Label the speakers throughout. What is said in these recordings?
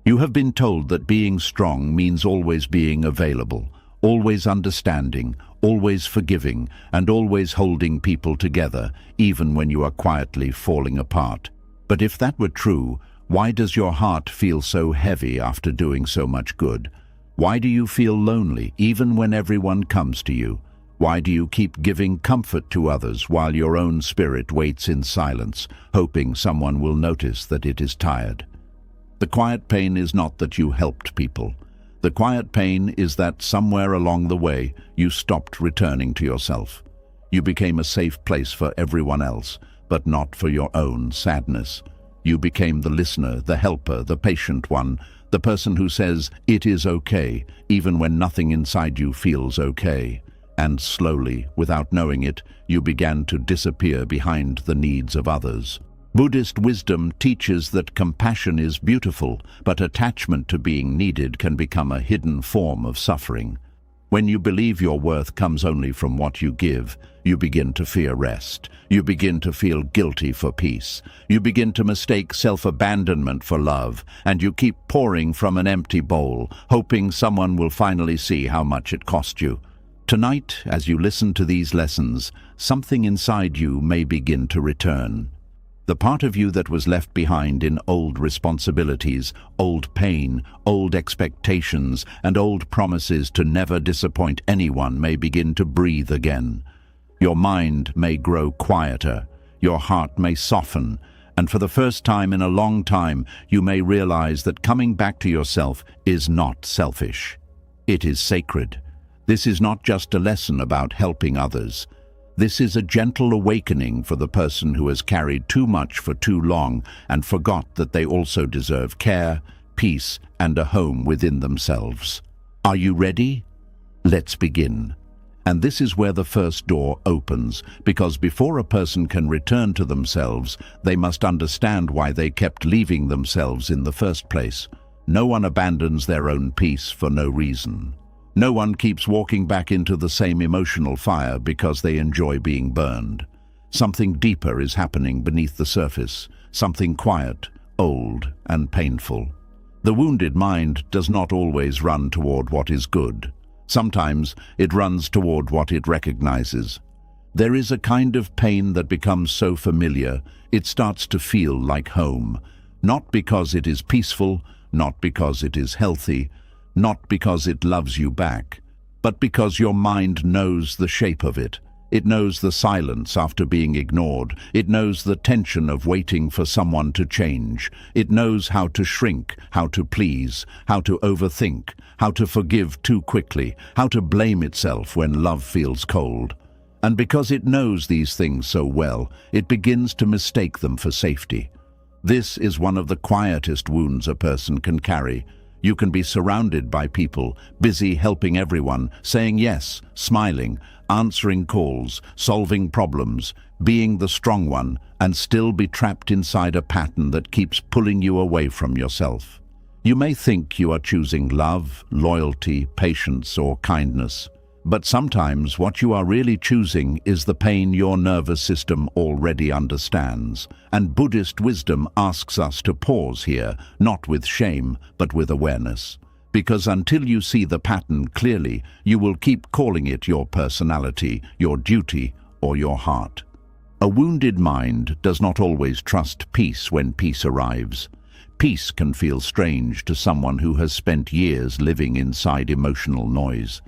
Speaker 1: You have been told that being strong means always being available, always understanding, always forgiving, and always holding people together, even when you are quietly falling apart. But if that were true, why does your heart feel so heavy after doing so much good? Why do you feel lonely even when everyone comes to you? Why do you keep giving comfort to others while your own spirit waits in silence, hoping someone will notice that it is tired? The quiet pain is not that you helped people. The quiet pain is that somewhere along the way you stopped returning to yourself. You became a safe place for everyone else, but not for your own sadness. You became the listener, the helper, the patient one, the person who says, "It is okay," even when nothing inside you feels okay. And slowly, without knowing it, you began to disappear behind the needs of others. Buddhist wisdom teaches that compassion is beautiful, but attachment to being needed can become a hidden form of suffering. When you believe your worth comes only from what you give, you begin to fear rest. You begin to feel guilty for peace. You begin to mistake self-abandonment for love, and you keep pouring from an empty bowl, hoping someone will finally see how much it cost you. Tonight, as you listen to these lessons, something inside you may begin to return. The part of you that was left behind in old responsibilities, old pain, old expectations, and old promises to never disappoint anyone may begin to breathe again. Your mind may grow quieter, your heart may soften, and for the first time in a long time, you may realize that coming back to yourself is not selfish. It is sacred. This is not just a lesson about helping others. This is a gentle awakening for the person who has carried too much for too long and forgot that they also deserve care, peace, and a home within themselves. Are you ready? Let's begin. And this is where the first door opens, because before a person can return to themselves, they must understand why they kept leaving themselves in the first place. No one abandons their own peace for no reason. No one keeps walking back into the same emotional fire because they enjoy being burned. Something deeper is happening beneath the surface, something quiet, old, and painful. The wounded mind does not always run toward what is good. Sometimes it runs toward what it recognizes. There is a kind of pain that becomes so familiar, it starts to feel like home. Not because it is peaceful, not because it is healthy, not because it loves you back, but because your mind knows the shape of it. It knows the silence after being ignored. It knows the tension of waiting for someone to change. It knows how to shrink, how to please, how to overthink, how to forgive too quickly, how to blame itself when love feels cold. And because it knows these things so well, it begins to mistake them for safety. This is one of the quietest wounds a person can carry. You can be surrounded by people, busy helping everyone, saying yes, smiling, answering calls, solving problems, being the strong one, and still be trapped inside a pattern that keeps pulling you away from yourself. You may think you are choosing love, loyalty, patience, or kindness, but sometimes what you are really choosing is the pain your nervous system already understands. And Buddhist wisdom asks us to pause here, not with shame, but with awareness. Because until you see the pattern clearly, you will keep calling it your personality, your duty, or your heart. A wounded mind does not always trust peace when peace arrives. Peace can feel strange to someone who has spent years living inside emotional noise.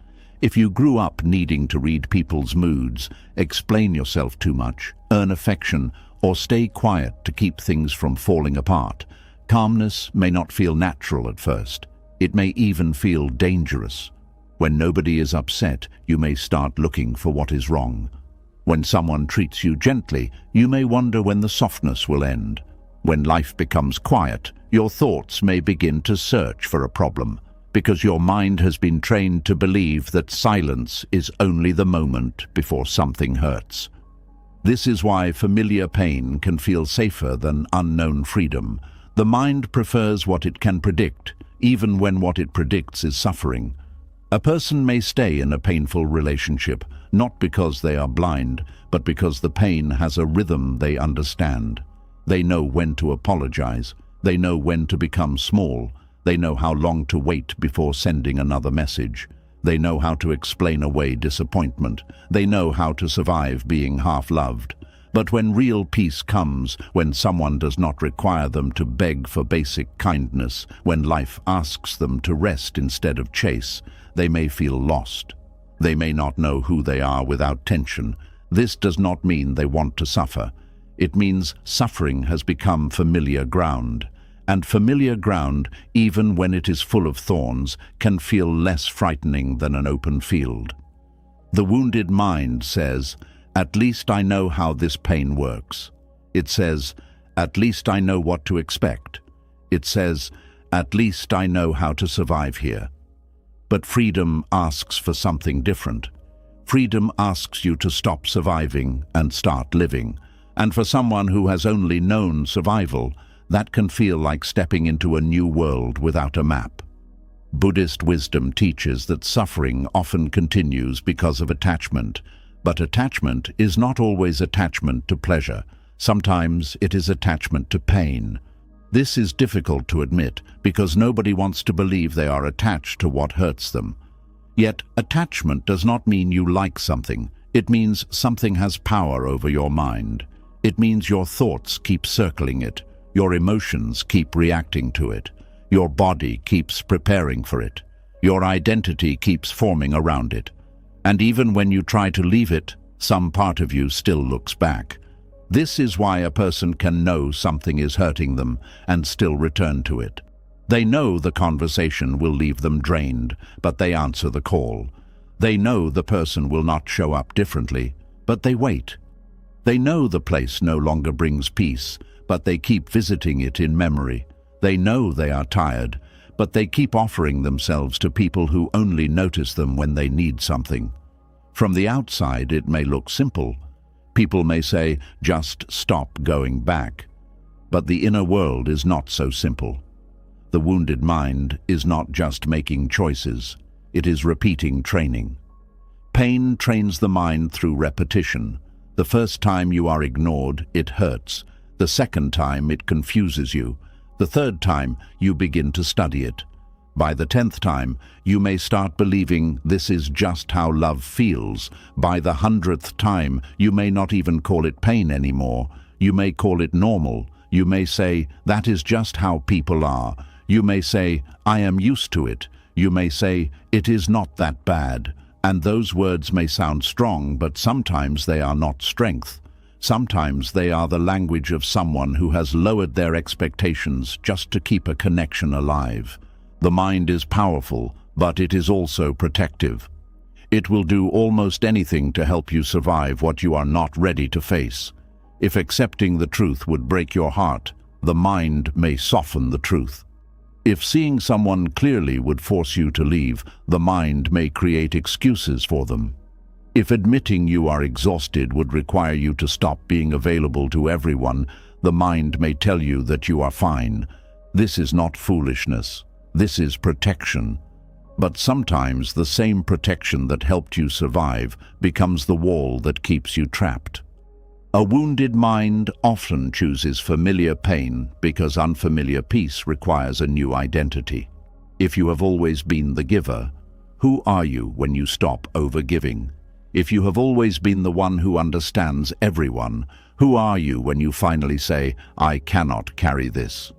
Speaker 1: If you grew up needing to read people's moods, explain yourself too much, earn affection, or stay quiet to keep things from falling apart, calmness may not feel natural at first. It may even feel dangerous. When nobody is upset, you may start looking for what is wrong. When someone treats you gently, you may wonder when the softness will end. When life becomes quiet, your thoughts may begin to search for a problem, because your mind has been trained to believe that silence is only the moment before something hurts. This is why familiar pain can feel safer than unknown freedom. The mind prefers what it can predict, even when what it predicts is suffering. A person may stay in a painful relationship, not because they are blind, but because the pain has a rhythm they understand. They know when to apologize. They know when to become small. They know how long to wait before sending another message. They know how to explain away disappointment. They know how to survive being half-loved. But when real peace comes, when someone does not require them to beg for basic kindness, when life asks them to rest instead of chase, they may feel lost. They may not know who they are without tension. This does not mean they want to suffer. It means suffering has become familiar ground. And familiar ground, even when it is full of thorns, can feel less frightening than an open field. The wounded mind says, "At least I know how this pain works." It says, "At least I know what to expect." It says, "At least I know how to survive here." But freedom asks for something different. Freedom asks you to stop surviving and start living. And for someone who has only known survival, that can feel like stepping into a new world without a map. Buddhist wisdom teaches that suffering often continues because of attachment. But attachment is not always attachment to pleasure. Sometimes it is attachment to pain. This is difficult to admit because nobody wants to believe they are attached to what hurts them. Yet attachment does not mean you like something. It means something has power over your mind. It means your thoughts keep circling it. Your emotions keep reacting to it. Your body keeps preparing for it. Your identity keeps forming around it. And even when you try to leave it, some part of you still looks back. This is why a person can know something is hurting them and still return to it. They know the conversation will leave them drained, but they answer the call. They know the person will not show up differently, but they wait. They know the place no longer brings peace, but they keep visiting it in memory. They know they are tired, but they keep offering themselves to people who only notice them when they need something. From the outside, it may look simple. People may say, "Just stop going back." But the inner world is not so simple. The wounded mind is not just making choices. It is repeating training. Pain trains the mind through repetition. The first time you are ignored, it hurts. The second time, it confuses you. The third time, you begin to study it. By the 10th time, you may start believing this is just how love feels. By the 100th time, you may not even call it pain anymore. You may call it normal. You may say, "That is just how people are." You may say, "I am used to it." You may say, "It is not that bad." And those words may sound strong, but sometimes they are not strength. Sometimes they are the language of someone who has lowered their expectations just to keep a connection alive. The mind is powerful, but it is also protective. It will do almost anything to help you survive what you are not ready to face. If accepting the truth would break your heart, the mind may soften the truth. If seeing someone clearly would force you to leave, the mind may create excuses for them. If admitting you are exhausted would require you to stop being available to everyone, the mind may tell you that you are fine. This is not foolishness. This is protection. But sometimes the same protection that helped you survive becomes the wall that keeps you trapped. A wounded mind often chooses familiar pain because unfamiliar peace requires a new identity. If you have always been the giver, who are you when you stop overgiving? If you have always been the one who understands everyone, who are you when you finally say, "I cannot carry this"?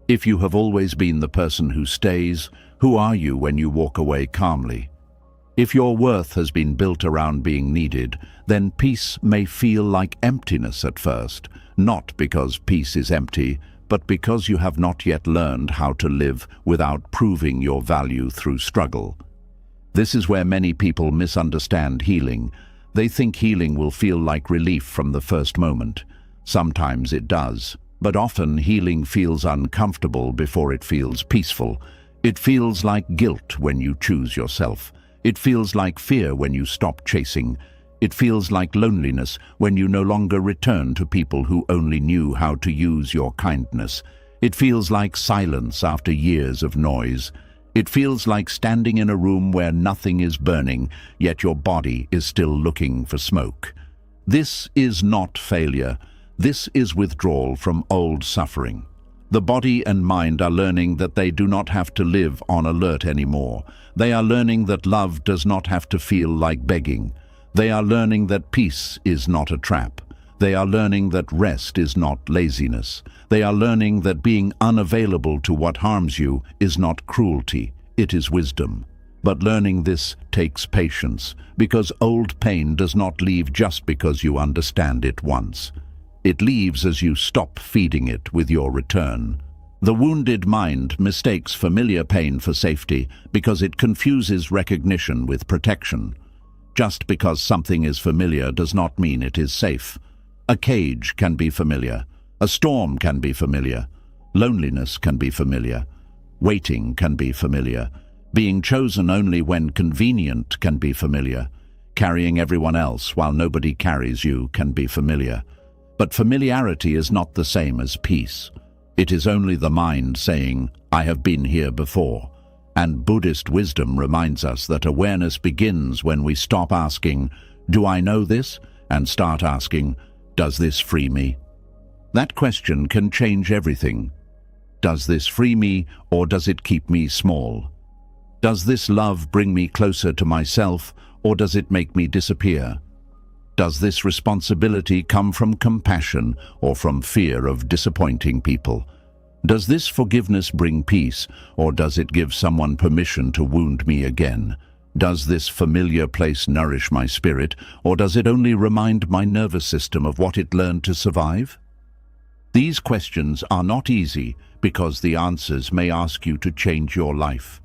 Speaker 1: If you have always been the person who stays, who are you when you walk away calmly? If your worth has been built around being needed, then peace may feel like emptiness at first, not because peace is empty, but because you have not yet learned how to live without proving your value through struggle. This is where many people misunderstand healing. They think healing will feel like relief from the first moment. Sometimes it does, but often healing feels uncomfortable before it feels peaceful. It feels like guilt when you choose yourself. It feels like fear when you stop chasing. It feels like loneliness when you no longer return to people who only knew how to use your kindness. It feels like silence after years of noise. It feels like standing in a room where nothing is burning, yet your body is still looking for smoke. This is not failure. This is withdrawal from old suffering. The body and mind are learning that they do not have to live on alert anymore. They are learning that love does not have to feel like begging. They are learning that peace is not a trap. They are learning that rest is not laziness. They are learning that being unavailable to what harms you is not cruelty, it is wisdom. But learning this takes patience, because old pain does not leave just because you understand it once. It leaves as you stop feeding it with your return. The wounded mind mistakes familiar pain for safety because it confuses recognition with protection. Just because something is familiar does not mean it is safe. A cage can be familiar. A storm can be familiar. Loneliness can be familiar. Waiting can be familiar. Being chosen only when convenient can be familiar. Carrying everyone else while nobody carries you can be familiar. But familiarity is not the same as peace. It is only the mind saying, I have been here before. And Buddhist wisdom reminds us that awareness begins when we stop asking, do I know this? And start asking, does this free me? That question can change everything. Does this free me, or does it keep me small? Does this love bring me closer to myself, or does it make me disappear? Does this responsibility come from compassion or from fear of disappointing people? Does this forgiveness bring peace, or does it give someone permission to wound me again? Does this familiar place nourish my spirit, or does it only remind my nervous system of what it learned to survive? These questions are not easy because the answers may ask you to change your life.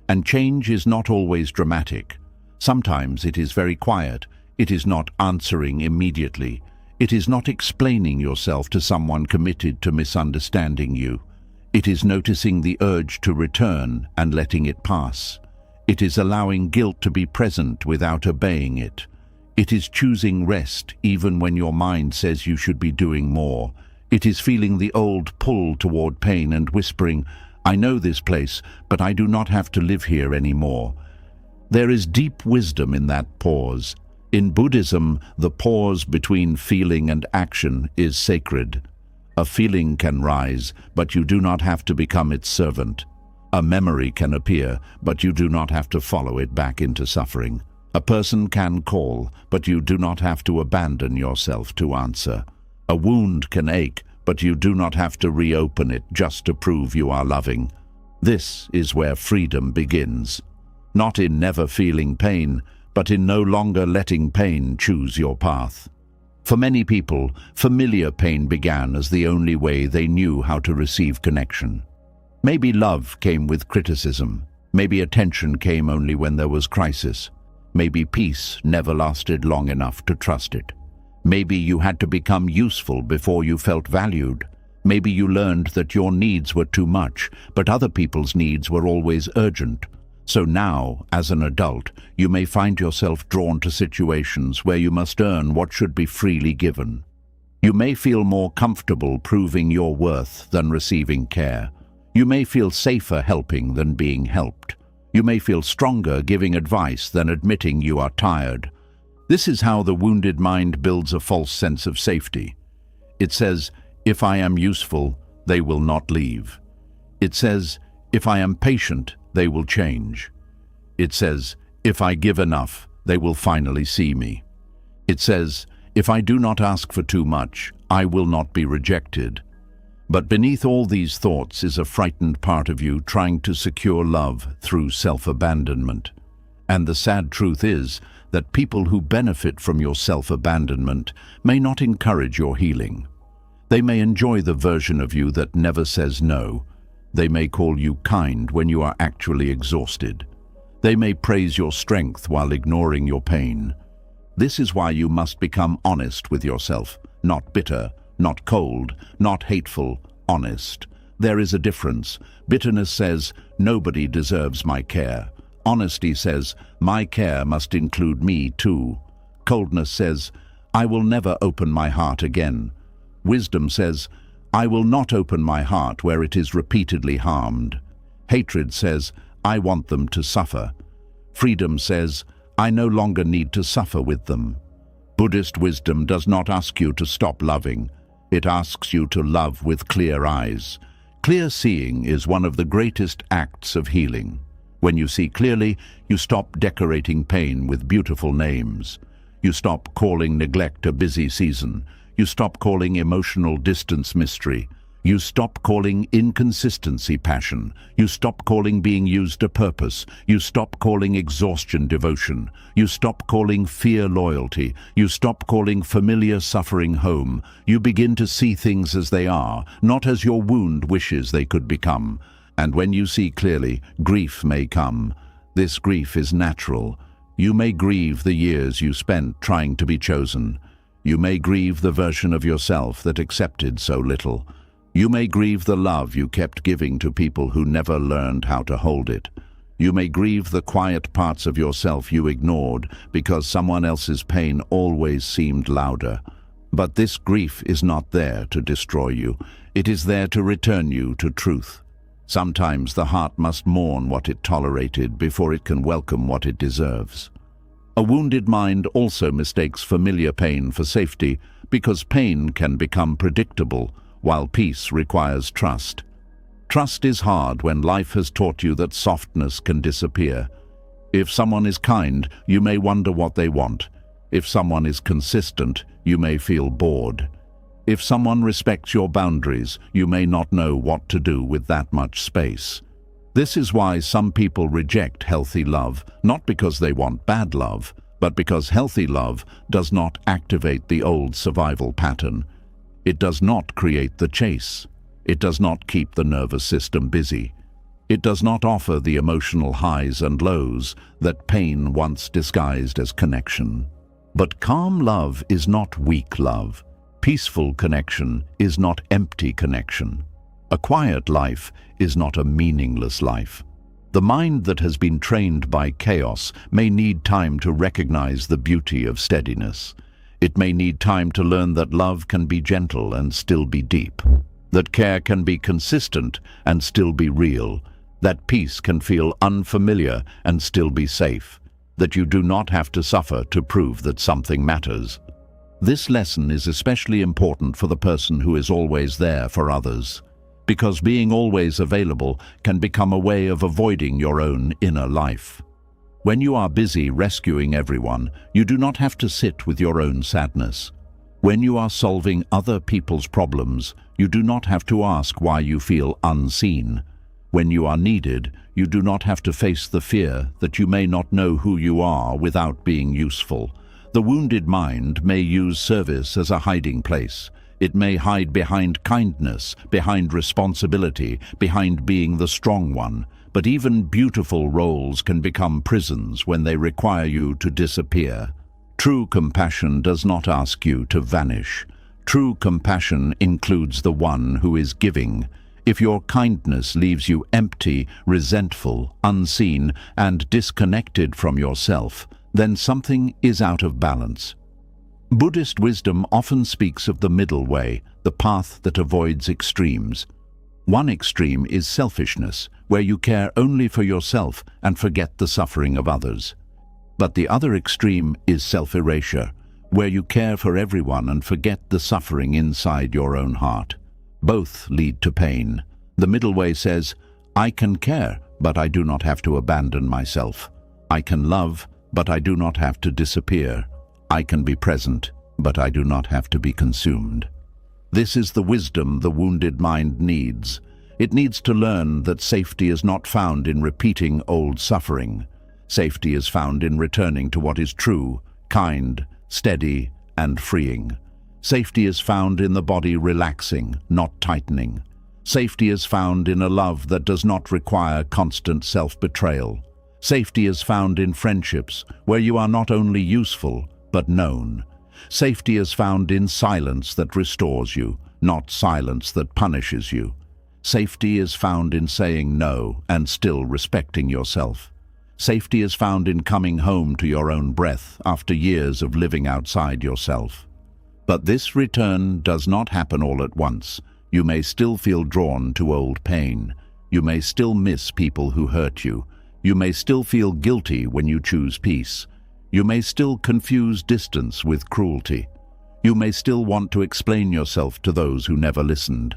Speaker 1: And change is not always dramatic. Sometimes it is very quiet. It is not answering immediately. It is not explaining yourself to someone committed to misunderstanding you. It is noticing the urge to return and letting it pass. It is allowing guilt to be present without obeying it. It is choosing rest even when your mind says you should be doing more. It is feeling the old pull toward pain and whispering, I know this place, but I do not have to live here anymore. There is deep wisdom in that pause. In Buddhism, the pause between feeling and action is sacred. A feeling can rise, but you do not have to become its servant. A memory can appear, but you do not have to follow it back into suffering. A person can call, but you do not have to abandon yourself to answer. A wound can ache, but you do not have to reopen it just to prove you are loving. This is where freedom begins. Not in never feeling pain, but in no longer letting pain choose your path. For many people, familiar pain began as the only way they knew how to receive connection. Maybe love came with criticism. Maybe attention came only when there was crisis. Maybe peace never lasted long enough to trust it. Maybe you had to become useful before you felt valued. Maybe you learned that your needs were too much, but other people's needs were always urgent. So now, as an adult, you may find yourself drawn to situations where you must earn what should be freely given. You may feel more comfortable proving your worth than receiving care. You may feel safer helping than being helped. You may feel stronger giving advice than admitting you are tired. This is how the wounded mind builds a false sense of safety. It says, if I am useful, they will not leave. It says, if I am patient, they will change. It says, if I give enough, they will finally see me. It says, if I do not ask for too much, I will not be rejected. But beneath all these thoughts is a frightened part of you trying to secure love through self-abandonment. And the sad truth is that people who benefit from your self-abandonment may not encourage your healing. They may enjoy the version of you that never says no. They may call you kind when you are actually exhausted. They may praise your strength while ignoring your pain. This is why you must become honest with yourself, not bitter, not cold, not hateful, honest. There is a difference. Bitterness says, nobody deserves my care. Honesty says, my care must include me too. Coldness says, I will never open my heart again. Wisdom says, I will not open my heart where it is repeatedly harmed. Hatred says, I want them to suffer. Freedom says, I no longer need to suffer with them. Buddhist wisdom does not ask you to stop loving. It asks you to love with clear eyes. Clear seeing is one of the greatest acts of healing. When you see clearly, you stop decorating pain with beautiful names. You stop calling neglect a busy season. You stop calling emotional distance mystery. You stop calling inconsistency passion. You stop calling being used a purpose. You stop calling exhaustion devotion. You stop calling fear loyalty. You stop calling familiar suffering home. You begin to see things as they are, not as your wound wishes they could become. And when you see clearly, grief may come. This grief is natural. You may grieve the years you spent trying to be chosen. You may grieve the version of yourself that accepted so little. You may grieve the love you kept giving to people who never learned how to hold it. You may grieve the quiet parts of yourself you ignored because someone else's pain always seemed louder. But this grief is not there to destroy you. It is there to return you to truth. Sometimes the heart must mourn what it tolerated before it can welcome what it deserves. A wounded mind also mistakes familiar pain for safety because pain can become predictable, while peace requires trust. Trust is hard when life has taught you that softness can disappear. If someone is kind, you may wonder what they want. If someone is consistent, you may feel bored. If someone respects your boundaries, you may not know what to do with that much space. This is why some people reject healthy love, not because they want bad love, but because healthy love does not activate the old survival pattern. It does not create the chase. It does not keep the nervous system busy. It does not offer the emotional highs and lows that pain once disguised as connection. But calm love is not weak love. Peaceful connection is not empty connection. A quiet life is not a meaningless life. The mind that has been trained by chaos may need time to recognize the beauty of steadiness. It may need time to learn that love can be gentle and still be deep, that care can be consistent and still be real, that peace can feel unfamiliar and still be safe, that you do not have to suffer to prove that something matters. This lesson is especially important for the person who is always there for others, because being always available can become a way of avoiding your own inner life. When you are busy rescuing everyone, you do not have to sit with your own sadness. When you are solving other people's problems, you do not have to ask why you feel unseen. When you are needed, you do not have to face the fear that you may not know who you are without being useful. The wounded mind may use service as a hiding place. It may hide behind kindness, behind responsibility, behind being the strong one. But even beautiful roles can become prisons when they require you to disappear. True compassion does not ask you to vanish. True compassion includes the one who is giving. If your kindness leaves you empty, resentful, unseen, and disconnected from yourself, then something is out of balance. Buddhist wisdom often speaks of the middle way, the path that avoids extremes. One extreme is selfishness, where you care only for yourself and forget the suffering of others. But the other extreme is self-erasure, where you care for everyone and forget the suffering inside your own heart. Both lead to pain. The middle way says, I can care, but I do not have to abandon myself. I can love, but I do not have to disappear. I can be present, but I do not have to be consumed. This is the wisdom the wounded mind needs. It needs to learn that safety is not found in repeating old suffering. Safety is found in returning to what is true, kind, steady, and freeing. Safety is found in the body relaxing, not tightening. Safety is found in a love that does not require constant self-betrayal. Safety is found in friendships where you are not only useful, but known. Safety is found in silence that restores you, not silence that punishes you. Safety is found in saying no and still respecting yourself. Safety is found in coming home to your own breath after years of living outside yourself. But this return does not happen all at once. You may still feel drawn to old pain. You may still miss people who hurt you. You may still feel guilty when you choose peace. You may still confuse distance with cruelty. You may still want to explain yourself to those who never listened.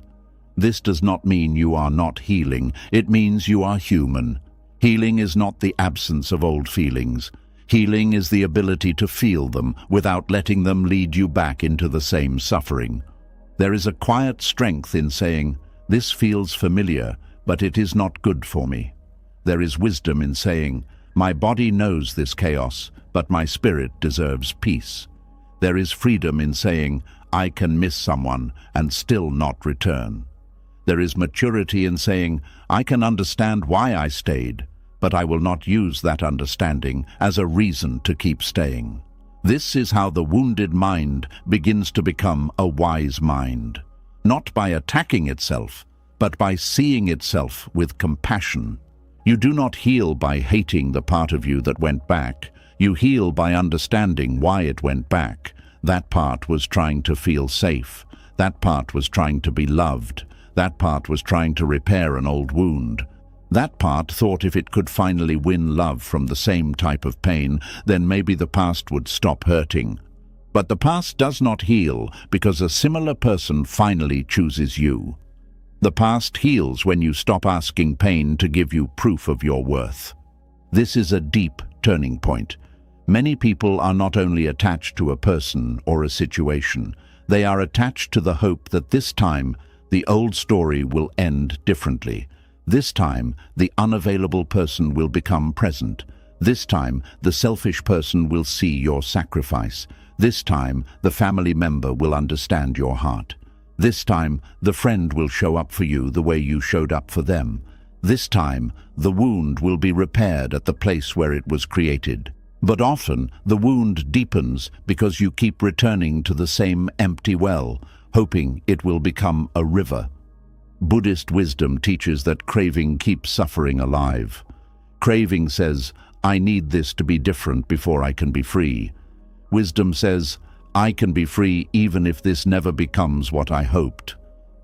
Speaker 1: This does not mean you are not healing. It means you are human. Healing is not the absence of old feelings. Healing is the ability to feel them without letting them lead you back into the same suffering. There is a quiet strength in saying, "This feels familiar, but it is not good for me." There is wisdom in saying, "My body knows this chaos, but my spirit deserves peace." There is freedom in saying, "I can miss someone and still not return." There is maturity in saying, "I can understand why I stayed, but I will not use that understanding as a reason to keep staying." This is how the wounded mind begins to become a wise mind, not by attacking itself, but by seeing itself with compassion. You do not heal by hating the part of you that went back. You heal by understanding why it went back. That part was trying to feel safe. That part was trying to be loved. That part was trying to repair an old wound. That part thought if it could finally win love from the same type of pain, then maybe the past would stop hurting. But the past does not heal because a similar person finally chooses you. The past heals when you stop asking pain to give you proof of your worth. This is a deep turning point. Many people are not only attached to a person or a situation, they are attached to the hope that this time the old story will end differently. This time, the unavailable person will become present. This time, the selfish person will see your sacrifice. This time, the family member will understand your heart. This time, the friend will show up for you the way you showed up for them. This time, the wound will be repaired at the place where it was created. But often, the wound deepens because you keep returning to the same empty well, hoping it will become a river. Buddhist wisdom teaches that craving keeps suffering alive. Craving says, "I need this to be different before I can be free." Wisdom says, "I can be free even if this never becomes what I hoped."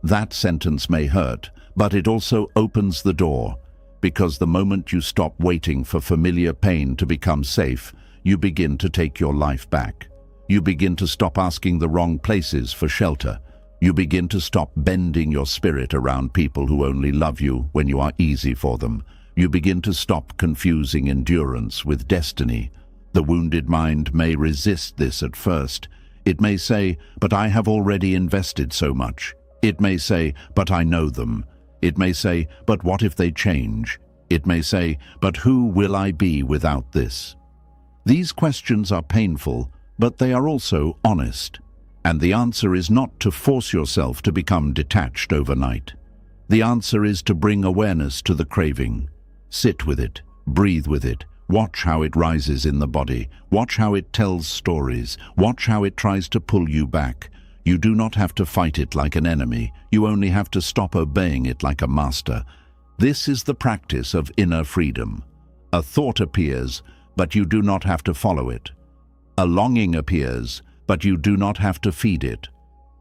Speaker 1: That sentence may hurt, but it also opens the door, because the moment you stop waiting for familiar pain to become safe, you begin to take your life back. You begin to stop asking the wrong places for shelter. You begin to stop bending your spirit around people who only love you when you are easy for them. You begin to stop confusing endurance with destiny. The wounded mind may resist this at first. It may say, "But I have already invested so much." It may say, "But I know them." It may say, "But what if they change?" It may say, "But who will I be without this?" These questions are painful, but they are also honest. And the answer is not to force yourself to become detached overnight. The answer is to bring awareness to the craving. Sit with it, breathe with it, watch how it rises in the body, watch how it tells stories, watch how it tries to pull you back. You do not have to fight it like an enemy, you only have to stop obeying it like a master. This is the practice of inner freedom. A thought appears, but you do not have to follow it. A longing appears, but you do not have to feed it.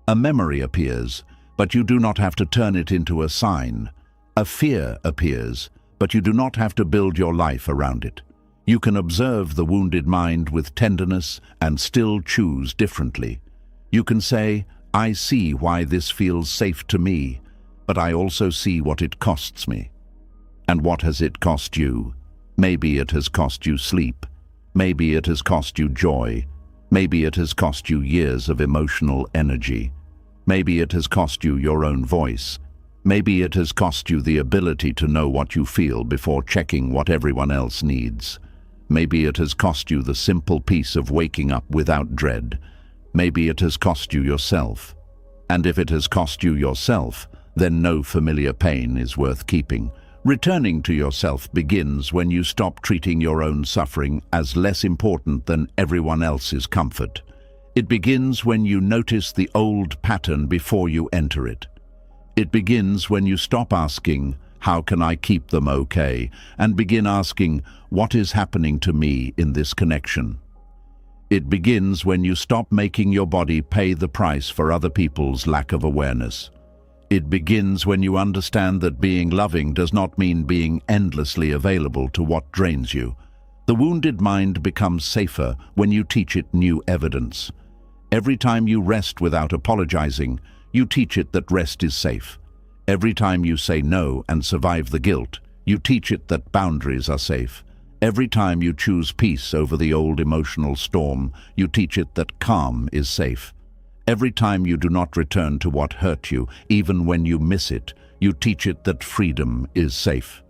Speaker 1: A memory appears, but you do not have to turn it into a sign. A fear appears, but you do not have to build your life around it. You can observe the wounded mind with tenderness and still choose differently. You can say, "I see why this feels safe to me, but I also see what it costs me." And what has it cost you? Maybe it has cost you sleep. Maybe it has cost you joy. Maybe it has cost you years of emotional energy. Maybe it has cost you your own voice. Maybe it has cost you the ability to know what you feel before checking what everyone else needs. Maybe it has cost you the simple peace of waking up without dread. Maybe it has cost you yourself. And if it has cost you yourself, then no familiar pain is worth keeping. Returning to yourself begins when you stop treating your own suffering as less important than everyone else's comfort. It begins when you notice the old pattern before you enter it. It begins when you stop asking, "How can I keep them okay?" and begin asking, "What is happening to me in this connection?" It begins when you stop making your body pay the price for other people's lack of awareness. It begins when you understand that being loving does not mean being endlessly available to what drains you. The wounded mind becomes safer when you teach it new evidence. Every time you rest without apologizing, you teach it that rest is safe. Every time you say no and survive the guilt, you teach it that boundaries are safe. Every time you choose peace over the old emotional storm, you teach it that calm is safe. Every time you do not return to what hurt you, even when you miss it, you teach it that freedom is safe.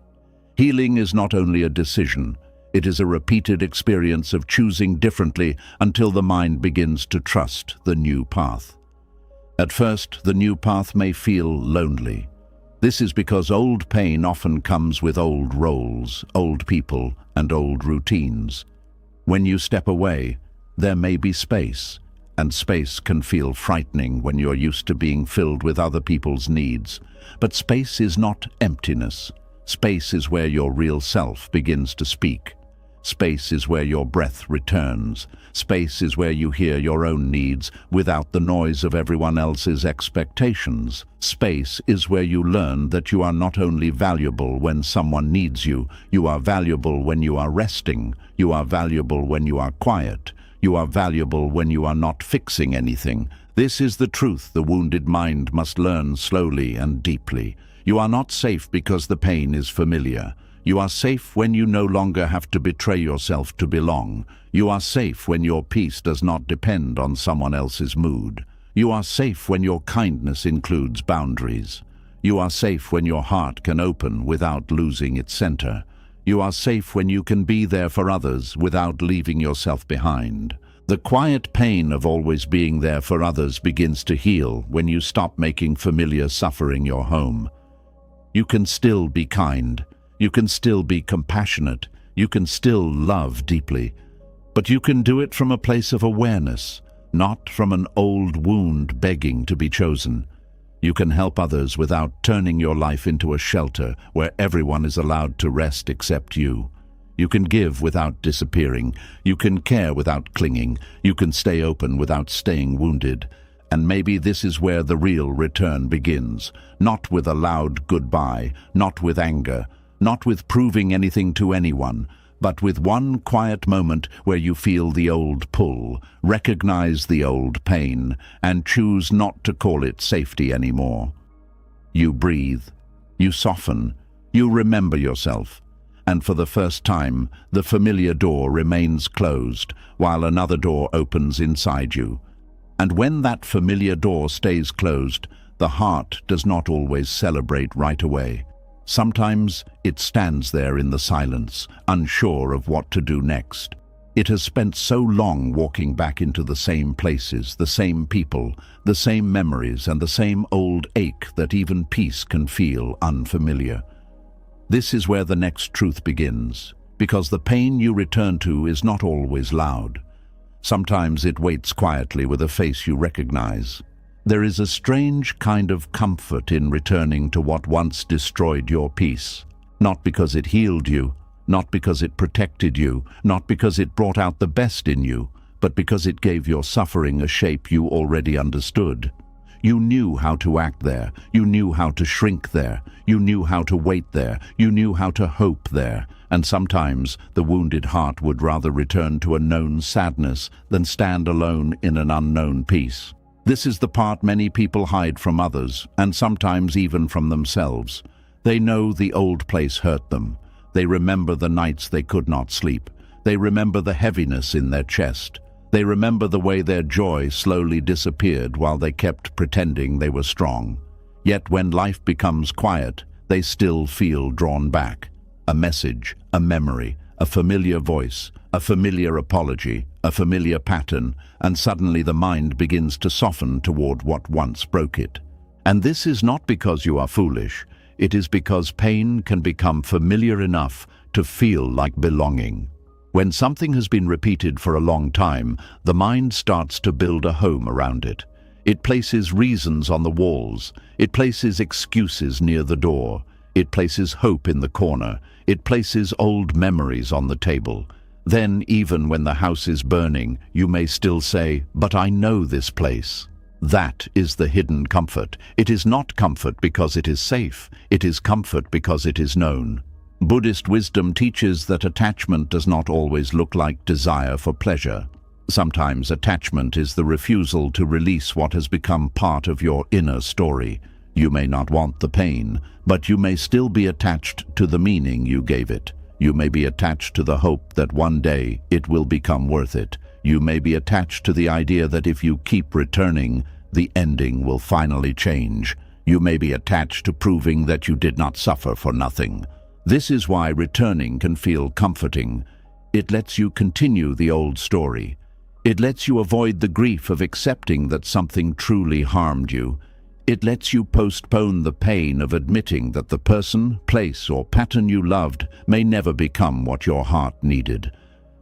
Speaker 1: Healing is not only a decision, it is a repeated experience of choosing differently until the mind begins to trust the new path. At first, the new path may feel lonely. This is because old pain often comes with old roles, old people, and old routines. When you step away, there may be space, and space can feel frightening when you're used to being filled with other people's needs. But space is not emptiness. Space is where your real self begins to speak. Space is where your breath returns. Space is where you hear your own needs without the noise of everyone else's expectations. Space is where you learn that you are not only valuable when someone needs you, you are valuable when you are resting, you are valuable when you are quiet, you are valuable when you are not fixing anything. This is the truth the wounded mind must learn slowly and deeply. You are not safe because the pain is familiar. You are safe when you no longer have to betray yourself to belong. You are safe when your peace does not depend on someone else's mood. You are safe when your kindness includes boundaries. You are safe when your heart can open without losing its center. You are safe when you can be there for others without leaving yourself behind. The quiet pain of always being there for others begins to heal when you stop making familiar suffering your home. You can still be kind. You can still be compassionate. You can still love deeply. But you can do it from a place of awareness, not from an old wound begging to be chosen. You can help others without turning your life into a shelter where everyone is allowed to rest except you. You can give without disappearing. You can care without clinging. You can stay open without staying wounded. And maybe this is where the real return begins, not with a loud goodbye, not with anger, not with proving anything to anyone, but with one quiet moment where you feel the old pull, recognize the old pain, and choose not to call it safety anymore. You breathe, you soften, you remember yourself, and for the first time, the familiar door remains closed while another door opens inside you. And when that familiar door stays closed, the heart does not always celebrate right away. Sometimes it stands there in the silence, unsure of what to do next. It has spent so long walking back into the same places, the same people, the same memories, and the same old ache that even peace can feel unfamiliar. This is where the next truth begins, because the pain you return to is not always loud. Sometimes it waits quietly with a face you recognize. There is a strange kind of comfort in returning to what once destroyed your peace. Not because it healed you, not because it protected you, not because it brought out the best in you, but because it gave your suffering a shape you already understood. You knew how to act there, you knew how to shrink there, you knew how to wait there, you knew how to hope there, and sometimes the wounded heart would rather return to a known sadness than stand alone in an unknown peace. This is the part many people hide from others, and sometimes even from themselves. They know the old place hurt them. They remember the nights they could not sleep. They remember the heaviness in their chest. They remember the way their joy slowly disappeared while they kept pretending they were strong. Yet when life becomes quiet, they still feel drawn back. A message, a memory, a familiar voice, a familiar apology, a familiar pattern, and suddenly the mind begins to soften toward what once broke it. And this is not because you are foolish. It is because pain can become familiar enough to feel like belonging. When something has been repeated for a long time, the mind starts to build a home around it. It places reasons on the walls. It places excuses near the door. It places hope in the corner. It places old memories on the table. Then, even when the house is burning, you may still say, "But I know this place." That is the hidden comfort. It is not comfort because it is safe. It is comfort because it is known. Buddhist wisdom teaches that attachment does not always look like desire for pleasure. Sometimes attachment is the refusal to release what has become part of your inner story. You may not want the pain, but you may still be attached to the meaning you gave it. You may be attached to the hope that one day it will become worth it. You may be attached to the idea that if you keep returning, the ending will finally change. You may be attached to proving that you did not suffer for nothing. This is why returning can feel comforting. It lets you continue the old story. It lets you avoid the grief of accepting that something truly harmed you. It lets you postpone the pain of admitting that the person, place, or pattern you loved may never become what your heart needed.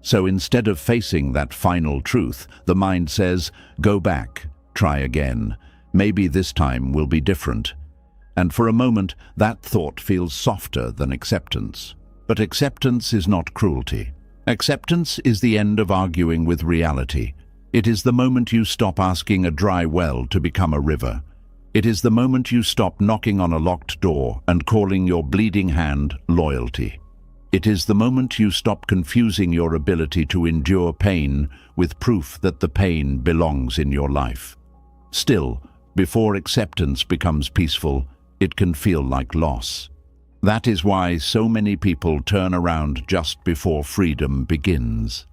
Speaker 1: So instead of facing that final truth, the mind says, go back, try again. Maybe this time will be different. And for a moment, that thought feels softer than acceptance. But acceptance is not cruelty. Acceptance is the end of arguing with reality. It is the moment you stop asking a dry well to become a river. It is the moment you stop knocking on a locked door and calling your bleeding hand loyalty. It is the moment you stop confusing your ability to endure pain with proof that the pain belongs in your life. Still, before acceptance becomes peaceful, it can feel like loss. That is why so many people turn around just before freedom begins.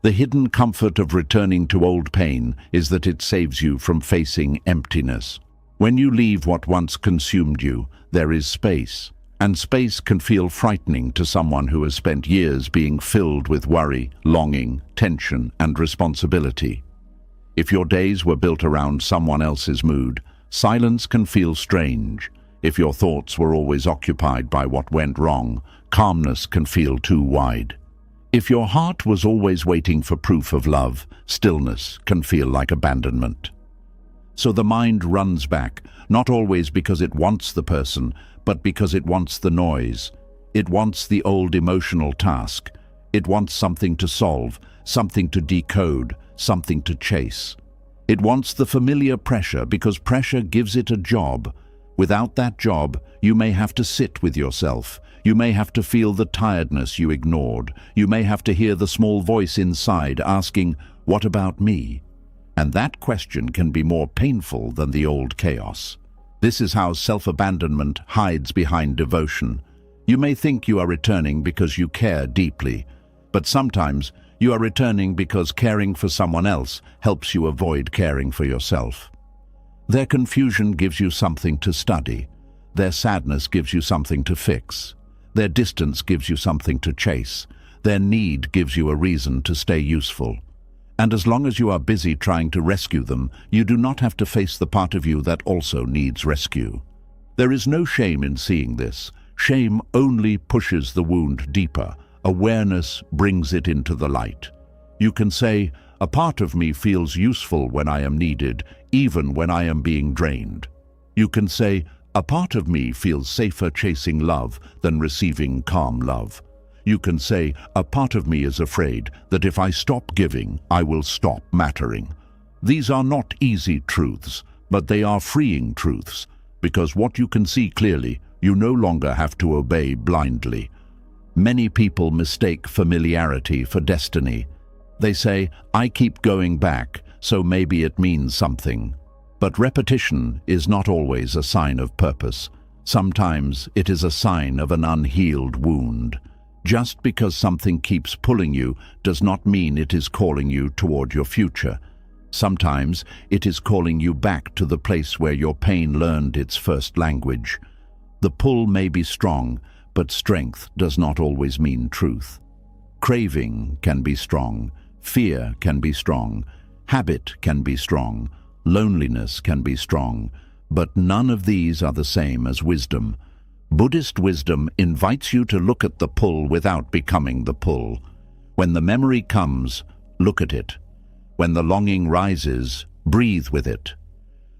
Speaker 1: The hidden comfort of returning to old pain is that it saves you from facing emptiness. When you leave what once consumed you, there is space. And space can feel frightening to someone who has spent years being filled with worry, longing, tension, and responsibility. If your days were built around someone else's mood, silence can feel strange. If your thoughts were always occupied by what went wrong, calmness can feel too wide. If your heart was always waiting for proof of love, stillness can feel like abandonment. So the mind runs back, not always because it wants the person, but because it wants the noise. It wants the old emotional task. It wants something to solve, something to decode, something to chase. It wants the familiar pressure because pressure gives it a job. Without that job, you may have to sit with yourself. You may have to feel the tiredness you ignored. You may have to hear the small voice inside asking, "What about me?" And that question can be more painful than the old chaos. This is how self-abandonment hides behind devotion. You may think you are returning because you care deeply, but sometimes you are returning because caring for someone else helps you avoid caring for yourself. Their confusion gives you something to study. Their sadness gives you something to fix. Their distance gives you something to chase. Their need gives you a reason to stay useful. And as long as you are busy trying to rescue them, you do not have to face the part of you that also needs rescue. There is no shame in seeing this. Shame only pushes the wound deeper. Awareness brings it into the light. You can say, "A part of me feels useful when I am needed, even when I am being drained." You can say, "A part of me feels safer chasing love than receiving calm love." You can say, "A part of me is afraid that if I stop giving, I will stop mattering." These are not easy truths, but they are freeing truths, because what you can see clearly, you no longer have to obey blindly. Many people mistake familiarity for destiny. They say, "I keep going back, so maybe it means something." But repetition is not always a sign of purpose. Sometimes it is a sign of an unhealed wound. Just because something keeps pulling you does not mean it is calling you toward your future. Sometimes it is calling you back to the place where your pain learned its first language. The pull may be strong, but strength does not always mean truth. Craving can be strong, fear can be strong, habit can be strong, loneliness can be strong, but none of these are the same as wisdom. Buddhist wisdom invites you to look at the pull without becoming the pull. When the memory comes, look at it. When the longing rises, breathe with it.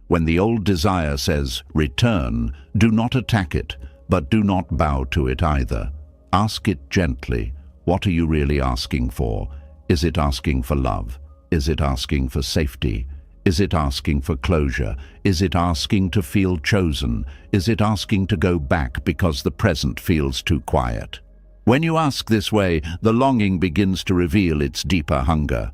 Speaker 1: When the old desire says, "Return," do not attack it, but do not bow to it either. Ask it gently. What are you really asking for? Is it asking for love? Is it asking for safety? Is it asking for closure? Is it asking to feel chosen? Is it asking to go back because the present feels too quiet? When you ask this way, the longing begins to reveal its deeper hunger.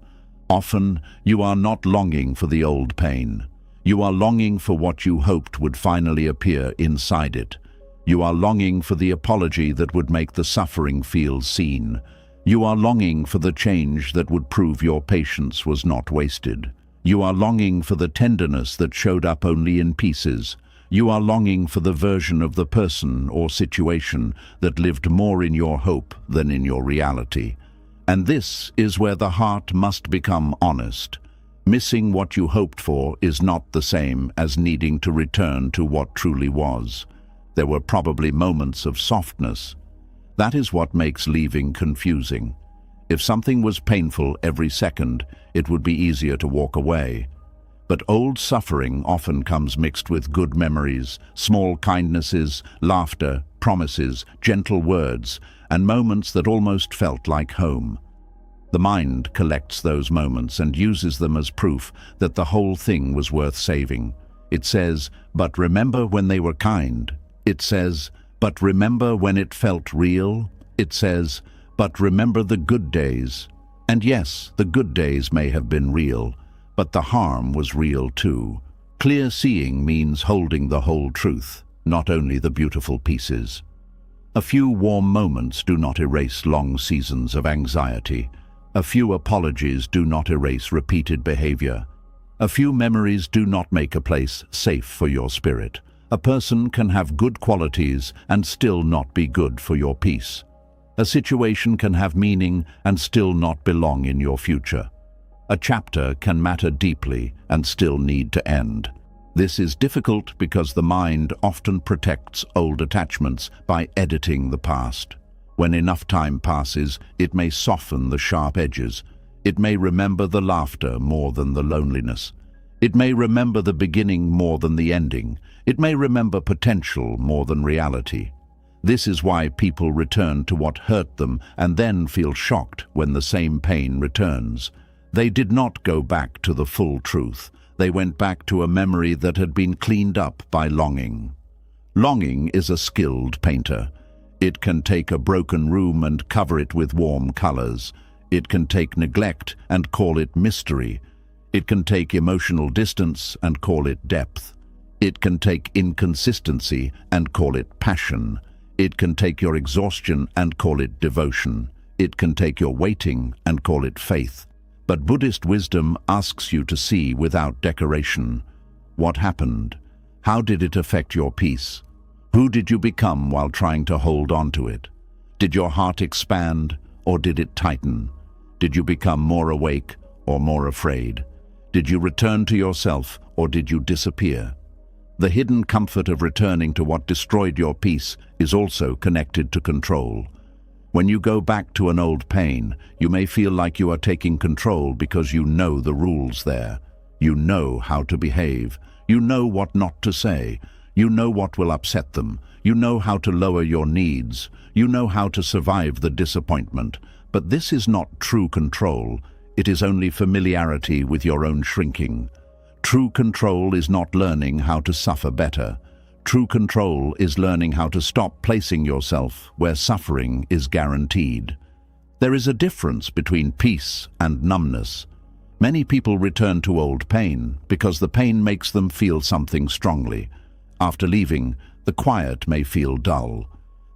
Speaker 1: Often, you are not longing for the old pain. You are longing for what you hoped would finally appear inside it. You are longing for the apology that would make the suffering feel seen. You are longing for the change that would prove your patience was not wasted. You are longing for the tenderness that showed up only in pieces. You are longing for the version of the person or situation that lived more in your hope than in your reality. And this is where the heart must become honest. Missing what you hoped for is not the same as needing to return to what truly was. There were probably moments of softness. That is what makes leaving confusing. If something was painful every second, it would be easier to walk away. But old suffering often comes mixed with good memories, small kindnesses, laughter, promises, gentle words, and moments that almost felt like home. The mind collects those moments and uses them as proof that the whole thing was worth saving. It says, "But remember when they were kind." It says, "But remember when it felt real." It says, "But remember the good days." And yes, the good days may have been real, but the harm was real too. Clear seeing means holding the whole truth, not only the beautiful pieces. A few warm moments do not erase long seasons of anxiety. A few apologies do not erase repeated behavior. A few memories do not make a place safe for your spirit. A person can have good qualities and still not be good for your peace. A situation can have meaning and still not belong in your future. A chapter can matter deeply and still need to end. This is difficult because the mind often protects old attachments by editing the past. When enough time passes, it may soften the sharp edges. It may remember the laughter more than the loneliness. It may remember the beginning more than the ending. It may remember potential more than reality. This is why people return to what hurt them and then feel shocked when the same pain returns. They did not go back to the full truth. They went back to a memory that had been cleaned up by longing. Longing is a skilled painter. It can take a broken room and cover it with warm colors. It can take neglect and call it mystery. It can take emotional distance and call it depth. It can take inconsistency and call it passion. It can take your exhaustion and call it devotion. It can take your waiting and call it faith. But Buddhist wisdom asks you to see without decoration. What happened? How did it affect your peace? Who did you become while trying to hold on to it? Did your heart expand or did it tighten? Did you become more awake or more afraid? Did you return to yourself or did you disappear? The hidden comfort of returning to what destroyed your peace is also connected to control. When you go back to an old pain, you may feel like you are taking control because you know the rules there. You know how to behave. You know what not to say. You know what will upset them. You know how to lower your needs. You know how to survive the disappointment. But this is not true control. It is only familiarity with your own shrinking. True control is not learning how to suffer better. True control is learning how to stop placing yourself where suffering is guaranteed. There is a difference between peace and numbness. Many people return to old pain because the pain makes them feel something strongly. After leaving, the quiet may feel dull.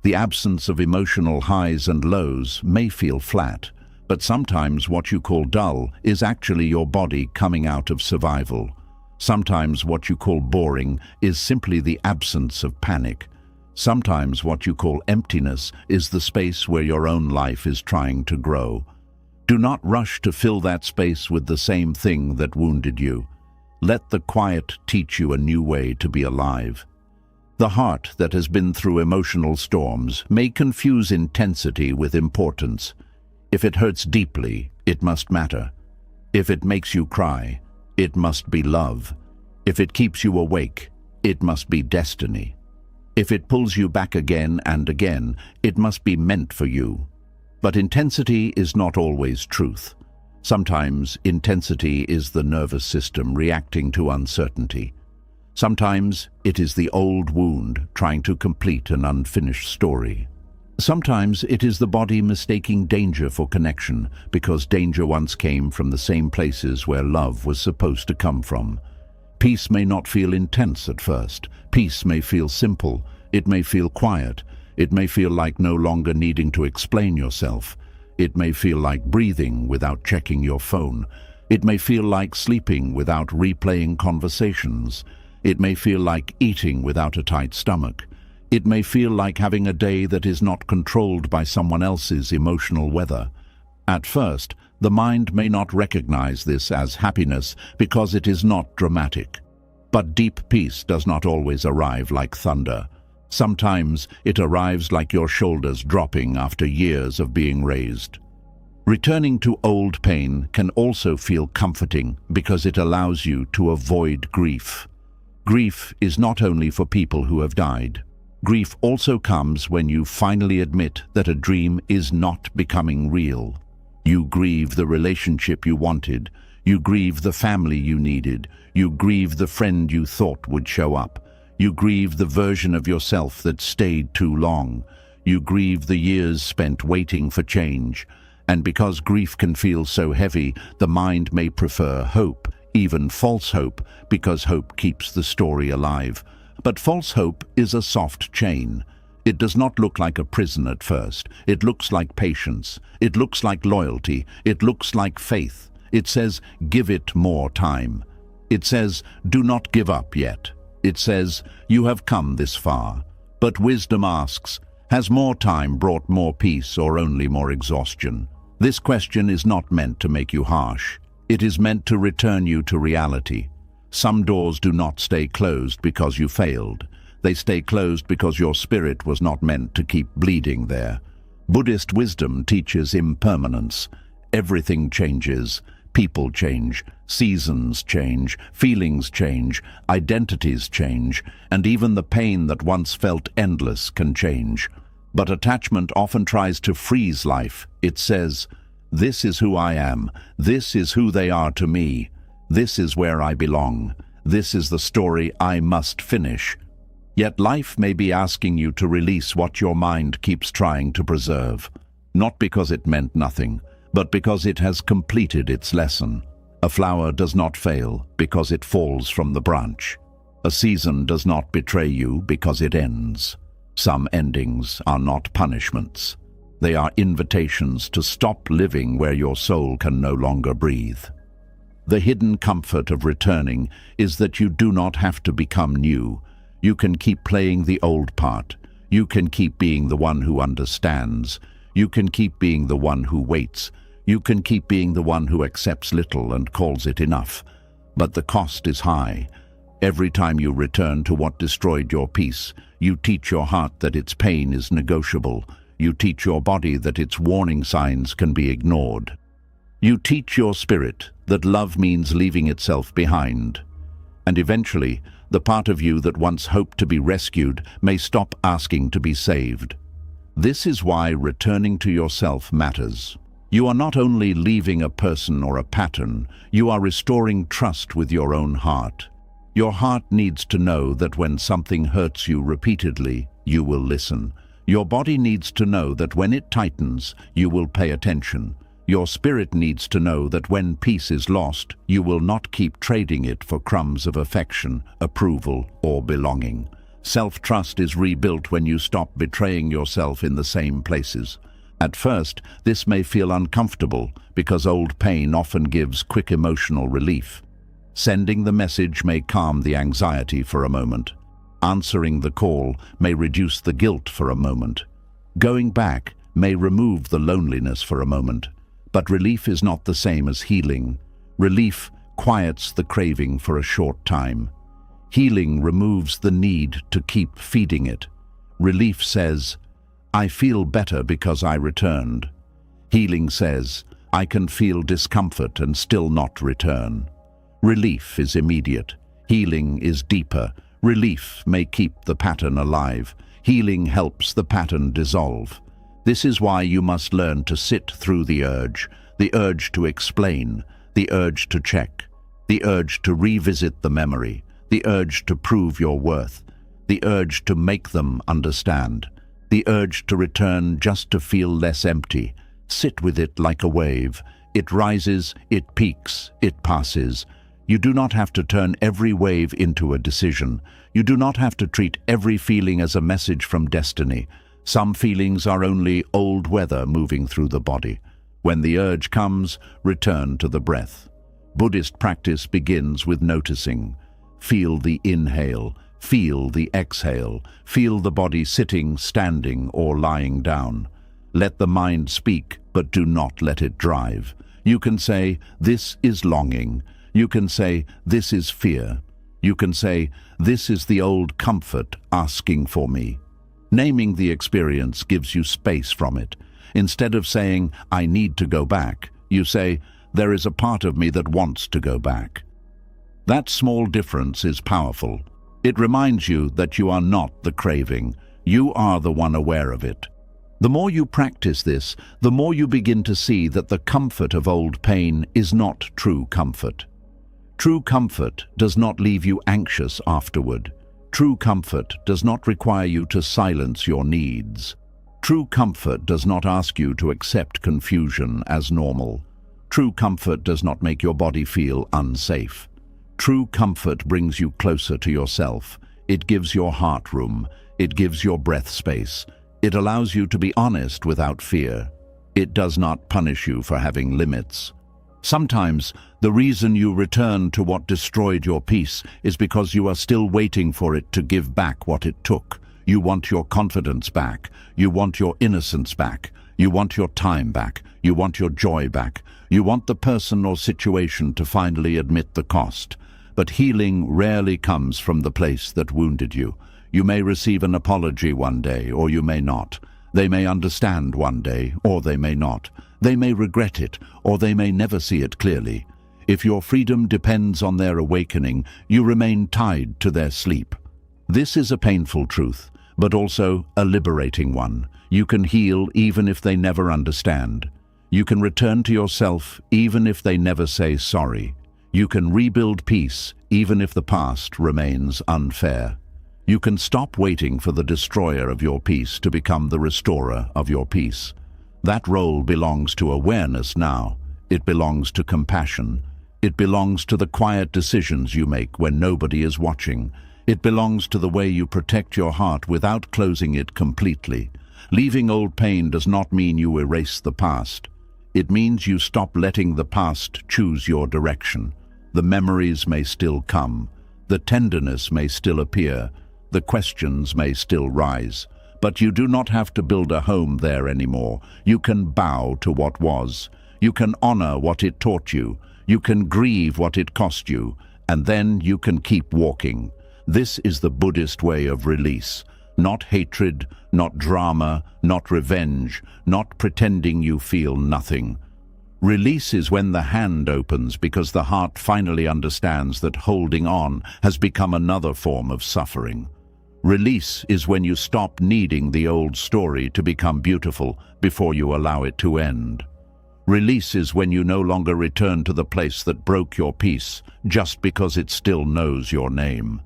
Speaker 1: The absence of emotional highs and lows may feel flat. But sometimes what you call dull is actually your body coming out of survival. Sometimes what you call boring is simply the absence of panic. Sometimes what you call emptiness is the space where your own life is trying to grow. Do not rush to fill that space with the same thing that wounded you. Let the quiet teach you a new way to be alive. The heart that has been through emotional storms may confuse intensity with importance. If it hurts deeply, it must matter. If it makes you cry, it must be love. If it keeps you awake, it must be destiny. If it pulls you back again and again, it must be meant for you. But intensity is not always truth. Sometimes intensity is the nervous system reacting to uncertainty. Sometimes it is the old wound trying to complete an unfinished story. Sometimes it is the body mistaking danger for connection because danger once came from the same places where love was supposed to come from. Peace may not feel intense at first. Peace may feel simple. It may feel quiet. It may feel like no longer needing to explain yourself. It may feel like breathing without checking your phone. It may feel like sleeping without replaying conversations. It may feel like eating without a tight stomach. It may feel like having a day that is not controlled by someone else's emotional weather. At first, the mind may not recognize this as happiness because it is not dramatic. But deep peace does not always arrive like thunder. Sometimes it arrives like your shoulders dropping after years of being raised. Returning to old pain can also feel comforting because it allows you to avoid grief. Grief is not only for people who have died. Grief also comes when you finally admit that a dream is not becoming real. You grieve the relationship you wanted. You grieve the family you needed. You grieve the friend you thought would show up. You grieve the version of yourself that stayed too long. You grieve the years spent waiting for change. And because grief can feel so heavy, the mind may prefer hope, even false hope, because hope keeps the story alive. But false hope is a soft chain. It does not look like a prison at first. It looks like patience. It looks like loyalty. It looks like faith. It says, give it more time. It says, do not give up yet. It says, you have come this far. But wisdom asks, has more time brought more peace or only more exhaustion? This question is not meant to make you harsh. It is meant to return you to reality. Some doors do not stay closed because you failed. They stay closed because your spirit was not meant to keep bleeding there. Buddhist wisdom teaches impermanence. Everything changes. People change. Seasons change. Feelings change. Identities change. And even the pain that once felt endless can change. But attachment often tries to freeze life. It says, this is who I am. This is who they are to me. This is where I belong. This is the story I must finish. Yet life may be asking you to release what your mind keeps trying to preserve. Not because it meant nothing, but because it has completed its lesson. A flower does not fail because it falls from the branch. A season does not betray you because it ends. Some endings are not punishments. They are invitations to stop living where your soul can no longer breathe. The hidden comfort of returning is that you do not have to become new. You can keep playing the old part. You can keep being the one who understands. You can keep being the one who waits. You can keep being the one who accepts little and calls it enough. But the cost is high. Every time you return to what destroyed your peace, you teach your heart that its pain is negotiable. You teach your body that its warning signs can be ignored. You teach your spirit that love means leaving itself behind. And eventually, the part of you that once hoped to be rescued may stop asking to be saved. This is why returning to yourself matters. You are not only leaving a person or a pattern, you are restoring trust with your own heart. Your heart needs to know that when something hurts you repeatedly, you will listen. Your body needs to know that when it tightens, you will pay attention. Your spirit needs to know that when peace is lost, you will not keep trading it for crumbs of affection, approval, or belonging. Self-trust is rebuilt when you stop betraying yourself in the same places. At first, this may feel uncomfortable because old pain often gives quick emotional relief. Sending the message may calm the anxiety for a moment. Answering the call may reduce the guilt for a moment. Going back may remove the loneliness for a moment. But relief is not the same as healing. Relief quiets the craving for a short time. Healing removes the need to keep feeding it. Relief says, I feel better because I returned. Healing says, I can feel discomfort and still not return. Relief is immediate. Healing is deeper. Relief may keep the pattern alive. Healing helps the pattern dissolve. This is why you must learn to sit through the urge to explain, the urge to check, the urge to revisit the memory, the urge to prove your worth, the urge to make them understand, the urge to return just to feel less empty. Sit with it like a wave. It rises, it peaks, it passes. You do not have to turn every wave into a decision. You do not have to treat every feeling as a message from destiny. Some feelings are only old weather moving through the body. When the urge comes, return to the breath. Buddhist practice begins with noticing. Feel the inhale, feel the exhale, feel the body sitting, standing, or lying down. Let the mind speak, but do not let it drive. You can say, "This is longing." You can say, "This is fear." You can say, "This is the old comfort asking for me." Naming the experience gives you space from it. Instead of saying, "I need to go back," you say, "There is a part of me that wants to go back." That small difference is powerful. It reminds you that you are not the craving. You are the one aware of it. The more you practice this, the more you begin to see that the comfort of old pain is not true comfort. True comfort does not leave you anxious afterward. True comfort does not require you to silence your needs. True comfort does not ask you to accept confusion as normal. True comfort does not make your body feel unsafe. True comfort brings you closer to yourself. It gives your heart room. It gives your breath space. It allows you to be honest without fear. It does not punish you for having limits. Sometimes, the reason you return to what destroyed your peace is because you are still waiting for it to give back what it took. You want your confidence back. You want your innocence back. You want your time back. You want your joy back. You want the person or situation to finally admit the cost. But healing rarely comes from the place that wounded you. You may receive an apology one day, or you may not. They may understand one day, or they may not. They may regret it, or they may never see it clearly. If your freedom depends on their awakening, you remain tied to their sleep. This is a painful truth, but also a liberating one. You can heal even if they never understand. You can return to yourself even if they never say sorry. You can rebuild peace even if the past remains unfair. You can stop waiting for the destroyer of your peace to become the restorer of your peace. That role belongs to awareness now. It belongs to compassion. It belongs to the quiet decisions you make when nobody is watching. It belongs to the way you protect your heart without closing it completely. Leaving old pain does not mean you erase the past. It means you stop letting the past choose your direction. The memories may still come. The tenderness may still appear. The questions may still rise. But you do not have to build a home there anymore. You can bow to what was. You can honor what it taught you. You can grieve what it cost you. And then you can keep walking. This is the Buddhist way of release. Not hatred, not drama, not revenge, not pretending you feel nothing. Release is when the hand opens because the heart finally understands that holding on has become another form of suffering. Release is when you stop needing the old story to become beautiful before you allow it to end. Release is when you no longer return to the place that broke your peace just because it still knows your name.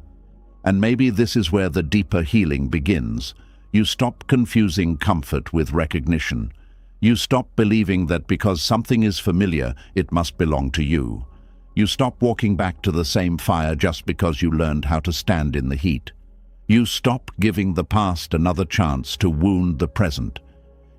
Speaker 1: And maybe this is where the deeper healing begins. You stop confusing comfort with recognition. You stop believing that because something is familiar, it must belong to you. You stop walking back to the same fire just because you learned how to stand in the heat. You stop giving the past another chance to wound the present.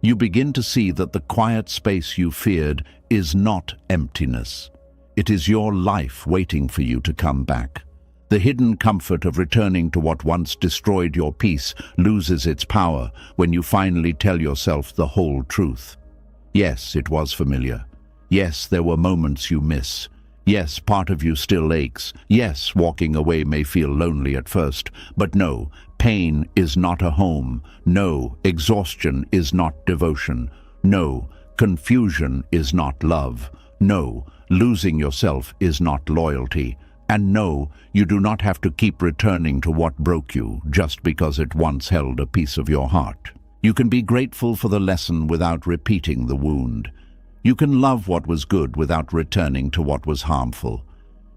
Speaker 1: You begin to see that the quiet space you feared is not emptiness. It is your life waiting for you to come back. The hidden comfort of returning to what once destroyed your peace loses its power when you finally tell yourself the whole truth. Yes, it was familiar. Yes, there were moments you miss. Yes, part of you still aches. Yes, walking away may feel lonely at first. But no, pain is not a home. No, exhaustion is not devotion. No, confusion is not love. No, losing yourself is not loyalty. And no, you do not have to keep returning to what broke you just because it once held a piece of your heart. You can be grateful for the lesson without repeating the wound. You can love what was good without returning to what was harmful.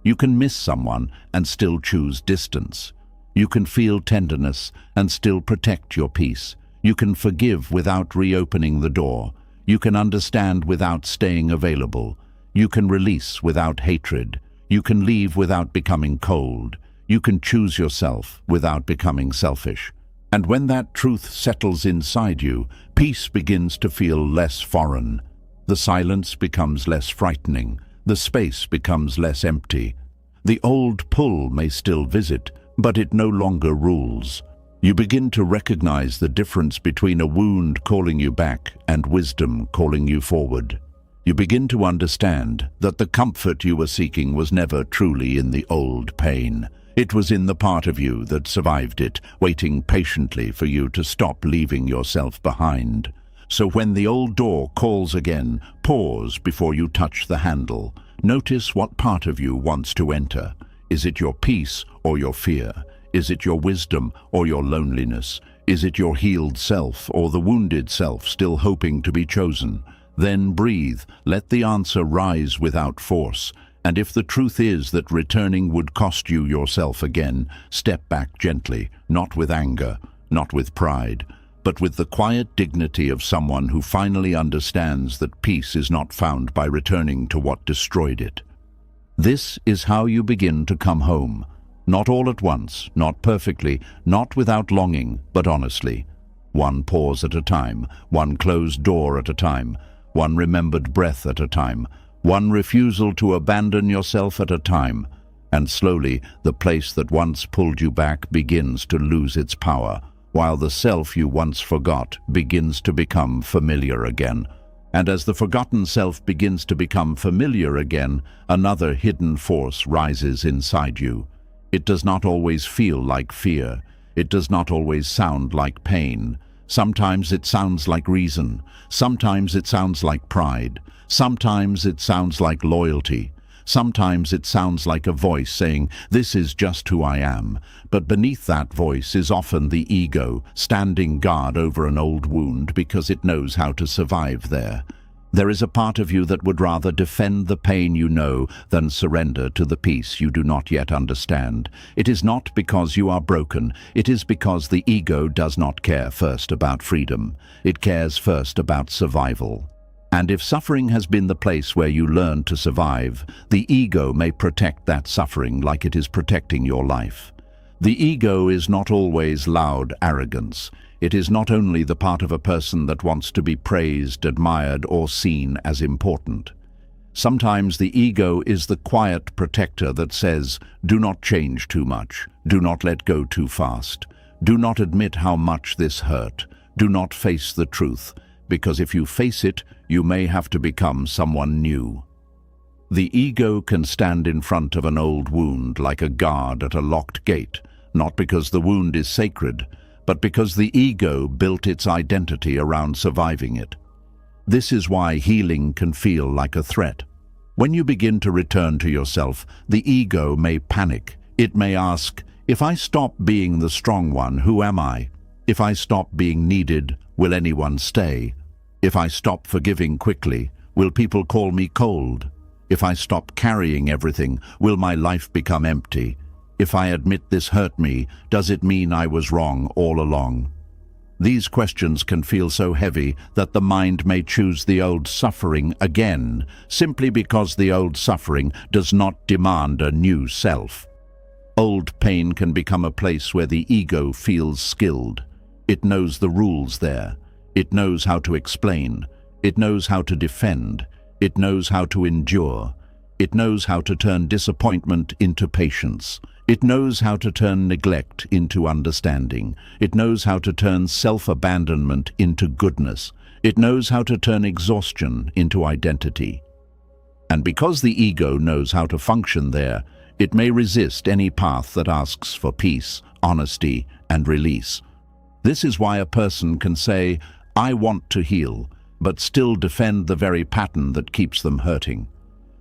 Speaker 1: You can miss someone and still choose distance. You can feel tenderness and still protect your peace. You can forgive without reopening the door. You can understand without staying available. You can release without hatred. You can leave without becoming cold. You can choose yourself without becoming selfish. And when that truth settles inside you, peace begins to feel less foreign. The silence becomes less frightening. The space becomes less empty. The old pull may still visit, but it no longer rules. You begin to recognize the difference between a wound calling you back and wisdom calling you forward. You begin to understand that the comfort you were seeking was never truly in the old pain. It was in the part of you that survived it, waiting patiently for you to stop leaving yourself behind. So when the old door calls again, pause before you touch the handle. Notice what part of you wants to enter. Is it your peace or your fear? Is it your wisdom or your loneliness? Is it your healed self or the wounded self still hoping to be chosen? Then breathe, let the answer rise without force. And if the truth is that returning would cost you yourself again, step back gently, not with anger, not with pride, but with the quiet dignity of someone who finally understands that peace is not found by returning to what destroyed it. This is how you begin to come home. Not all at once, not perfectly, not without longing, but honestly. One pause at a time, one closed door at a time, one remembered breath at a time, one refusal to abandon yourself at a time, and slowly the place that once pulled you back begins to lose its power, while the self you once forgot begins to become familiar again. And as the forgotten self begins to become familiar again, another hidden force rises inside you. It does not always feel like fear. It does not always sound like pain. Sometimes it sounds like reason. Sometimes it sounds like pride. Sometimes it sounds like loyalty. Sometimes it sounds like a voice saying, "This is just who I am." But beneath that voice is often the ego, standing guard over an old wound because it knows how to survive there. There is a part of you that would rather defend the pain you know than surrender to the peace you do not yet understand. It is not because you are broken. It is because the ego does not care first about freedom. It cares first about survival. And if suffering has been the place where you learn to survive, the ego may protect that suffering like it is protecting your life. The ego is not always loud arrogance. It is not only the part of a person that wants to be praised, admired, or seen as important. Sometimes the ego is the quiet protector that says, "Do not change too much. Do not let go too fast. Do not admit how much this hurt. Do not face the truth, because if you face it, you may have to become someone new." The ego can stand in front of an old wound like a guard at a locked gate, not because the wound is sacred, but because the ego built its identity around surviving it. This is why healing can feel like a threat. When you begin to return to yourself, the ego may panic. It may ask, "If I stop being the strong one, who am I? If I stop being needed, will anyone stay? If I stop forgiving quickly, will people call me cold? If I stop carrying everything, will my life become empty? If I admit this hurt me, does it mean I was wrong all along?" These questions can feel so heavy that the mind may choose the old suffering again, simply because the old suffering does not demand a new self. Old pain can become a place where the ego feels skilled. It knows the rules there. It knows how to explain. It knows how to defend. It knows how to endure. It knows how to turn disappointment into patience. It knows how to turn neglect into understanding. It knows how to turn self-abandonment into goodness. It knows how to turn exhaustion into identity. And because the ego knows how to function there, it may resist any path that asks for peace, honesty, and release. This is why a person can say, "I want to heal," but still defend the very pattern that keeps them hurting.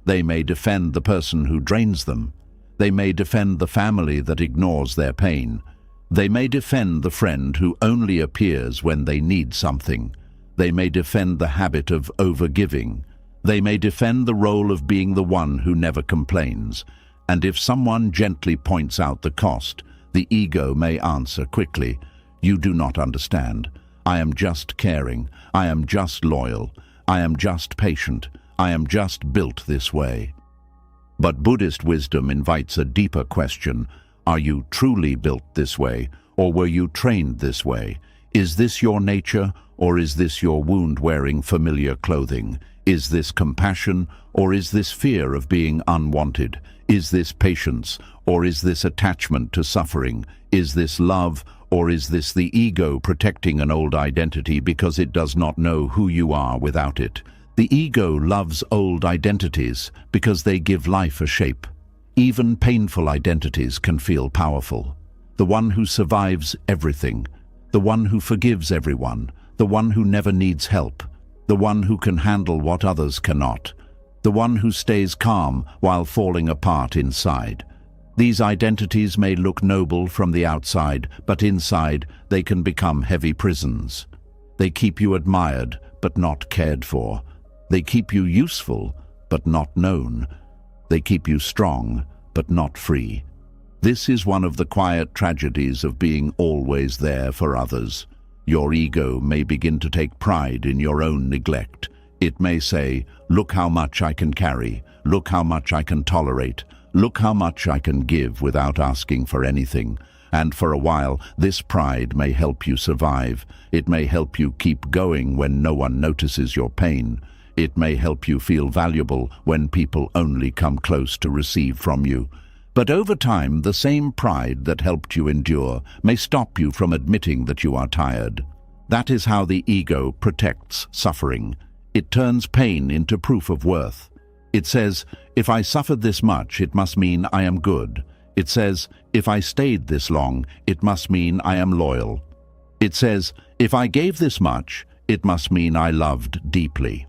Speaker 1: They may defend the person who drains them. They may defend the family that ignores their pain. They may defend the friend who only appears when they need something. They may defend the habit of overgiving. They may defend the role of being the one who never complains. And if someone gently points out the cost, the ego may answer quickly, "You do not understand. I am just caring. I am just loyal. I am just patient. I am just built this way." But Buddhist wisdom invites a deeper question. Are you truly built this way, or were you trained this way? Is this your nature, or is this your wound-wearing familiar clothing? Is this compassion, or is this fear of being unwanted? Is this patience, or is this attachment to suffering? Is this love, or is this the ego protecting an old identity because it does not know who you are without it? The ego loves old identities because they give life a shape. Even painful identities can feel powerful. The one who survives everything, the one who forgives everyone, the one who never needs help, the one who can handle what others cannot, the one who stays calm while falling apart inside. These identities may look noble from the outside, but inside they can become heavy prisons. They keep you admired, but not cared for. They keep you useful, but not known. They keep you strong, but not free. This is one of the quiet tragedies of being always there for others. Your ego may begin to take pride in your own neglect. It may say, "Look how much I can carry. Look how much I can tolerate. Look how much I can give without asking for anything." And for a while, this pride may help you survive. It may help you keep going when no one notices your pain. It may help you feel valuable when people only come close to receive from you. But over time, the same pride that helped you endure may stop you from admitting that you are tired. That is how the ego protects suffering. It turns pain into proof of worth. It says, if I suffered this much, it must mean I am good. It says, if I stayed this long, it must mean I am loyal. It says, if I gave this much, it must mean I loved deeply.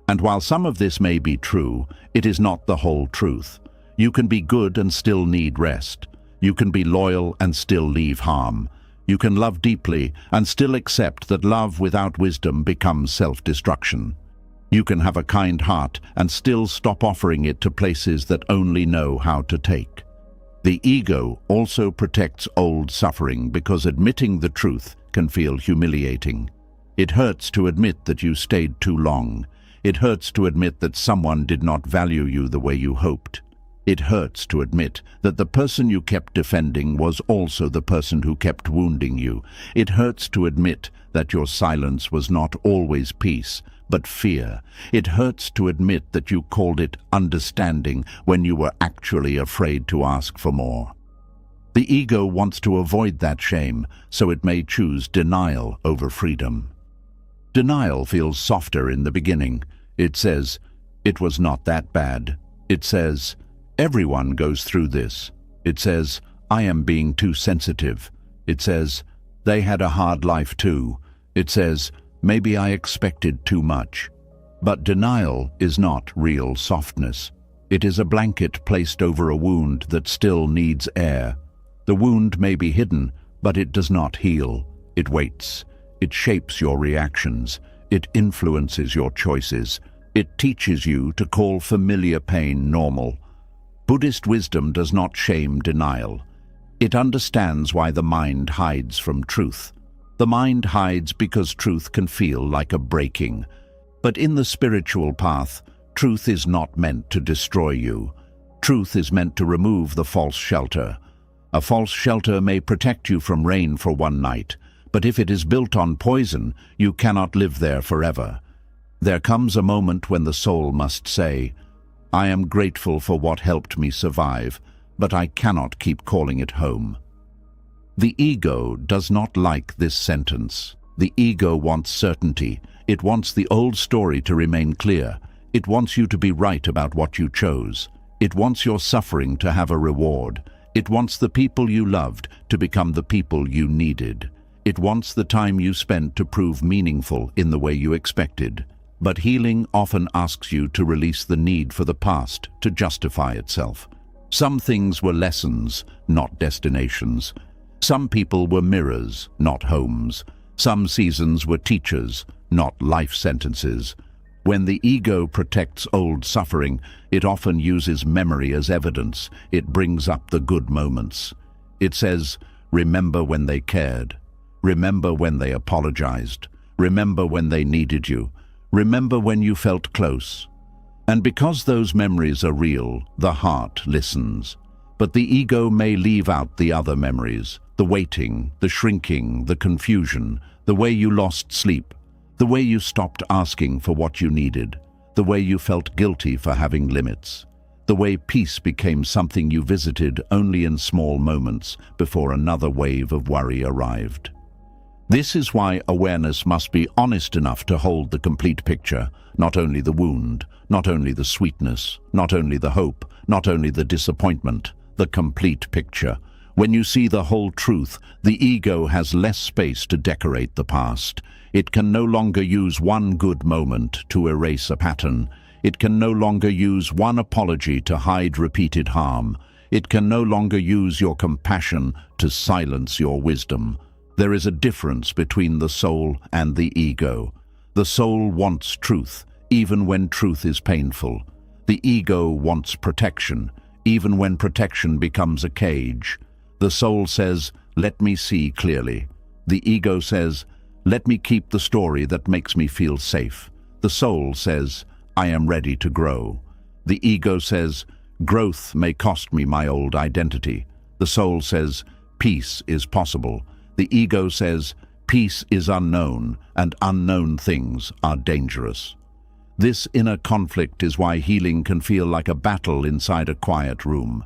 Speaker 1: And while some of this may be true, it is not the whole truth. You can be good and still need rest. You can be loyal and still leave harm. You can love deeply and still accept that love without wisdom becomes self-destruction. You can have a kind heart and still stop offering it to places that only know how to take. The ego also protects old suffering because admitting the truth can feel humiliating. It hurts to admit that you stayed too long. It hurts to admit that someone did not value you the way you hoped. It hurts to admit that the person you kept defending was also the person who kept wounding you. It hurts to admit that your silence was not always peace, but fear. It hurts to admit that you called it understanding when you were actually afraid to ask for more. The ego wants to avoid that shame, so it may choose denial over freedom. Denial feels softer in the beginning. It says, it was not that bad. It says, everyone goes through this. It says, I am being too sensitive. It says, they had a hard life too. It says, maybe I expected too much. But denial is not real softness. It is a blanket placed over a wound that still needs air. The wound may be hidden, but it does not heal. It waits. It shapes your reactions. It influences your choices. It teaches you to call familiar pain normal. Buddhist wisdom does not shame denial. It understands why the mind hides from truth. The mind hides because truth can feel like a breaking. But in the spiritual path, truth is not meant to destroy you. Truth is meant to remove the false shelter. A false shelter may protect you from rain for one night, but if it is built on poison, you cannot live there forever. There comes a moment when the soul must say, I am grateful for what helped me survive, but I cannot keep calling it home. The ego does not like this sentence. The ego wants certainty. It wants the old story to remain clear. It wants you to be right about what you chose. It wants your suffering to have a reward. It wants the people you loved to become the people you needed. It wants the time you spent to prove meaningful in the way you expected. But healing often asks you to release the need for the past to justify itself. Some things were lessons, not destinations. Some people were mirrors, not homes. Some seasons were teachers, not life sentences. When the ego protects old suffering, it often uses memory as evidence. It brings up the good moments. It says, remember when they cared. Remember when they apologized. Remember when they needed you. Remember when you felt close. And because those memories are real, the heart listens. But the ego may leave out the other memories, the waiting, the shrinking, the confusion, the way you lost sleep, the way you stopped asking for what you needed, the way you felt guilty for having limits, the way peace became something you visited only in small moments before another wave of worry arrived. This is why awareness must be honest enough to hold the complete picture, not only the wound, not only the sweetness, not only the hope, not only the disappointment, the complete picture. When you see the whole truth, the ego has less space to decorate the past. It can no longer use one good moment to erase a pattern. It can no longer use one apology to hide repeated harm. It can no longer use your compassion to silence your wisdom. There is a difference between the soul and the ego. The soul wants truth, even when truth is painful. The ego wants protection, even when protection becomes a cage. The soul says, "Let me see clearly." The ego says, "Let me keep the story that makes me feel safe." The soul says, "I am ready to grow." The ego says, "Growth may cost me my old identity." The soul says, "Peace is possible." The ego says, "Peace is unknown, and unknown things are dangerous." This inner conflict is why healing can feel like a battle inside a quiet room.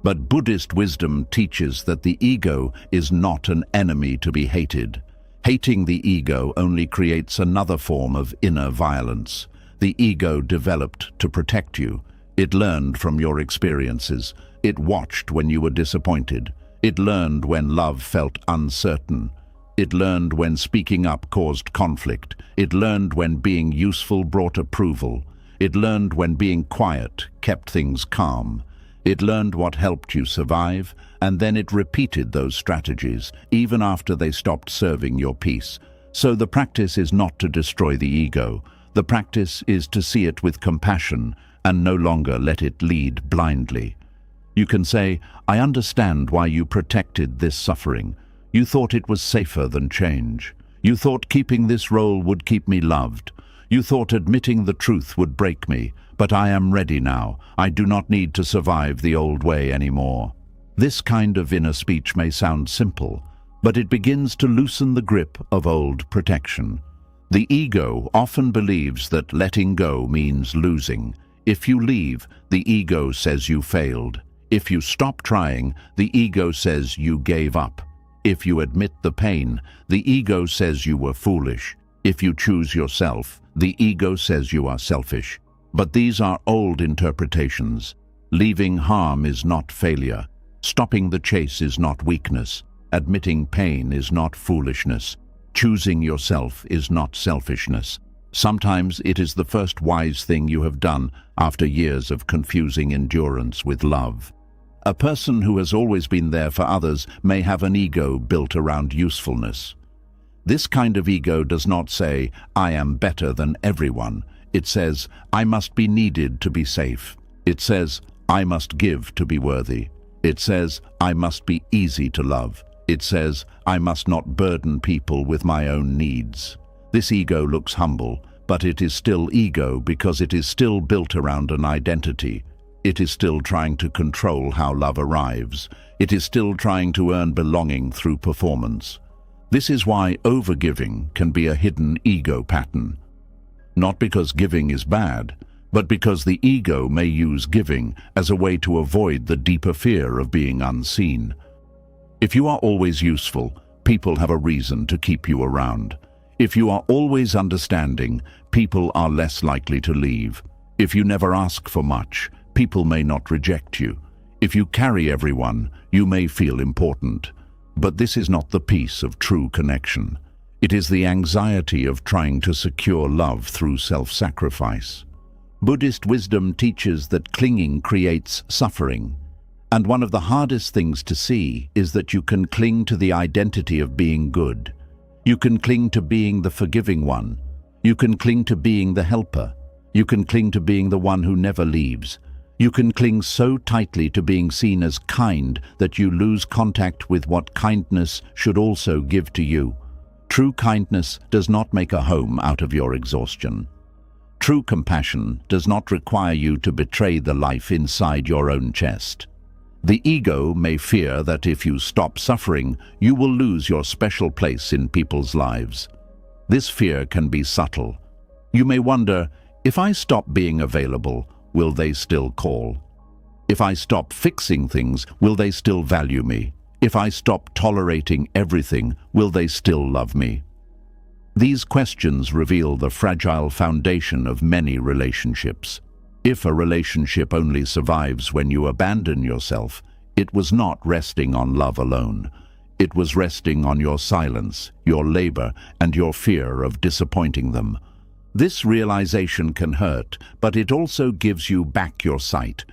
Speaker 1: But Buddhist wisdom teaches that the ego is not an enemy to be hated. Hating the ego only creates another form of inner violence. The ego developed to protect you. It learned from your experiences. It watched when you were disappointed. It learned when love felt uncertain. It learned when speaking up caused conflict. It learned when being useful brought approval. It learned when being quiet kept things calm. It learned what helped you survive, and then it repeated those strategies, even after they stopped serving your peace. So the practice is not to destroy the ego. The practice is to see it with compassion and no longer let it lead blindly. You can say, "I understand why you protected this suffering. You thought it was safer than change. You thought keeping this role would keep me loved. You thought admitting the truth would break me. But I am ready now. I do not need to survive the old way anymore." This kind of inner speech may sound simple, but it begins to loosen the grip of old protection. The ego often believes that letting go means losing. If you leave, the ego says you failed. If you stop trying, the ego says you gave up. If you admit the pain, the ego says you were foolish. If you choose yourself, the ego says you are selfish. But these are old interpretations. Leaving harm is not failure. Stopping the chase is not weakness. Admitting pain is not foolishness. Choosing yourself is not selfishness. Sometimes it is the first wise thing you have done after years of confusing endurance with love. A person who has always been there for others may have an ego built around usefulness. This kind of ego does not say, "I am better than everyone." It says, "I must be needed to be safe." It says, "I must give to be worthy." It says, "I must be easy to love." It says, "I must not burden people with my own needs." This ego looks humble, but it is still ego because it is still built around an identity. It is still trying to control how love arrives. It is still trying to earn belonging through performance. This is why overgiving can be a hidden ego pattern. Not because giving is bad, but because the ego may use giving as a way to avoid the deeper fear of being unseen. If you are always useful, people have a reason to keep you around. If you are always understanding, people are less likely to leave. If you never ask for much, people may not reject you. If you carry everyone, you may feel important. But this is not the peace of true connection. It is the anxiety of trying to secure love through self-sacrifice. Buddhist wisdom teaches that clinging creates suffering. And one of the hardest things to see is that you can cling to the identity of being good. You can cling to being the forgiving one. You can cling to being the helper. You can cling to being the one who never leaves. You can cling so tightly to being seen as kind that you lose contact with what kindness should also give to you. True kindness does not make a home out of your exhaustion. True compassion does not require you to betray the life inside your own chest. The ego may fear that if you stop suffering, you will lose your special place in people's lives. This fear can be subtle. You may wonder, if I stop being available, will they still call? If I stop fixing things, will they still value me? If I stop tolerating everything, will they still love me? These questions reveal the fragile foundation of many relationships. If a relationship only survives when you abandon yourself, it was not resting on love alone. It was resting on your silence, your labor, and your fear of disappointing them. This realization can hurt, but it also gives you back your sight.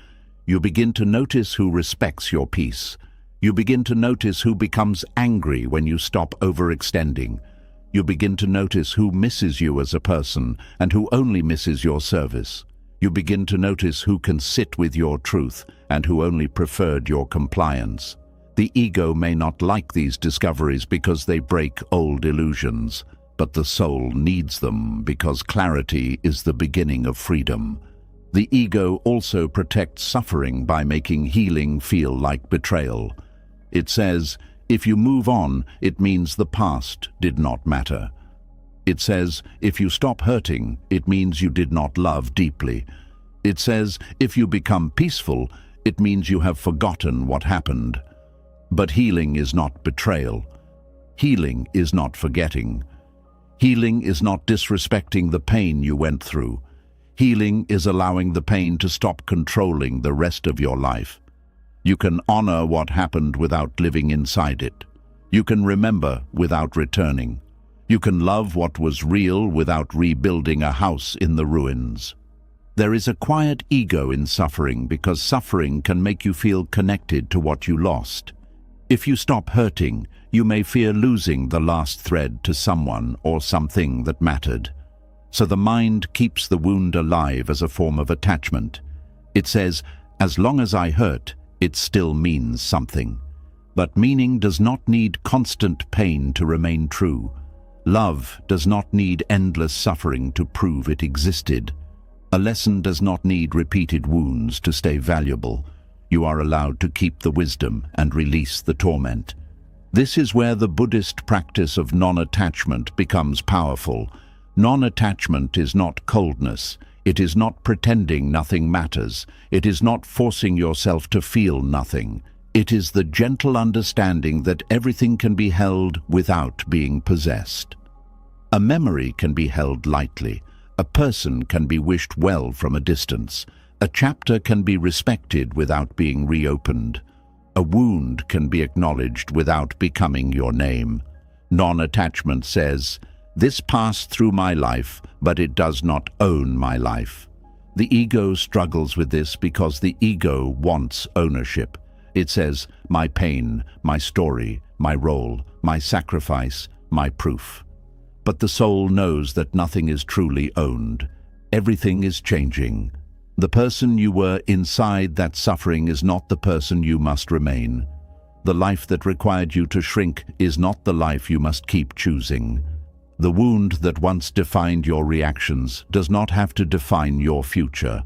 Speaker 1: You begin to notice who respects your peace. You begin to notice who becomes angry when you stop overextending. You begin to notice who misses you as a person and who only misses your service. You begin to notice who can sit with your truth and who only preferred your compliance. The ego may not like these discoveries because they break old illusions, but the soul needs them because clarity is the beginning of freedom. The ego also protects suffering by making healing feel like betrayal. It says, if you move on, it means the past did not matter. It says, if you stop hurting, it means you did not love deeply. It says, if you become peaceful, it means you have forgotten what happened. But healing is not betrayal. Healing is not forgetting. Healing is not disrespecting the pain you went through. Healing is allowing the pain to stop controlling the rest of your life. You can honor what happened without living inside it. You can remember without returning. You can love what was real without rebuilding a house in the ruins. There is a quiet ego in suffering because suffering can make you feel connected to what you lost. If you stop hurting, you may fear losing the last thread to someone or something that mattered. So the mind keeps the wound alive as a form of attachment. It says, as long as I hurt, it still means something. But meaning does not need constant pain to remain true. Love does not need endless suffering to prove it existed. A lesson does not need repeated wounds to stay valuable. You are allowed to keep the wisdom and release the torment. This is where the Buddhist practice of non-attachment becomes powerful. Non-attachment is not coldness. It is not pretending nothing matters. It is not forcing yourself to feel nothing. It is the gentle understanding that everything can be held without being possessed. A memory can be held lightly. A person can be wished well from a distance. A chapter can be respected without being reopened. A wound can be acknowledged without becoming your name. Non-attachment says, this passed through my life, but it does not own my life. The ego struggles with this because the ego wants ownership. It says, my pain, my story, my role, my sacrifice, my proof. But the soul knows that nothing is truly owned. Everything is changing. The person you were inside that suffering is not the person you must remain. The life that required you to shrink is not the life you must keep choosing. The wound that once defined your reactions does not have to define your future.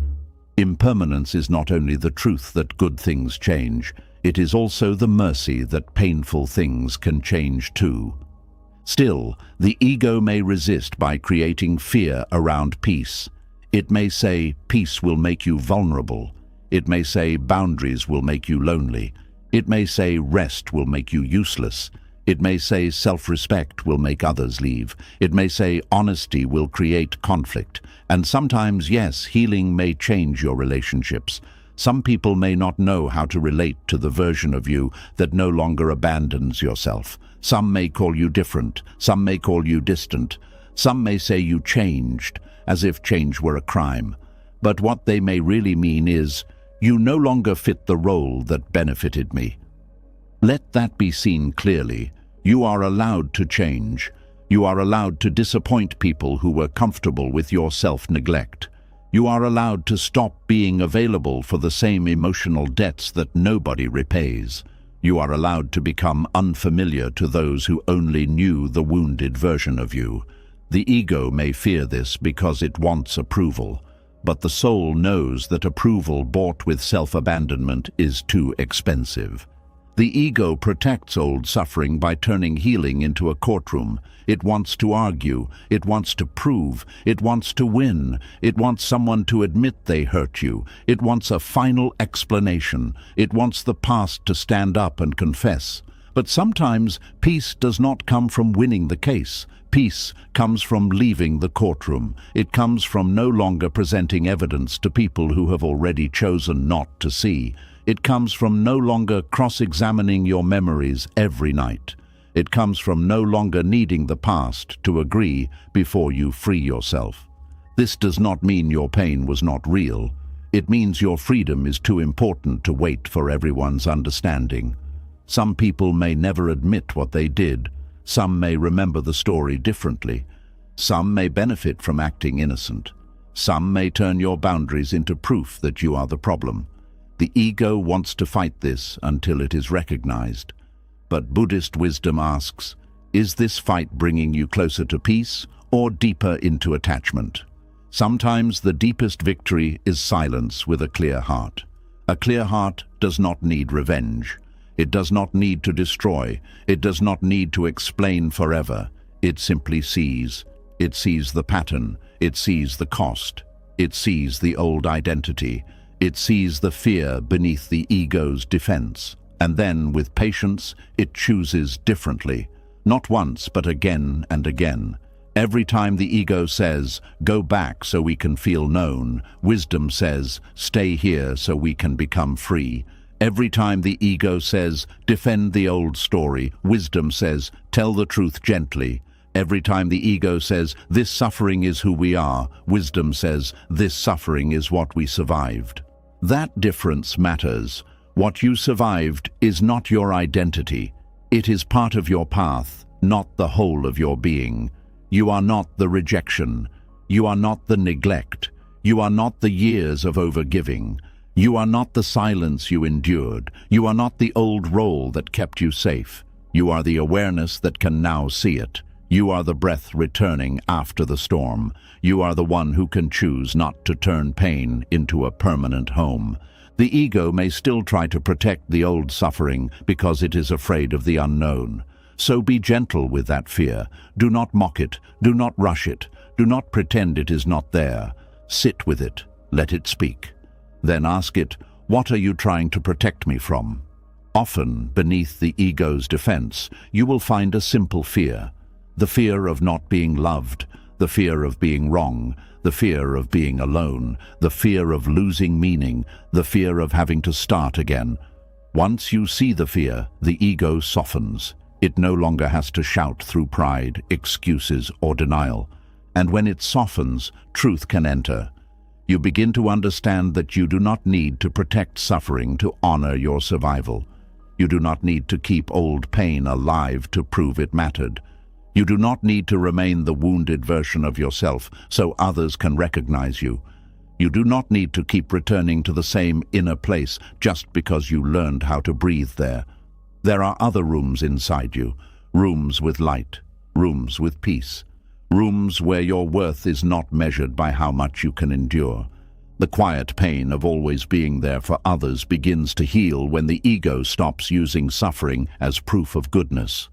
Speaker 1: Impermanence is not only the truth that good things change, it is also the mercy that painful things can change too. Still, the ego may resist by creating fear around peace. It may say peace will make you vulnerable. It may say boundaries will make you lonely. It may say rest will make you useless. It may say self-respect will make others leave. It may say honesty will create conflict. And sometimes, yes, healing may change your relationships. Some people may not know how to relate to the version of you that no longer abandons yourself. Some may call you different. Some may call you distant. Some may say you changed, as if change were a crime. But what they may really mean is, you no longer fit the role that benefited me. Let that be seen clearly. You are allowed to change. You are allowed to disappoint people who were comfortable with your self-neglect. You are allowed to stop being available for the same emotional debts that nobody repays. You are allowed to become unfamiliar to those who only knew the wounded version of you. The ego may fear this because it wants approval, but the soul knows that approval bought with self-abandonment is too expensive. The ego protects old suffering by turning healing into a courtroom. It wants to argue, it wants to prove, it wants to win, it wants someone to admit they hurt you, it wants a final explanation, it wants the past to stand up and confess. But sometimes peace does not come from winning the case. Peace comes from leaving the courtroom. It comes from no longer presenting evidence to people who have already chosen not to see. It comes from no longer cross-examining your memories every night. It comes from no longer needing the past to agree before you free yourself. This does not mean your pain was not real. It means your freedom is too important to wait for everyone's understanding. Some people may never admit what they did. Some may remember the story differently. Some may benefit from acting innocent. Some may turn your boundaries into proof that you are the problem. The ego wants to fight this until it is recognized. But Buddhist wisdom asks, is this fight bringing you closer to peace or deeper into attachment? Sometimes the deepest victory is silence with a clear heart. A clear heart does not need revenge. It does not need to destroy. It does not need to explain forever. It simply sees. It sees the pattern. It sees the cost. It sees the old identity. It sees the fear beneath the ego's defense. And then, with patience, it chooses differently. Not once, but again and again. Every time the ego says, go back so we can feel known, wisdom says, stay here so we can become free. Every time the ego says, defend the old story, wisdom says, tell the truth gently. Every time the ego says, this suffering is who we are, wisdom says, this suffering is what we survived. That difference matters. What you survived is not your identity. It is part of your path, not the whole of your being. You are not the rejection. You are not the neglect. You are not the years of overgiving. You are not the silence you endured. You are not the old role that kept you safe. You are the awareness that can now see it. You are the breath returning after the storm. You are the one who can choose not to turn pain into a permanent home. The ego may still try to protect the old suffering because it is afraid of the unknown. So be gentle with that fear. Do not mock it. Do not rush it. Do not pretend it is not there. Sit with it. Let it speak. Then ask it, what are you trying to protect me from? Often, beneath the ego's defense, you will find a simple fear. The fear of not being loved, the fear of being wrong, the fear of being alone, the fear of losing meaning, the fear of having to start again. Once you see the fear, the ego softens. It no longer has to shout through pride, excuses, or denial. And when it softens, truth can enter. You begin to understand that you do not need to protect suffering to honor your survival. You do not need to keep old pain alive to prove it mattered. You do not need to remain the wounded version of yourself so others can recognize you. You do not need to keep returning to the same inner place just because you learned how to breathe there. There are other rooms inside you, rooms with light, rooms with peace, rooms where your worth is not measured by how much you can endure. The quiet pain of always being there for others begins to heal when the ego stops using suffering as proof of goodness.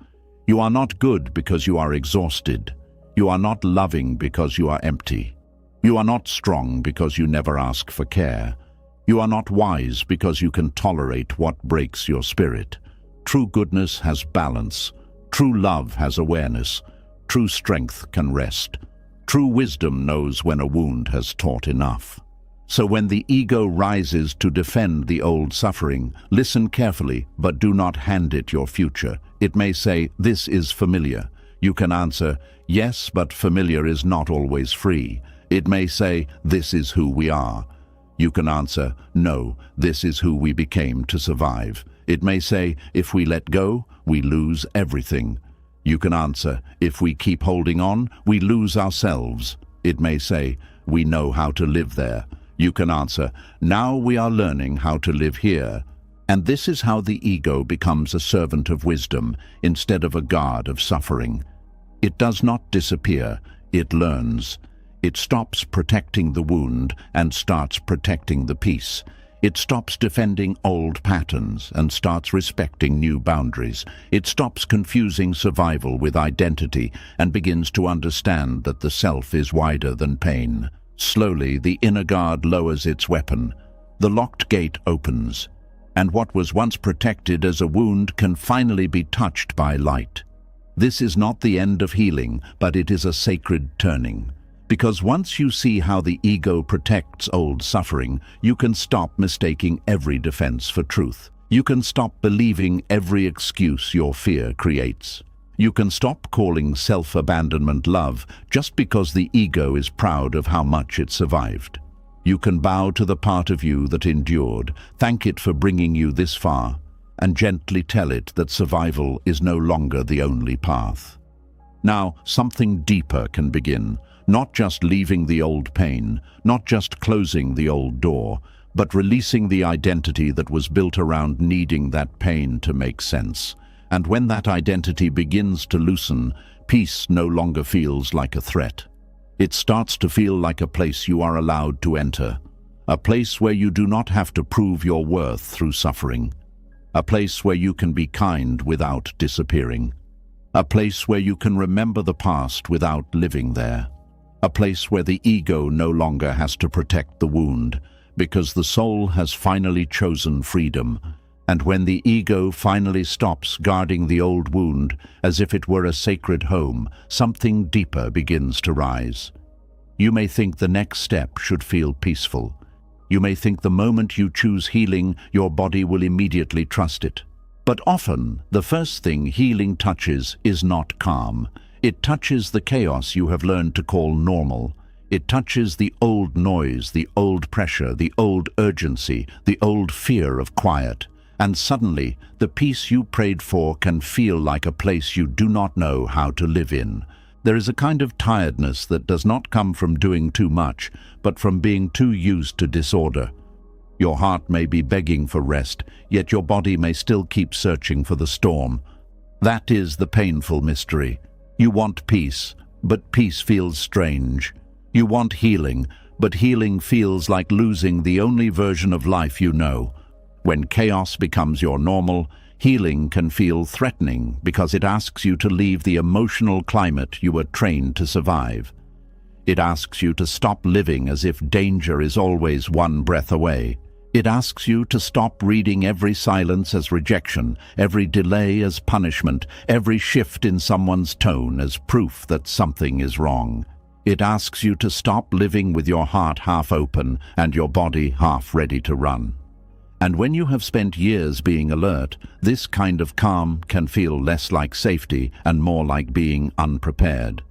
Speaker 1: You are not good because you are exhausted. You are not loving because you are empty. You are not strong because you never ask for care. You are not wise because you can tolerate what breaks your spirit. True goodness has balance. True love has awareness. True strength can rest. True wisdom knows when a wound has taught enough. So when the ego rises to defend the old suffering, listen carefully, but do not hand it your future. It may say, this is familiar. You can answer, yes, but familiar is not always free. It may say, this is who we are. You can answer, no, this is who we became to survive. It may say, if we let go, we lose everything. You can answer, if we keep holding on, we lose ourselves. It may say, we know how to live there. You can answer, now we are learning how to live here. And this is how the ego becomes a servant of wisdom instead of a guard of suffering. It does not disappear. It learns. It stops protecting the wound and starts protecting the peace. It stops defending old patterns and starts respecting new boundaries. It stops confusing survival with identity and begins to understand that the self is wider than pain. Slowly, the inner guard lowers its weapon. The locked gate opens, and what was once protected as a wound can finally be touched by light. This is not the end of healing, but it is a sacred turning. Because once you see how the ego protects old suffering, you can stop mistaking every defense for truth. You can stop believing every excuse your fear creates. You can stop calling self-abandonment love just because the ego is proud of how much it survived. You can bow to the part of you that endured, thank it for bringing you this far, and gently tell it that survival is no longer the only path. Now, something deeper can begin. Not just leaving the old pain, not just closing the old door, but releasing the identity that was built around needing that pain to make sense. And when that identity begins to loosen, peace no longer feels like a threat. It starts to feel like a place you are allowed to enter, a place where you do not have to prove your worth through suffering, a place where you can be kind without disappearing, a place where you can remember the past without living there. A place where the ego no longer has to protect the wound, because the soul has finally chosen freedom. And when the ego finally stops guarding the old wound as if it were a sacred home, something deeper begins to rise. You may think the next step should feel peaceful. You may think the moment you choose healing, your body will immediately trust it. But often, the first thing healing touches is not calm. It touches the chaos you have learned to call normal. It touches the old noise, the old pressure, the old urgency, the old fear of quiet. And suddenly, the peace you prayed for can feel like a place you do not know how to live in. There is a kind of tiredness that does not come from doing too much, but from being too used to disorder. Your heart may be begging for rest, yet your body may still keep searching for the storm. That is the painful mystery. You want peace, but peace feels strange. You want healing, but healing feels like losing the only version of life you know. When chaos becomes your normal, healing can feel threatening because it asks you to leave the emotional climate you were trained to survive. It asks you to stop living as if danger is always one breath away. It asks you to stop reading every silence as rejection, every delay as punishment, every shift in someone's tone as proof that something is wrong. It asks you to stop living with your heart half open and your body half ready to run. And when you have spent years being alert, this kind of calm can feel less like safety and more like being unprepared.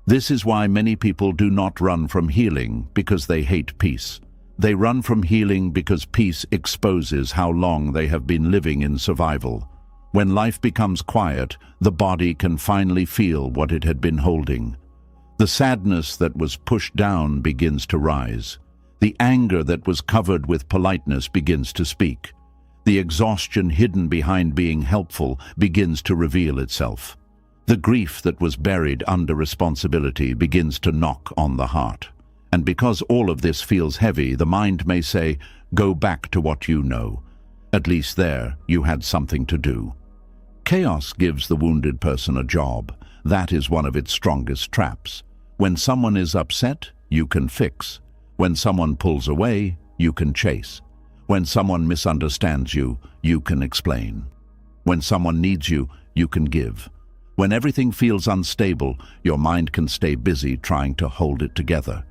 Speaker 1: This is why many people do not run from healing because they hate peace. They run from healing because peace exposes how long they have been living in survival. When life becomes quiet, the body can finally feel what it had been holding. The sadness that was pushed down begins to rise. The anger that was covered with politeness begins to speak. The exhaustion hidden behind being helpful begins to reveal itself. The grief that was buried under responsibility begins to knock on the heart. And because all of this feels heavy, the mind may say, go back to what you know. At least there, you had something to do. Chaos gives the wounded person a job. That is one of its strongest traps. When someone is upset, you can fix. When someone pulls away, you can chase. When someone misunderstands you, you can explain. When someone needs you, you can give. When everything feels unstable, your mind can stay busy trying to hold it together.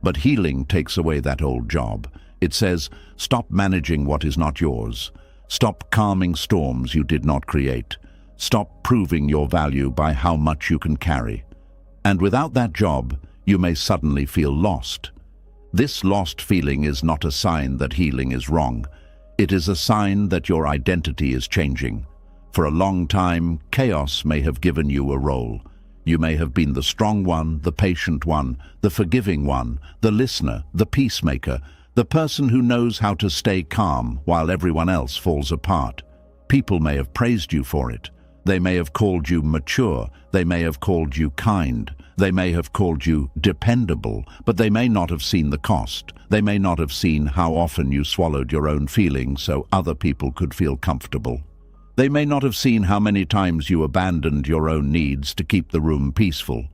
Speaker 1: But healing takes away that old job. It says, stop managing what is not yours. Stop calming storms you did not create. Stop proving your value by how much you can carry. And without that job, you may suddenly feel lost. This lost feeling is not a sign that healing is wrong. It is a sign that your identity is changing. For a long time, chaos may have given you a role. You may have been the strong one, the patient one, the forgiving one, the listener, the peacemaker, the person who knows how to stay calm while everyone else falls apart. People may have praised you for it. They may have called you mature, they may have called you kind, they may have called you dependable, but they may not have seen the cost. They may not have seen how often you swallowed your own feelings so other people could feel comfortable. They may not have seen how many times you abandoned your own needs to keep the room peaceful.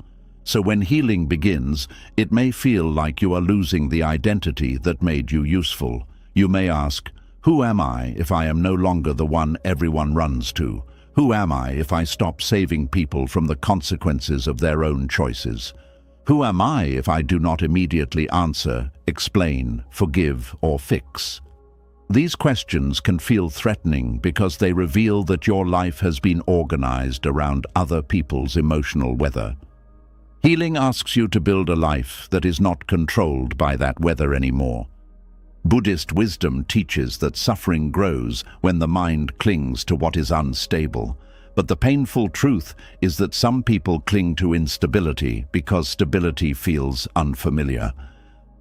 Speaker 1: So when healing begins, it may feel like you are losing the identity that made you useful. You may ask, who am I if I am no longer the one everyone runs to? Who am I if I stop saving people from the consequences of their own choices? Who am I if I do not immediately answer, explain, forgive, or fix? These questions can feel threatening because they reveal that your life has been organized around other people's emotional weather. Healing asks you to build a life that is not controlled by that weather anymore. Buddhist wisdom teaches that suffering grows when the mind clings to what is unstable. But the painful truth is that some people cling to instability because stability feels unfamiliar.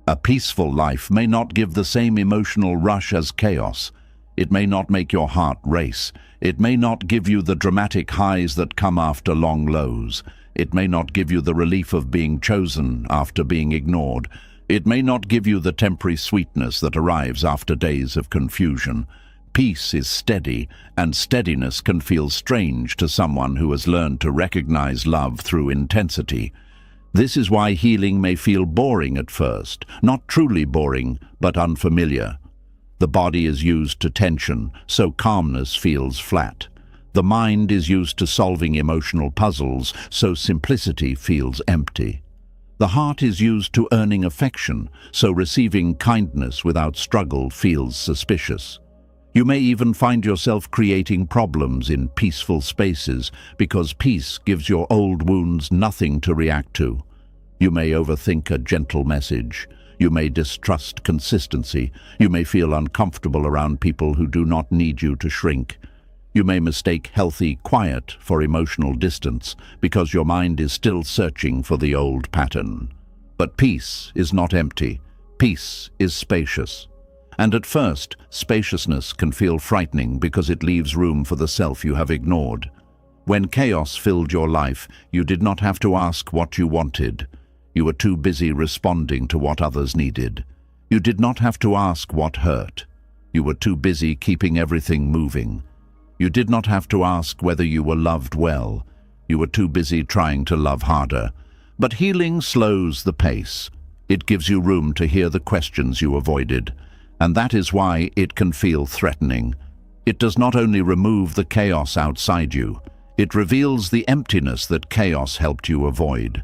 Speaker 1: A peaceful life may not give the same emotional rush as chaos. It may not make your heart race. It may not give you the dramatic highs that come after long lows. It may not give you the relief of being chosen after being ignored. It may not give you the temporary sweetness that arrives after days of confusion. Peace is steady, and steadiness can feel strange to someone who has learned to recognize love through intensity. This is why healing may feel boring at first, not truly boring, but unfamiliar. The body is used to tension, so calmness feels flat. The mind is used to solving emotional puzzles, so simplicity feels empty. The heart is used to earning affection, so receiving kindness without struggle feels suspicious. You may even find yourself creating problems in peaceful spaces because peace gives your old wounds nothing to react to. You may overthink a gentle message. You may distrust consistency. You may feel uncomfortable around people who do not need you to shrink. You may mistake healthy quiet for emotional distance because your mind is still searching for the old pattern. But peace is not empty. Peace is spacious. And at first, spaciousness can feel frightening because it leaves room for the self you have ignored. When chaos filled your life, you did not have to ask what you wanted. You were too busy responding to what others needed. You did not have to ask what hurt. You were too busy keeping everything moving. You did not have to ask whether you were loved well. You were too busy trying to love harder. But healing slows the pace. It gives you room to hear the questions you avoided. And that is why it can feel threatening. It does not only remove the chaos outside you, it reveals the emptiness that chaos helped you avoid.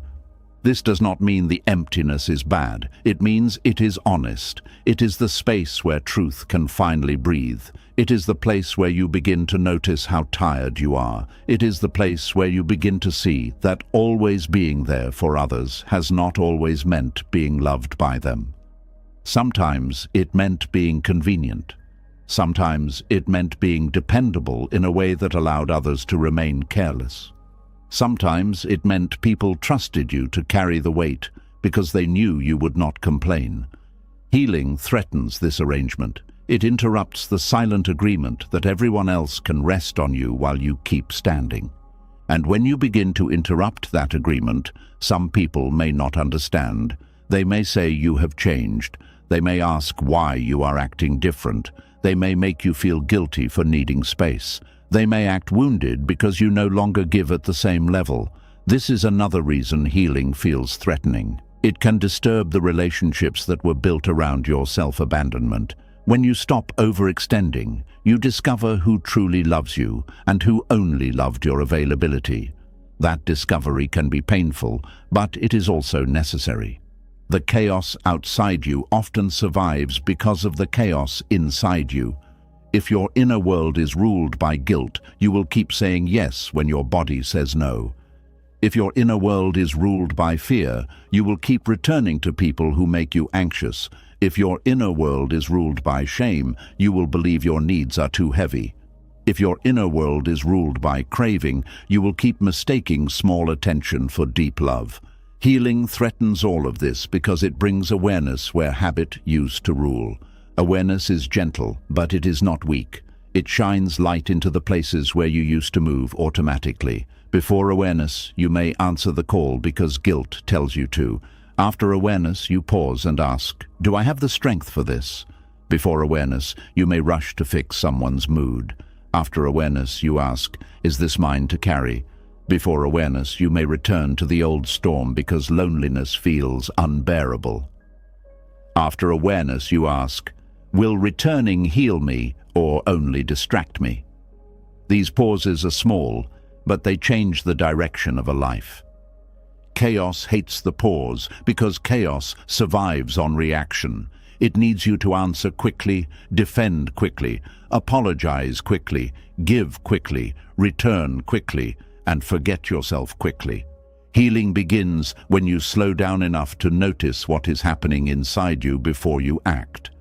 Speaker 1: This does not mean the emptiness is bad. It means it is honest. It is the space where truth can finally breathe. It is the place where you begin to notice how tired you are. It is the place where you begin to see that always being there for others has not always meant being loved by them. Sometimes it meant being convenient. Sometimes it meant being dependable in a way that allowed others to remain careless. Sometimes it meant people trusted you to carry the weight because they knew you would not complain. Healing threatens this arrangement. It interrupts the silent agreement that everyone else can rest on you while you keep standing. And when you begin to interrupt that agreement, some people may not understand. They may say you have changed. They may ask why you are acting different. They may make you feel guilty for needing space. They may act wounded because you no longer give at the same level. This is another reason healing feels threatening. It can disturb the relationships that were built around your self-abandonment. When you stop overextending, you discover who truly loves you and who only loved your availability. That discovery can be painful, but it is also necessary. The chaos outside you often survives because of the chaos inside you. If your inner world is ruled by guilt, you will keep saying yes when your body says no. If your inner world is ruled by fear, you will keep returning to people who make you anxious. If your inner world is ruled by shame, you will believe your needs are too heavy. If your inner world is ruled by craving, you will keep mistaking small attention for deep love. Healing threatens all of this because it brings awareness where habit used to rule. Awareness is gentle, but it is not weak. It shines light into the places where you used to move automatically. Before awareness, you may answer the call because guilt tells you to. After awareness, you pause and ask, do I have the strength for this? Before awareness, you may rush to fix someone's mood. After awareness, you ask, is this mine to carry? Before awareness, you may return to the old storm because loneliness feels unbearable. After awareness, you ask, will returning heal me or only distract me? These pauses are small, but they change the direction of a life. Chaos hates the pause because chaos survives on reaction. It needs you to answer quickly, defend quickly, apologize quickly, give quickly, return quickly, and forget yourself quickly. Healing begins when you slow down enough to notice what is happening inside you before you act.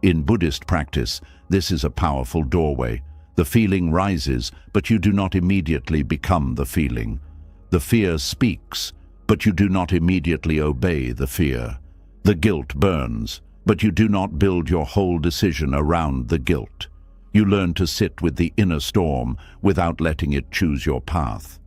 Speaker 1: In Buddhist practice, this is a powerful doorway. The feeling rises, but you do not immediately become the feeling. The fear speaks, but you do not immediately obey the fear. The guilt burns, but you do not build your whole decision around the guilt. You learn to sit with the inner storm without letting it choose your path.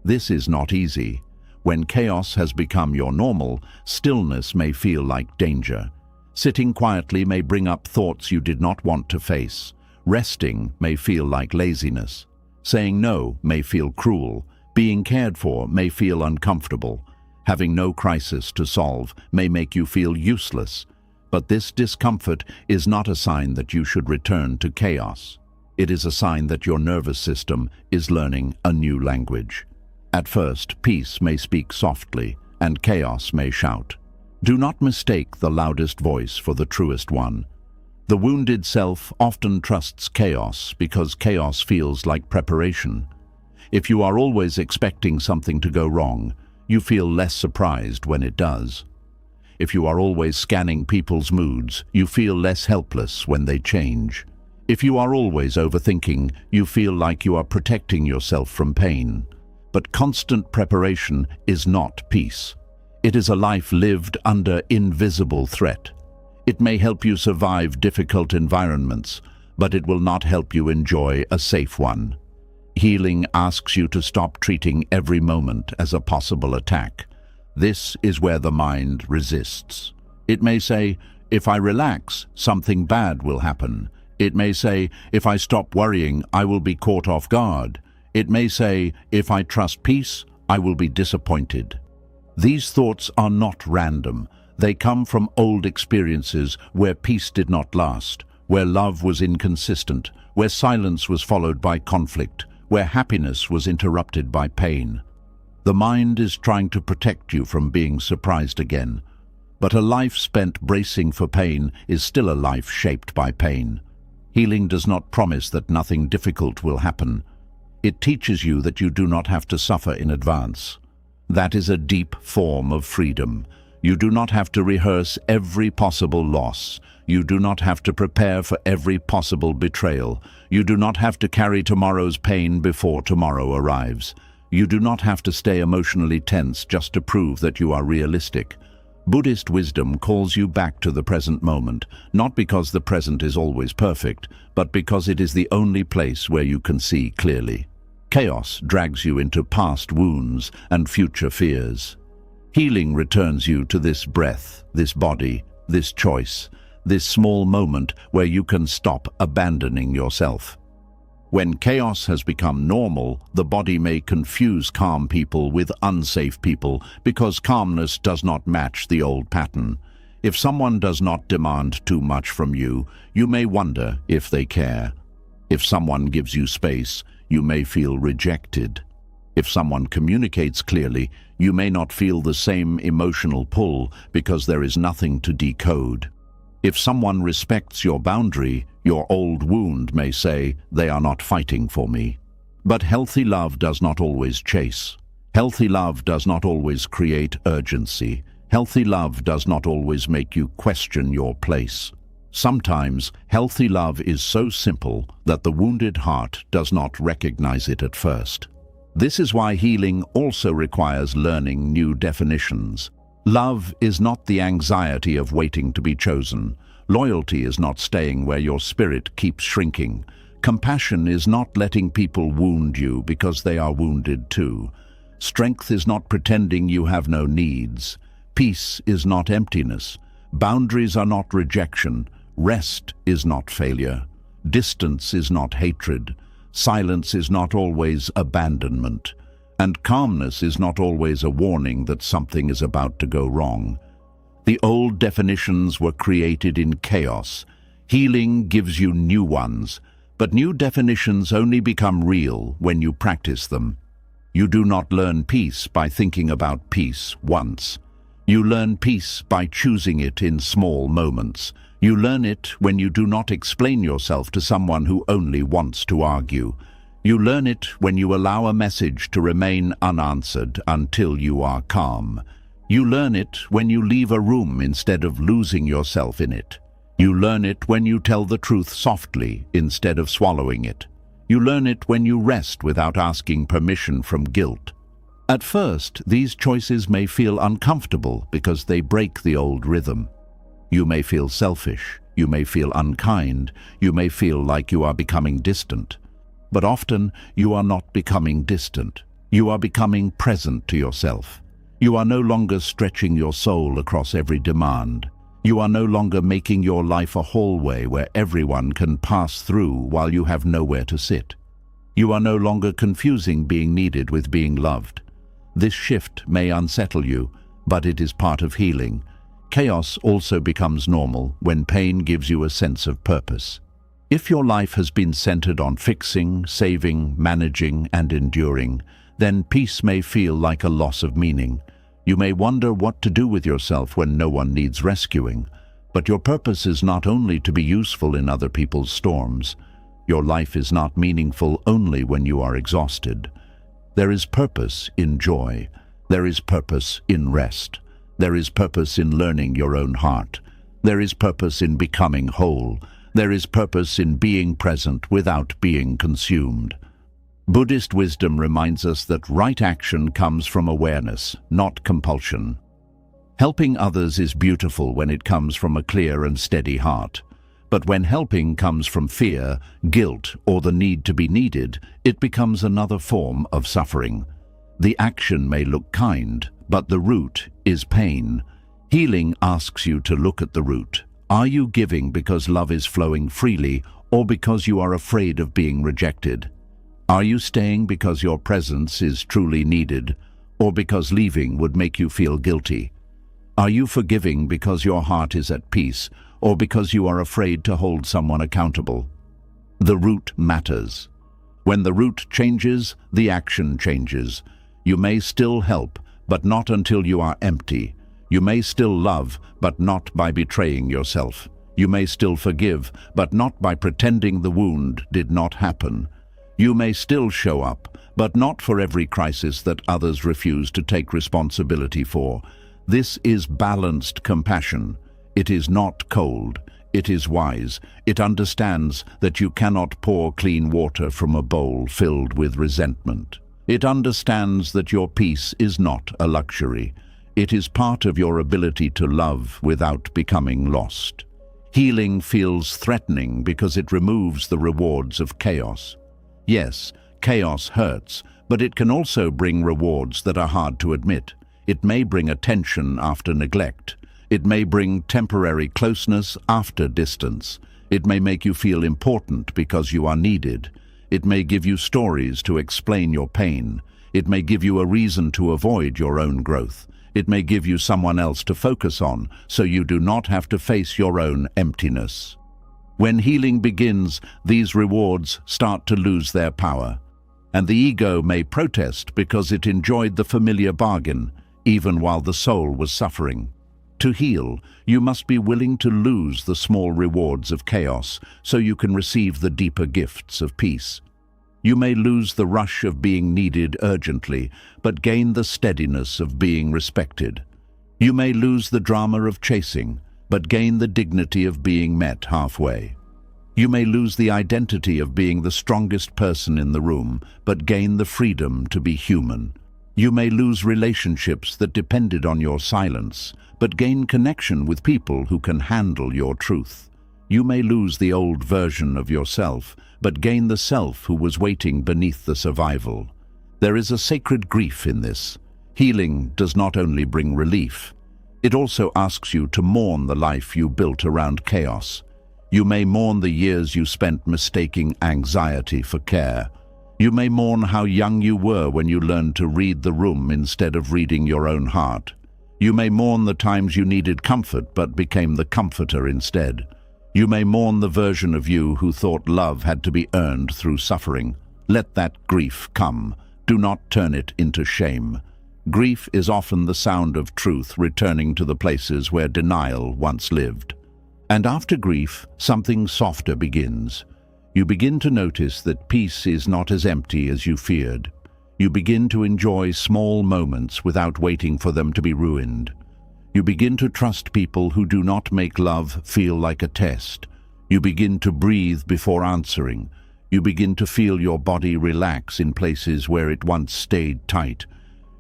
Speaker 1: This is not easy. When chaos has become your normal, stillness may feel like danger. Sitting quietly may bring up thoughts you did not want to face. Resting may feel like laziness. Saying no may feel cruel. Being cared for may feel uncomfortable. Having no crisis to solve may make you feel useless. But this discomfort is not a sign that you should return to chaos. It is a sign that your nervous system is learning a new language. At first, peace may speak softly, and chaos may shout. Do not mistake the loudest voice for the truest one. The wounded self often trusts chaos because chaos feels like preparation. If you are always expecting something to go wrong, you feel less surprised when it does. If you are always scanning people's moods, you feel less helpless when they change. If you are always overthinking, you feel like you are protecting yourself from pain. But constant preparation is not peace. It is a life lived under invisible threat. It may help you survive difficult environments, but it will not help you enjoy a safe one. Healing asks you to stop treating every moment as a possible attack. This is where the mind resists. It may say, if I relax, something bad will happen. It may say, if I stop worrying, I will be caught off guard. It may say, if I trust peace, I will be disappointed. These thoughts are not random. They come from old experiences where peace did not last, where love was inconsistent, where silence was followed by conflict, where happiness was interrupted by pain. The mind is trying to protect you from being surprised again. But a life spent bracing for pain is still a life shaped by pain. Healing does not promise that nothing difficult will happen. It teaches you that you do not have to suffer in advance. That is a deep form of freedom. You do not have to rehearse every possible loss. You do not have to prepare for every possible betrayal. You do not have to carry tomorrow's pain before tomorrow arrives. You do not have to stay emotionally tense just to prove that you are realistic. Buddhist wisdom calls you back to the present moment, not because the present is always perfect, but because it is the only place where you can see clearly. Chaos drags you into past wounds and future fears. Healing returns you to this breath, this body, this choice, this small moment where you can stop abandoning yourself. When chaos has become normal, the body may confuse calm people with unsafe people because calmness does not match the old pattern. If someone does not demand too much from you, you may wonder if they care. If someone gives you space, you may feel rejected. If someone communicates clearly, you may not feel the same emotional pull because there is nothing to decode. If someone respects your boundary, your old wound may say, they are not fighting for me. But healthy love does not always chase. Healthy love does not always create urgency. Healthy love does not always make you question your place. Sometimes, healthy love is so simple that the wounded heart does not recognize it at first. This is why healing also requires learning new definitions. Love is not the anxiety of waiting to be chosen. Loyalty is not staying where your spirit keeps shrinking. Compassion is not letting people wound you because they are wounded too. Strength is not pretending you have no needs. Peace is not emptiness. Boundaries are not rejection. Rest is not failure. Distance is not hatred. Silence is not always abandonment. And calmness is not always a warning that something is about to go wrong. The old definitions were created in chaos. Healing gives you new ones, but new definitions only become real when you practice them. You do not learn peace by thinking about peace once. You learn peace by choosing it in small moments. You learn it when you do not explain yourself to someone who only wants to argue. You learn it when you allow a message to remain unanswered until you are calm. You learn it when you leave a room instead of losing yourself in it. You learn it when you tell the truth softly instead of swallowing it. You learn it when you rest without asking permission from guilt. At first, these choices may feel uncomfortable because they break the old rhythm. You may feel selfish, you may feel unkind, you may feel like you are becoming distant. But often, you are not becoming distant. You are becoming present to yourself. You are no longer stretching your soul across every demand. You are no longer making your life a hallway where everyone can pass through while you have nowhere to sit. You are no longer confusing being needed with being loved. This shift may unsettle you, but it is part of healing. Chaos also becomes normal when pain gives you a sense of purpose. If your life has been centered on fixing, saving, managing, and enduring, then peace may feel like a loss of meaning. You may wonder what to do with yourself when no one needs rescuing. But your purpose is not only to be useful in other people's storms. Your life is not meaningful only when you are exhausted. There is purpose in joy. There is purpose in rest. There is purpose in learning your own heart. There is purpose in becoming whole. There is purpose in being present without being consumed. Buddhist wisdom reminds us that right action comes from awareness, not compulsion. Helping others is beautiful when it comes from a clear and steady heart. But when helping comes from fear, guilt, or the need to be needed, it becomes another form of suffering. The action may look kind, but the root is pain. Healing asks you to look at the root. Are you giving because love is flowing freely, or because you are afraid of being rejected? Are you staying because your presence is truly needed, or because leaving would make you feel guilty? Are you forgiving because your heart is at peace, or because you are afraid to hold someone accountable? The root matters. When the root changes, the action changes. You may still help, but not until you are empty. You may still love, but not by betraying yourself. You may still forgive, but not by pretending the wound did not happen. You may still show up, but not for every crisis that others refuse to take responsibility for. This is balanced compassion. It is not cold. It is wise. It understands that you cannot pour clean water from a bowl filled with resentment. It understands that your peace is not a luxury. It is part of your ability to love without becoming lost. Healing feels threatening because it removes the rewards of chaos. Yes, chaos hurts, but it can also bring rewards that are hard to admit. It may bring attention after neglect. It may bring temporary closeness after distance. It may make you feel important because you are needed. It may give you stories to explain your pain. It may give you a reason to avoid your own growth. It may give you someone else to focus on, so you do not have to face your own emptiness. When healing begins, these rewards start to lose their power. And the ego may protest because it enjoyed the familiar bargain, even while the soul was suffering. To heal, you must be willing to lose the small rewards of chaos so you can receive the deeper gifts of peace. You may lose the rush of being needed urgently, but gain the steadiness of being respected. You may lose the drama of chasing, but gain the dignity of being met halfway. You may lose the identity of being the strongest person in the room, but gain the freedom to be human. You may lose relationships that depended on your silence, but gain connection with people who can handle your truth. You may lose the old version of yourself, but gain the self who was waiting beneath the survival. There is a sacred grief in this. Healing does not only bring relief, it also asks you to mourn the life you built around chaos. You may mourn the years you spent mistaking anxiety for care. You may mourn how young you were when you learned to read the room instead of reading your own heart. You may mourn the times you needed comfort but became the comforter instead. You may mourn the version of you who thought love had to be earned through suffering. Let that grief come. Do not turn it into shame. Grief is often the sound of truth returning to the places where denial once lived. And after grief, something softer begins. You begin to notice that peace is not as empty as you feared. You begin to enjoy small moments without waiting for them to be ruined. You begin to trust people who do not make love feel like a test. You begin to breathe before answering. You begin to feel your body relax in places where it once stayed tight.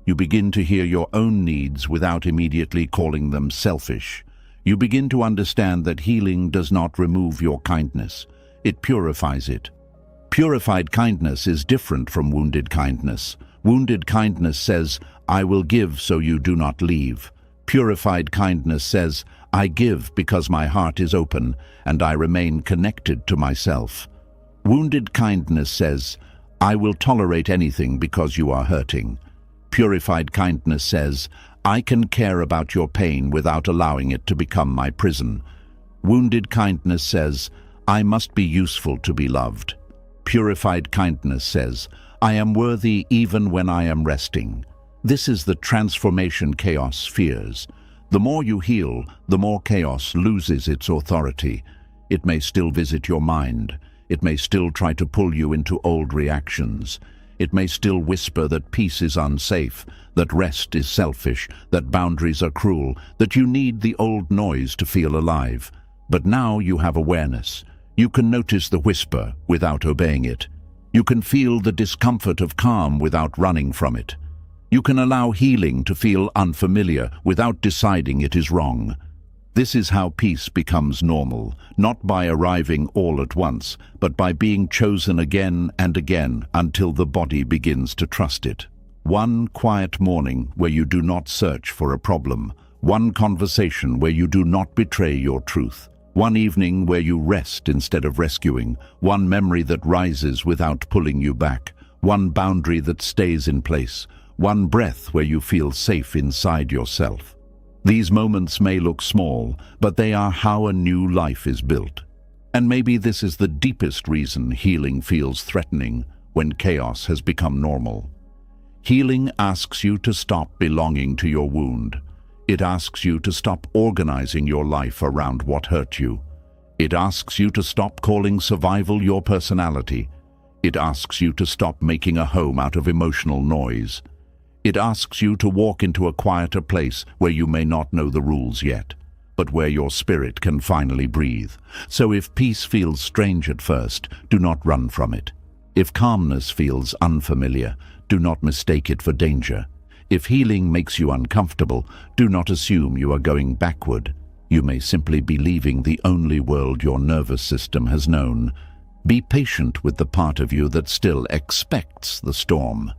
Speaker 1: You begin to hear your own needs without immediately calling them selfish. You begin to understand that healing does not remove your kindness. It purifies it. Purified kindness is different from wounded kindness. Wounded kindness says, "I will give so you do not leave." Purified kindness says, "I give because my heart is open and I remain connected to myself." Wounded kindness says, "I will tolerate anything because you are hurting." Purified kindness says, "I can care about your pain without allowing it to become my prison." Wounded kindness says, "I must be useful to be loved." Purified kindness says, "I am worthy even when I am resting." This is the transformation chaos fears. The more you heal, the more chaos loses its authority. It may still visit your mind. It may still try to pull you into old reactions. It may still whisper that peace is unsafe, that rest is selfish, that boundaries are cruel, that you need the old noise to feel alive. But now you have awareness. You can notice the whisper without obeying it. You can feel the discomfort of calm without running from it. You can allow healing to feel unfamiliar without deciding it is wrong. This is how peace becomes normal, not by arriving all at once, but by being chosen again and again until the body begins to trust it. One quiet morning where you do not search for a problem. One conversation where you do not betray your truth. One evening where you rest instead of rescuing. One memory that rises without pulling you back. One boundary that stays in place. One breath where you feel safe inside yourself. These moments may look small, but they are how a new life is built. And maybe this is the deepest reason healing feels threatening when chaos has become normal. Healing asks you to stop belonging to your wound. It asks you to stop organizing your life around what hurt you. It asks you to stop calling survival your personality. It asks you to stop making a home out of emotional noise. It asks you to walk into a quieter place where you may not know the rules yet, but where your spirit can finally breathe. So if peace feels strange at first, do not run from it. If calmness feels unfamiliar, do not mistake it for danger. If healing makes you uncomfortable, do not assume you are going backward. You may simply be leaving the only world your nervous system has known. Be patient with the part of you that still expects the storm.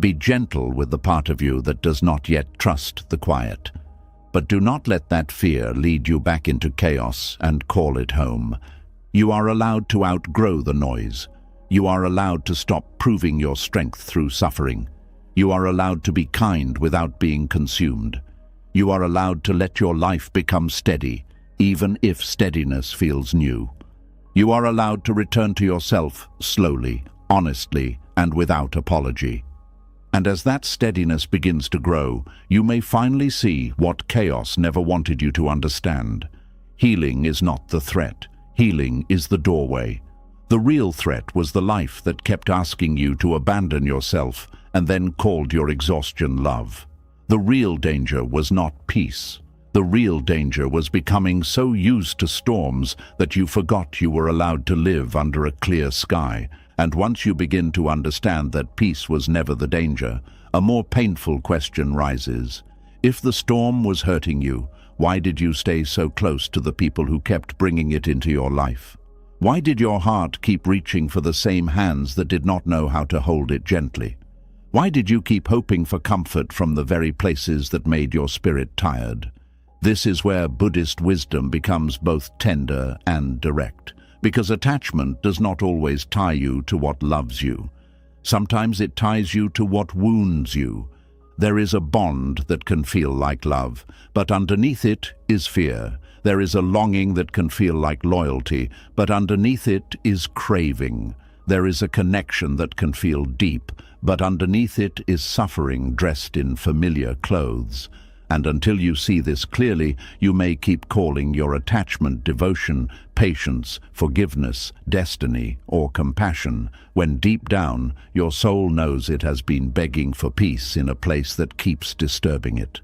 Speaker 1: Be gentle with the part of you that does not yet trust the quiet. But do not let that fear lead you back into chaos and call it home. You are allowed to outgrow the noise. You are allowed to stop proving your strength through suffering. You are allowed to be kind without being consumed. You are allowed to let your life become steady, even if steadiness feels new. You are allowed to return to yourself slowly, honestly, and without apology. And as that steadiness begins to grow, you may finally see what chaos never wanted you to understand. Healing is not the threat. Healing is the doorway. The real threat was the life that kept asking you to abandon yourself and then called your exhaustion love. The real danger was not peace. The real danger was becoming so used to storms that you forgot you were allowed to live under a clear sky. And once you begin to understand that peace was never the danger, a more painful question rises. If the storm was hurting you, Why did you stay so close to the people who kept bringing it into your life? Why did your heart keep reaching for the same hands that did not know how to hold it gently? Why did you keep hoping for comfort from the very places that made your spirit tired? This is where Buddhist wisdom becomes both tender and direct, because attachment does not always tie you to what loves you. Sometimes it ties you to what wounds you. There is a bond that can feel like love, but underneath it is fear. There is a longing that can feel like loyalty, but underneath it is craving. There is a connection that can feel deep, but underneath it is suffering dressed in familiar clothes. And until you see this clearly, you may keep calling your attachment devotion, patience, forgiveness, destiny, or compassion, when deep down your soul knows it has been begging for peace in a place that keeps disturbing it.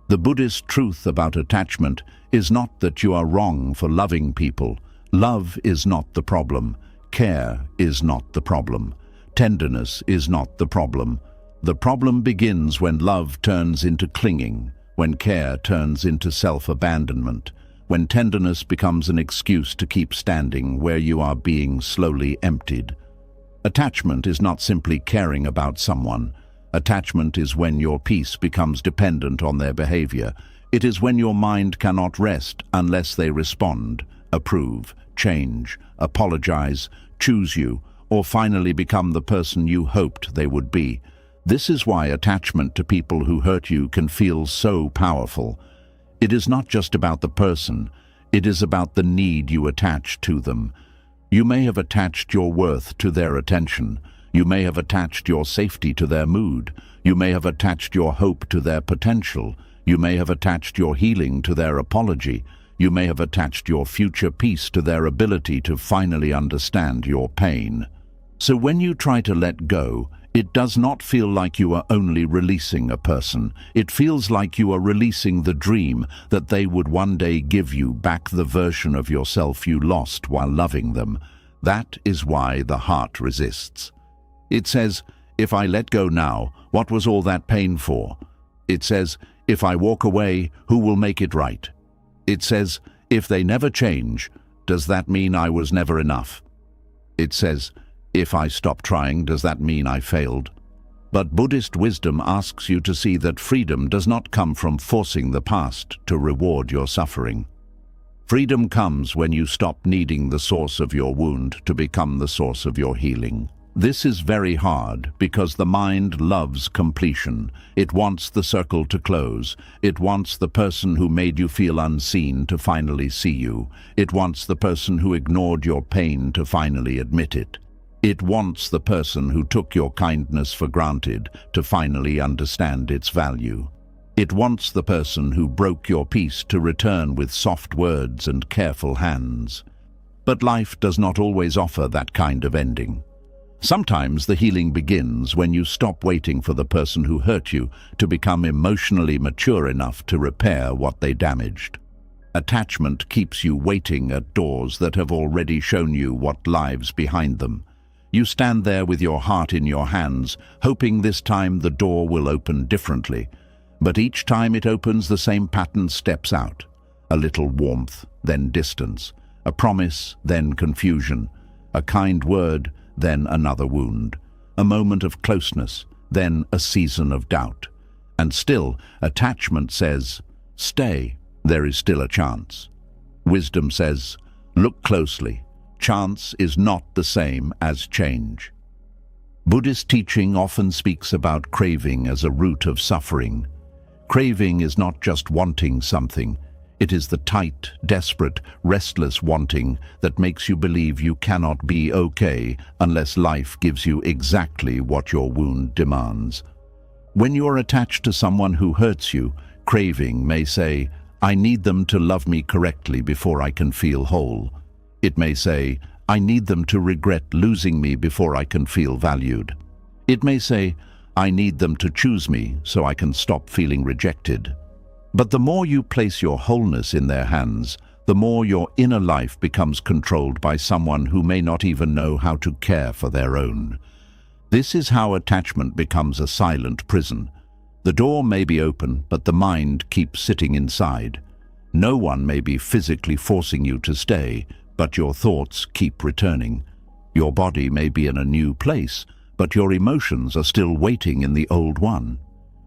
Speaker 1: The Buddhist truth about attachment is not that you are wrong for loving people. Love is not the problem. Care is not the problem. Tenderness is not the problem. The problem begins when love turns into clinging, when care turns into self-abandonment, when tenderness becomes an excuse to keep standing where you are being slowly emptied. Attachment is not simply caring about someone. Attachment is when your peace becomes dependent on their behavior. It is when your mind cannot rest unless they respond, approve, change, apologize, choose you, or finally become the person you hoped they would be. This is why attachment to people who hurt you can feel so powerful. It is not just about the person, it is about the need you attach to them. You may have attached your worth to their attention. You may have attached your safety to their mood. You may have attached your hope to their potential. You may have attached your healing to their apology. You may have attached your future peace to their ability to finally understand your pain. So when you try to let go, it does not feel like you are only releasing a person. It feels like you are releasing the dream that they would one day give you back, the version of yourself you lost while loving them. That is why the heart resists. It says, if I let go now, what was all that pain for? It says, if I walk away, who will make it right? It says, if they never change, does that mean I was never enough? It says, if I stop trying, does that mean I failed? But Buddhist wisdom asks you to see that freedom does not come from forcing the past to reward your suffering. Freedom comes when you stop needing the source of your wound to become the source of your healing. This is very hard because the mind loves completion. It wants the circle to close. It wants the person who made you feel unseen to finally see you. It wants the person who ignored your pain to finally admit it. It wants the person who took your kindness for granted to finally understand its value. It wants the person who broke your peace to return with soft words and careful hands. But life does not always offer that kind of ending. Sometimes the healing begins when you stop waiting for the person who hurt you to become emotionally mature enough to repair what they damaged. Attachment keeps you waiting at doors that have already shown you what lies behind them. You stand there with your heart in your hands, hoping this time the door will open differently. But each time it opens, the same pattern steps out. A little warmth, then distance. A promise, then confusion. A kind word, then another wound. A moment of closeness, then a season of doubt. And still, attachment says, stay, there is still a chance. Wisdom says, look closely. Chance is not the same as change. Buddhist teaching often speaks about craving as a root of suffering. Craving is not just wanting something. It is the tight, desperate, restless wanting that makes you believe you cannot be okay unless life gives you exactly what your wound demands. When you are attached to someone who hurts you, craving may say, I need them to love me correctly before I can feel whole. It may say, I need them to regret losing me before I can feel valued. It may say, I need them to choose me so I can stop feeling rejected. But the more you place your wholeness in their hands, the more your inner life becomes controlled by someone who may not even know how to care for their own. This is how attachment becomes a silent prison. The door may be open, but the mind keeps sitting inside. No one may be physically forcing you to stay, but your thoughts keep returning. Your body may be in a new place, but your emotions are still waiting in the old one.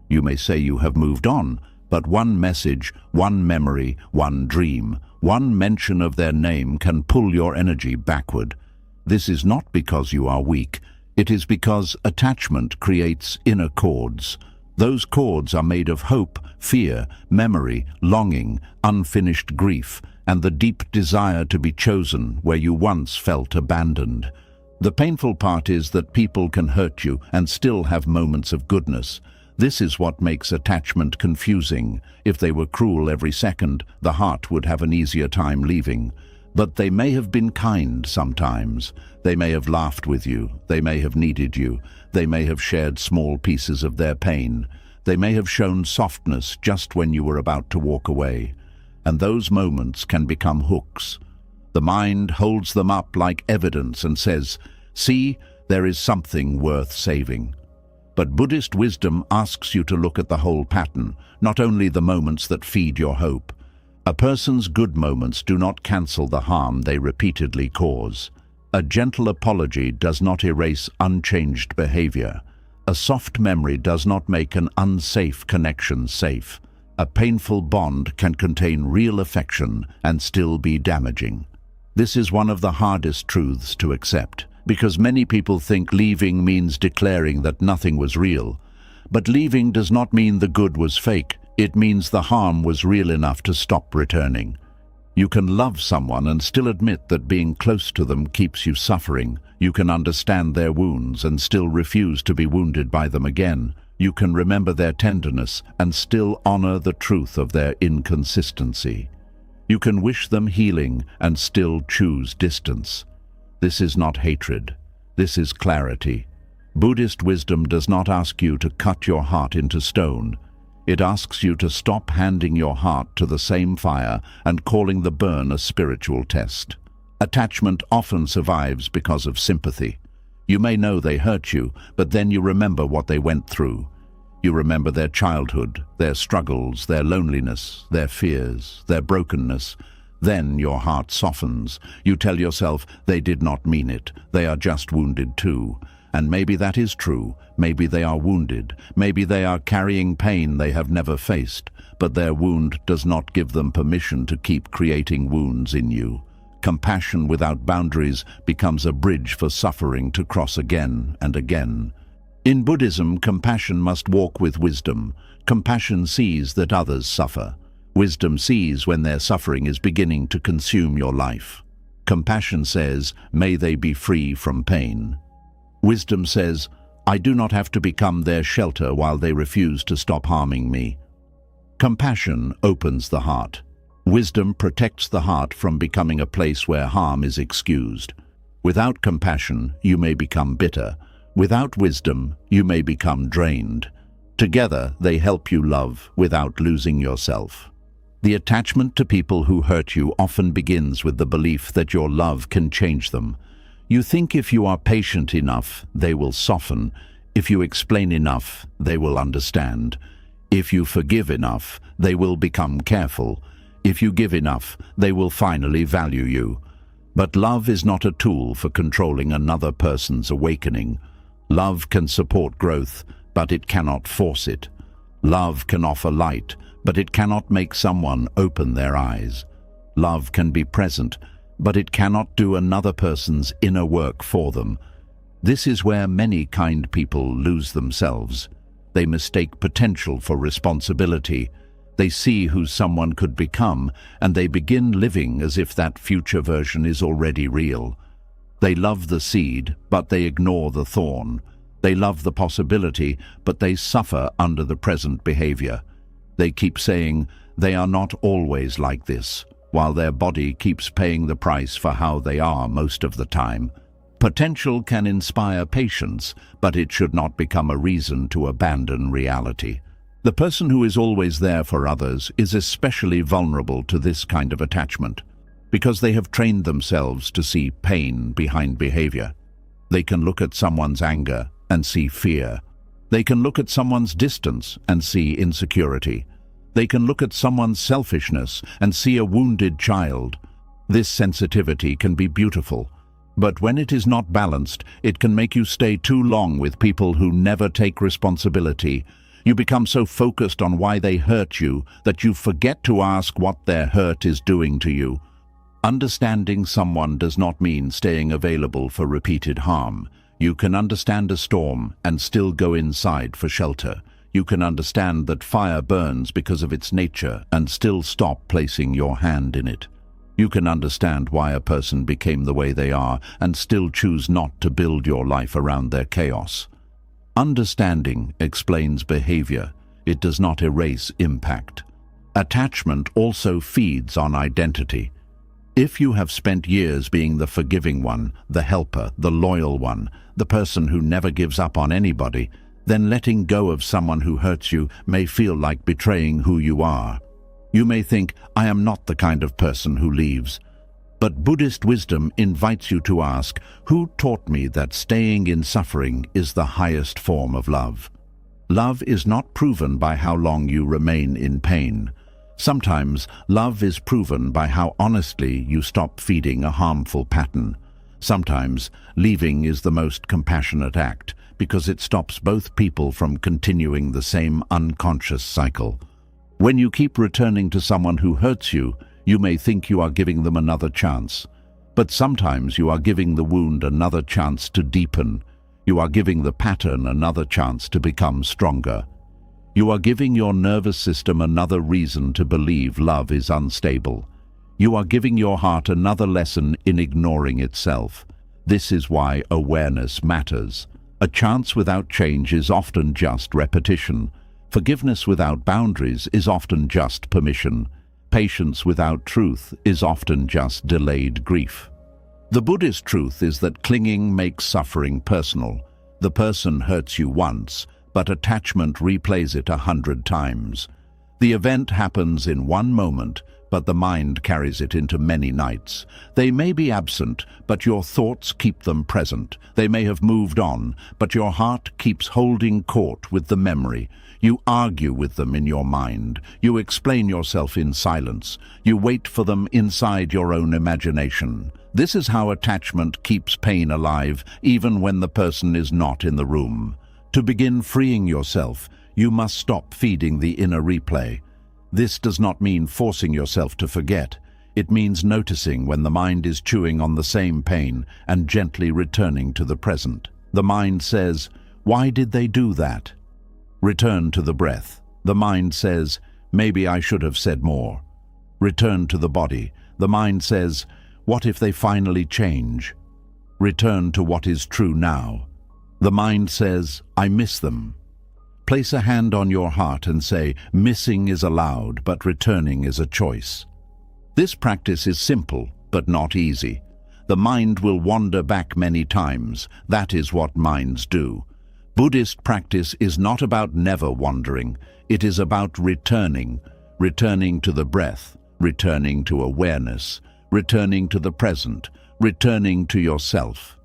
Speaker 1: You may say you have moved on, but one message, one memory, one dream, one mention of their name can pull your energy backward. This is not because you are weak. It is because attachment creates inner cords. Those cords are made of hope, fear, memory, longing, unfinished grief, and the deep desire to be chosen where you once felt abandoned. The painful part is that people can hurt you and still have moments of goodness. This is what makes attachment confusing. If they were cruel every second, the heart would have an easier time leaving. But they may have been kind sometimes. They may have laughed with you. They may have needed you. They may have shared small pieces of their pain. They may have shown softness just when you were about to walk away. And those moments can become hooks. The mind holds them up like evidence and says, "See, there is something worth saving." But Buddhist wisdom asks you to look at the whole pattern, not only the moments that feed your hope. A person's good moments do not cancel the harm they repeatedly cause. A gentle apology does not erase unchanged behavior. A soft memory does not make an unsafe connection safe. A painful bond can contain real affection and still be damaging. This is one of the hardest truths to accept, because many people think leaving means declaring that nothing was real. But leaving does not mean the good was fake. It means the harm was real enough to stop returning. You can love someone and still admit that being close to them keeps you suffering. You can understand their wounds and still refuse to be wounded by them again. You can remember their tenderness and still honor the truth of their inconsistency. You can wish them healing and still choose distance. This is not hatred. This is clarity. Buddhist wisdom does not ask you to cut your heart into stone. It asks you to stop handing your heart to the same fire and calling the burn a spiritual test. Attachment often survives because of sympathy. You may know they hurt you, but then you remember what they went through. You remember their childhood, their struggles, their loneliness, their fears, their brokenness. Then your heart softens. You tell yourself, they did not mean it. They are just wounded too. And maybe that is true. Maybe they are wounded. Maybe they are carrying pain they have never faced. But their wound does not give them permission to keep creating wounds in you. Compassion without boundaries becomes a bridge for suffering to cross again and again. In Buddhism, compassion must walk with wisdom. Compassion sees that others suffer. Wisdom sees when their suffering is beginning to consume your life. Compassion says, "May they be free from pain." Wisdom says, "I do not have to become their shelter while they refuse to stop harming me." Compassion opens the heart. Wisdom protects the heart from becoming a place where harm is excused. Without compassion, you may become bitter. Without wisdom, you may become drained. Together, they help you love without losing yourself. The attachment to people who hurt you often begins with the belief that your love can change them. You think if you are patient enough, they will soften. If you explain enough, they will understand. If you forgive enough, they will become careful. If you give enough, they will finally value you. But love is not a tool for controlling another person's awakening. Love can support growth, but it cannot force it. Love can offer light, but it cannot make someone open their eyes. Love can be present, but it cannot do another person's inner work for them. This is where many kind people lose themselves. They mistake potential for responsibility. They see who someone could become, and they begin living as if that future version is already real. They love the seed, but they ignore the thorn. They love the possibility, but they suffer under the present behavior. They keep saying, "They are not always like this," while their body keeps paying the price for how they are most of the time. Potential can inspire patience, but it should not become a reason to abandon reality. The person who is always there for others is especially vulnerable to this kind of attachment, because they have trained themselves to see pain behind behavior. They can look at someone's anger and see fear. They can look at someone's distance and see insecurity. They can look at someone's selfishness and see a wounded child. This sensitivity can be beautiful, but when it is not balanced, it can make you stay too long with people who never take responsibility. You become so focused on why they hurt you that you forget to ask what their hurt is doing to you. Understanding someone does not mean staying available for repeated harm. You can understand a storm and still go inside for shelter. You can understand that fire burns because of its nature and still stop placing your hand in it. You can understand why a person became the way they are and still choose not to build your life around their chaos. Understanding explains behavior. It does not erase impact. Attachment also feeds on identity. If you have spent years being the forgiving one, the helper, the loyal one, the person who never gives up on anybody, then letting go of someone who hurts you may feel like betraying who you are. You may think, I am not the kind of person who leaves. But Buddhist wisdom invites you to ask, who taught me that staying in suffering is the highest form of love? Love is not proven by how long you remain in pain. Sometimes love is proven by how honestly you stop feeding a harmful pattern. Sometimes leaving is the most compassionate act because it stops both people from continuing the same unconscious cycle. When you keep returning to someone who hurts you, you may think you are giving them another chance. But sometimes you are giving the wound another chance to deepen. You are giving the pattern another chance to become stronger. You are giving your nervous system another reason to believe love is unstable. You are giving your heart another lesson in ignoring itself. This is why awareness matters. A chance without change is often just repetition. Forgiveness without boundaries is often just permission. Patience without truth is often just delayed grief. The Buddhist truth is that clinging makes suffering personal. The person hurts you once, but attachment replays it 100 times. The event happens in one moment, but the mind carries it into many nights. They may be absent, but your thoughts keep them present. They may have moved on, but your heart keeps holding court with the memory. You argue with them in your mind. You explain yourself in silence. You wait for them inside your own imagination. This is how attachment keeps pain alive, even when the person is not in the room. To begin freeing yourself, you must stop feeding the inner replay. This does not mean forcing yourself to forget. It means noticing when the mind is chewing on the same pain and gently returning to the present. The mind says, "Why did they do that?" Return to the breath. The mind says, "Maybe I should have said more." Return to the body. The mind says, "What if they finally change?" Return to what is true now. The mind says, "I miss them." Place a hand on your heart and say, "Missing is allowed, but returning is a choice." This practice is simple, but not easy. The mind will wander back many times. That is what minds do. Buddhist practice is not about never wandering. It is about returning to the breath, returning to awareness, returning to the present, returning to yourself.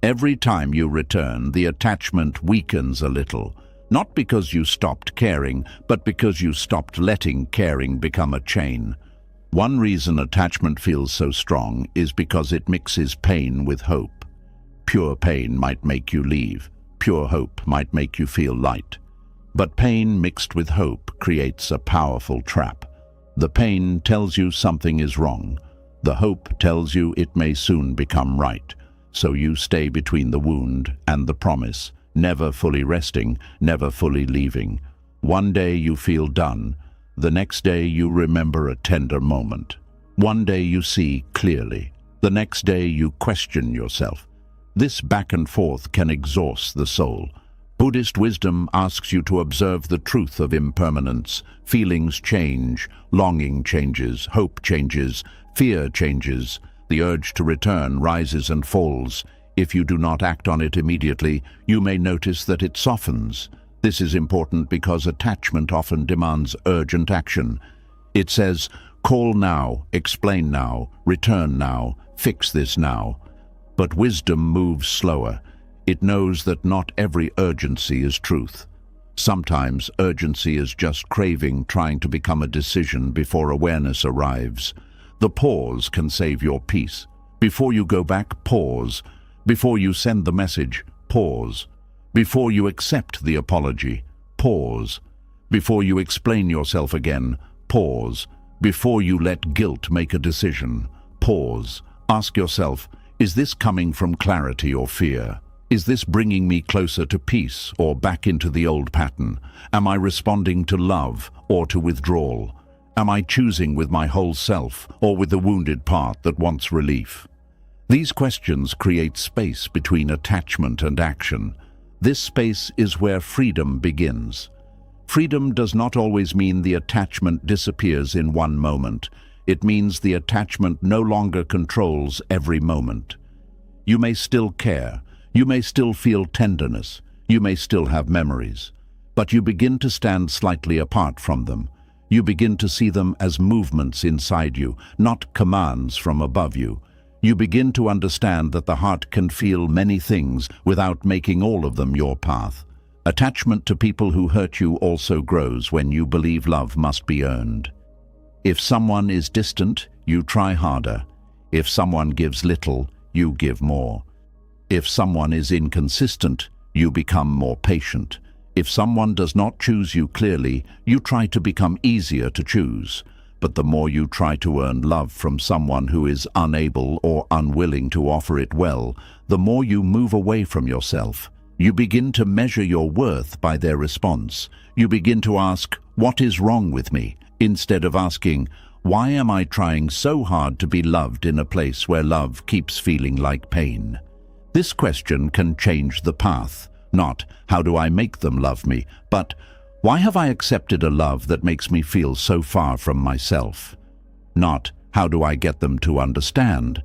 Speaker 1: Every time you return, the attachment weakens a little, not because you stopped caring, but because you stopped letting caring become a chain. One reason attachment feels so strong is because it mixes pain with hope. Pure pain might make you leave. Pure hope might make you feel light. But pain mixed with hope creates a powerful trap. The pain tells you something is wrong. The hope tells you it may soon become right. So you stay between the wound and the promise, never fully resting, never fully leaving. One day you feel done. The next day you remember a tender moment. One day you see clearly. The next day you question yourself. This back and forth can exhaust the soul. Buddhist wisdom asks you to observe the truth of impermanence. Feelings change, longing changes, hope changes, fear changes. The urge to return rises and falls. If you do not act on it immediately, you may notice that it softens. This is important because attachment often demands urgent action. It says, call now, explain now, return now, fix this now. But wisdom moves slower. It knows that not every urgency is truth. Sometimes urgency is just craving trying to become a decision before awareness arrives. The pause can save your peace. Before you go back, pause. Before you send the message, pause. Before you accept the apology, pause. Before you explain yourself again, pause. Before you let guilt make a decision, pause. Ask yourself, is this coming from clarity or fear? Is this bringing me closer to peace or back into the old pattern? Am I responding to love or to withdrawal? Am I choosing with my whole self or with the wounded part that wants relief? These questions create space between attachment and action. This space is where freedom begins. Freedom does not always mean the attachment disappears in one moment. It means the attachment no longer controls every moment. You may still care. You may still feel tenderness. You may still have memories. But you begin to stand slightly apart from them. You begin to see them as movements inside you, not commands from above you. You begin to understand that the heart can feel many things without making all of them your path. Attachment to people who hurt you also grows when you believe love must be earned. If someone is distant, you try harder. If someone gives little, you give more. If someone is inconsistent, you become more patient. If someone does not choose you clearly, you try to become easier to choose. But the more you try to earn love from someone who is unable or unwilling to offer it well, the more you move away from yourself. You begin to measure your worth by their response. You begin to ask, what is wrong with me? Instead of asking, why am I trying so hard to be loved in a place where love keeps feeling like pain? This question can change the path. Not, how do I make them love me, but why have I accepted a love that makes me feel so far from myself? Not, how do I get them to understand,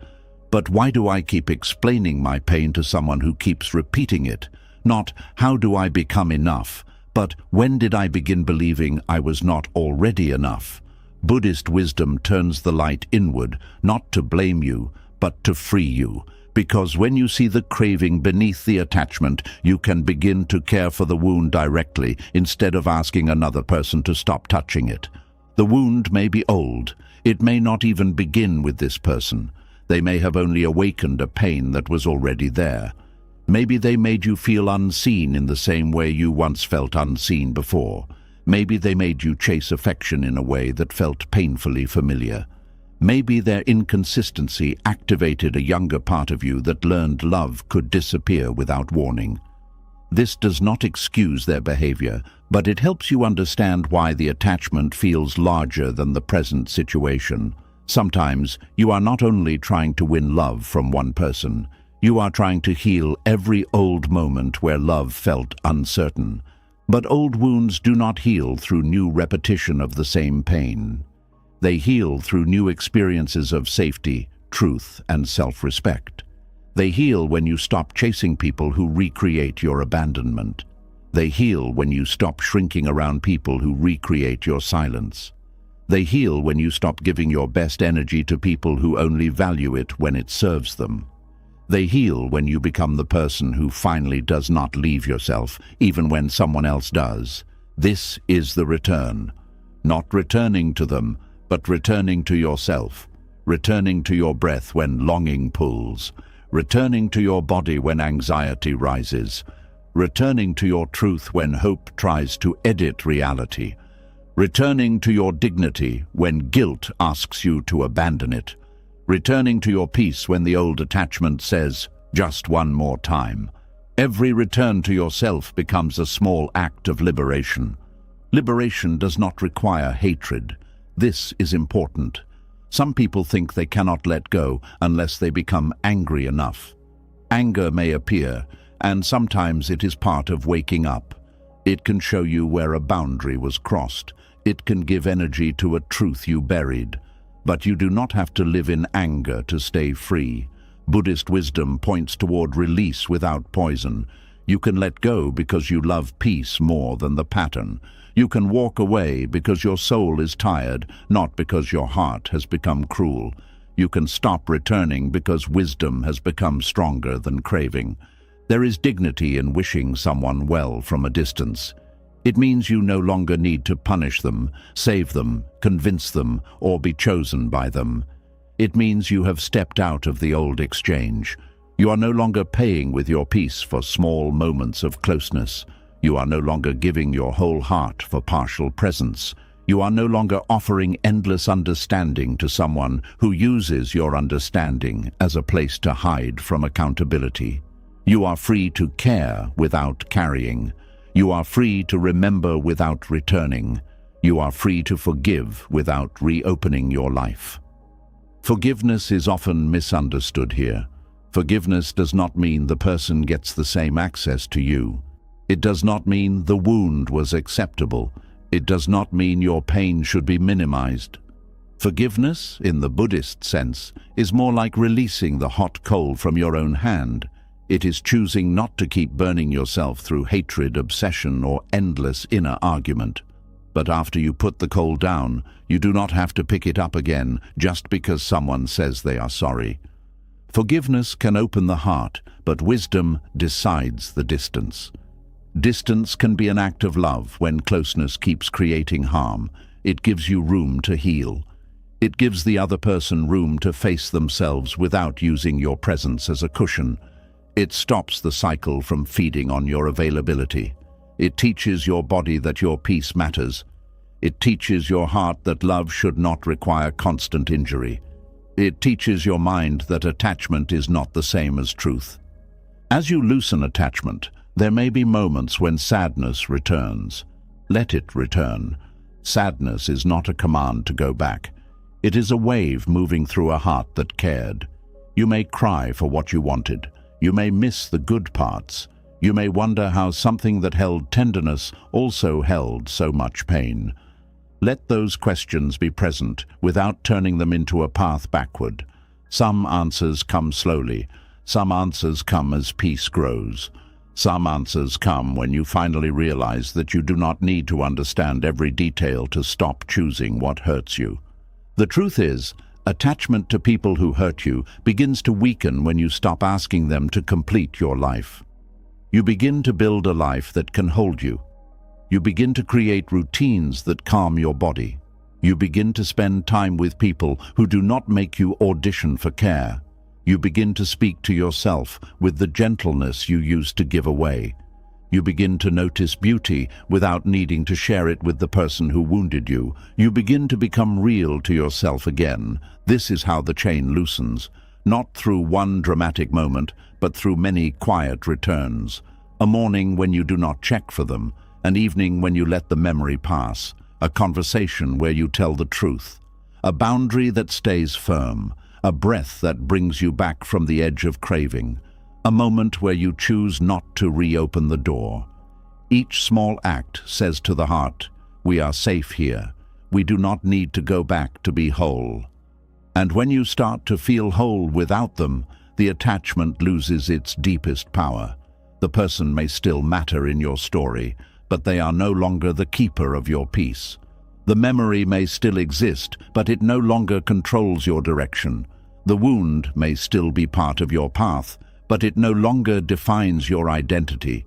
Speaker 1: but why do I keep explaining my pain to someone who keeps repeating it? Not, how do I become enough, but when did I begin believing I was not already enough? Buddhist wisdom turns the light inward, not to blame you, but to free you. Because when you see the craving beneath the attachment, you can begin to care for the wound directly instead of asking another person to stop touching it. The wound may be old. It may not even begin with this person. They may have only awakened a pain that was already there. Maybe they made you feel unseen in the same way you once felt unseen before. Maybe they made you chase affection in a way that felt painfully familiar. Maybe their inconsistency activated a younger part of you that learned love could disappear without warning. This does not excuse their behavior, but it helps you understand why the attachment feels larger than the present situation. Sometimes you are not only trying to win love from one person, you are trying to heal every old moment where love felt uncertain. But old wounds do not heal through new repetition of the same pain. They heal through new experiences of safety, truth, and self-respect. They heal when you stop chasing people who recreate your abandonment. They heal when you stop shrinking around people who recreate your silence. They heal when you stop giving your best energy to people who only value it when it serves them. They heal when you become the person who finally does not leave yourself, even when someone else does. This is the return. Not returning to them, but returning to yourself, returning to your breath when longing pulls, returning to your body when anxiety rises, returning to your truth when hope tries to edit reality, returning to your dignity when guilt asks you to abandon it, returning to your peace when the old attachment says, just one more time. Every return to yourself becomes a small act of liberation. Liberation does not require hatred. This is important. Some people think they cannot let go unless they become angry enough. Anger may appear, and sometimes it is part of waking up. It can show you where a boundary was crossed. It can give energy to a truth you buried. But you do not have to live in anger to stay free. Buddhist wisdom points toward release without poison. You can let go because you love peace more than the pattern. You can walk away because your soul is tired, not because your heart has become cruel. You can stop returning because wisdom has become stronger than craving. There is dignity in wishing someone well from a distance. It means you no longer need to punish them, save them, convince them, or be chosen by them. It means you have stepped out of the old exchange. You are no longer paying with your peace for small moments of closeness. You are no longer giving your whole heart for partial presence. You are no longer offering endless understanding to someone who uses your understanding as a place to hide from accountability. You are free to care without carrying. You are free to remember without returning. You are free to forgive without reopening your life. Forgiveness is often misunderstood here. Forgiveness does not mean the person gets the same access to you. It does not mean the wound was acceptable. It does not mean your pain should be minimized. Forgiveness, in the Buddhist sense, is more like releasing the hot coal from your own hand. It is choosing not to keep burning yourself through hatred, obsession, or endless inner argument. But after you put the coal down, you do not have to pick it up again just because someone says they are sorry. Forgiveness can open the heart, but wisdom decides the distance. Distance can be an act of love when closeness keeps creating harm. It gives you room to heal. It gives the other person room to face themselves without using your presence as a cushion. It stops the cycle from feeding on your availability. It teaches your body that your peace matters. It teaches your heart that love should not require constant injury. It teaches your mind that attachment is not the same as truth. As you loosen attachment, there may be moments when sadness returns. Let it return. Sadness is not a command to go back. It is a wave moving through a heart that cared. You may cry for what you wanted. You may miss the good parts. You may wonder how something that held tenderness also held so much pain. Let those questions be present without turning them into a path backward. Some answers come slowly. Some answers come as peace grows. Some answers come when you finally realize that you do not need to understand every detail to stop choosing what hurts you. The truth is, attachment to people who hurt you begins to weaken when you stop asking them to complete your life. You begin to build a life that can hold you. You begin to create routines that calm your body. You begin to spend time with people who do not make you audition for care. You begin to speak to yourself with the gentleness you used to give away. You begin to notice beauty without needing to share it with the person who wounded you. You begin to become real to yourself again. This is how the chain loosens, not through one dramatic moment, but through many quiet returns. A morning when you do not check for them, an evening when you let the memory pass, a conversation where you tell the truth, a boundary that stays firm, a breath that brings you back from the edge of craving, a moment where you choose not to reopen the door. Each small act says to the heart, we are safe here. We do not need to go back to be whole. And when you start to feel whole without them, the attachment loses its deepest power. The person may still matter in your story, but they are no longer the keeper of your peace. The memory may still exist, but it no longer controls your direction. The wound may still be part of your path, but it no longer defines your identity.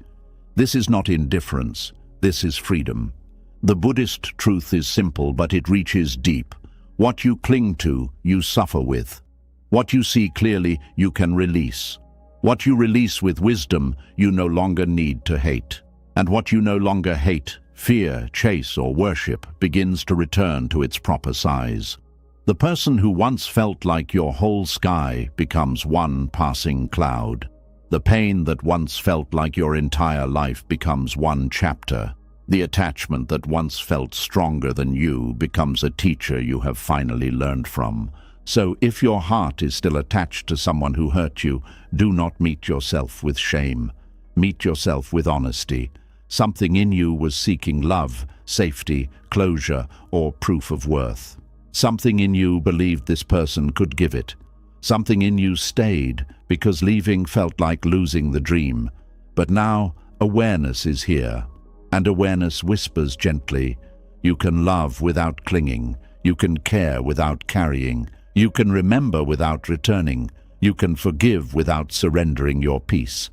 Speaker 1: This is not indifference, this is freedom. The Buddhist truth is simple, but it reaches deep. What you cling to, you suffer with. What you see clearly, you can release. What you release with wisdom, you no longer need to hate. And what you no longer hate, fear, chase, or worship, begins to return to its proper size. The person who once felt like your whole sky becomes one passing cloud. The pain that once felt like your entire life becomes one chapter. The attachment that once felt stronger than you becomes a teacher you have finally learned from. So if your heart is still attached to someone who hurt you, do not meet yourself with shame. Meet yourself with honesty. Something in you was seeking love, safety, closure, or proof of worth. Something in you believed this person could give it. Something in you stayed because leaving felt like losing the dream. But now, awareness is here, and awareness whispers gently, you can love without clinging, you can care without carrying, you can remember without returning, you can forgive without surrendering your peace.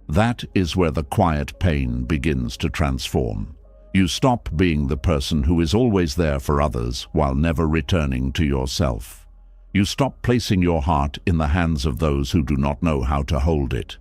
Speaker 1: That is where the quiet pain begins to transform. You stop being the person who is always there for others while never returning to yourself. You stop placing your heart in the hands of those who do not know how to hold it.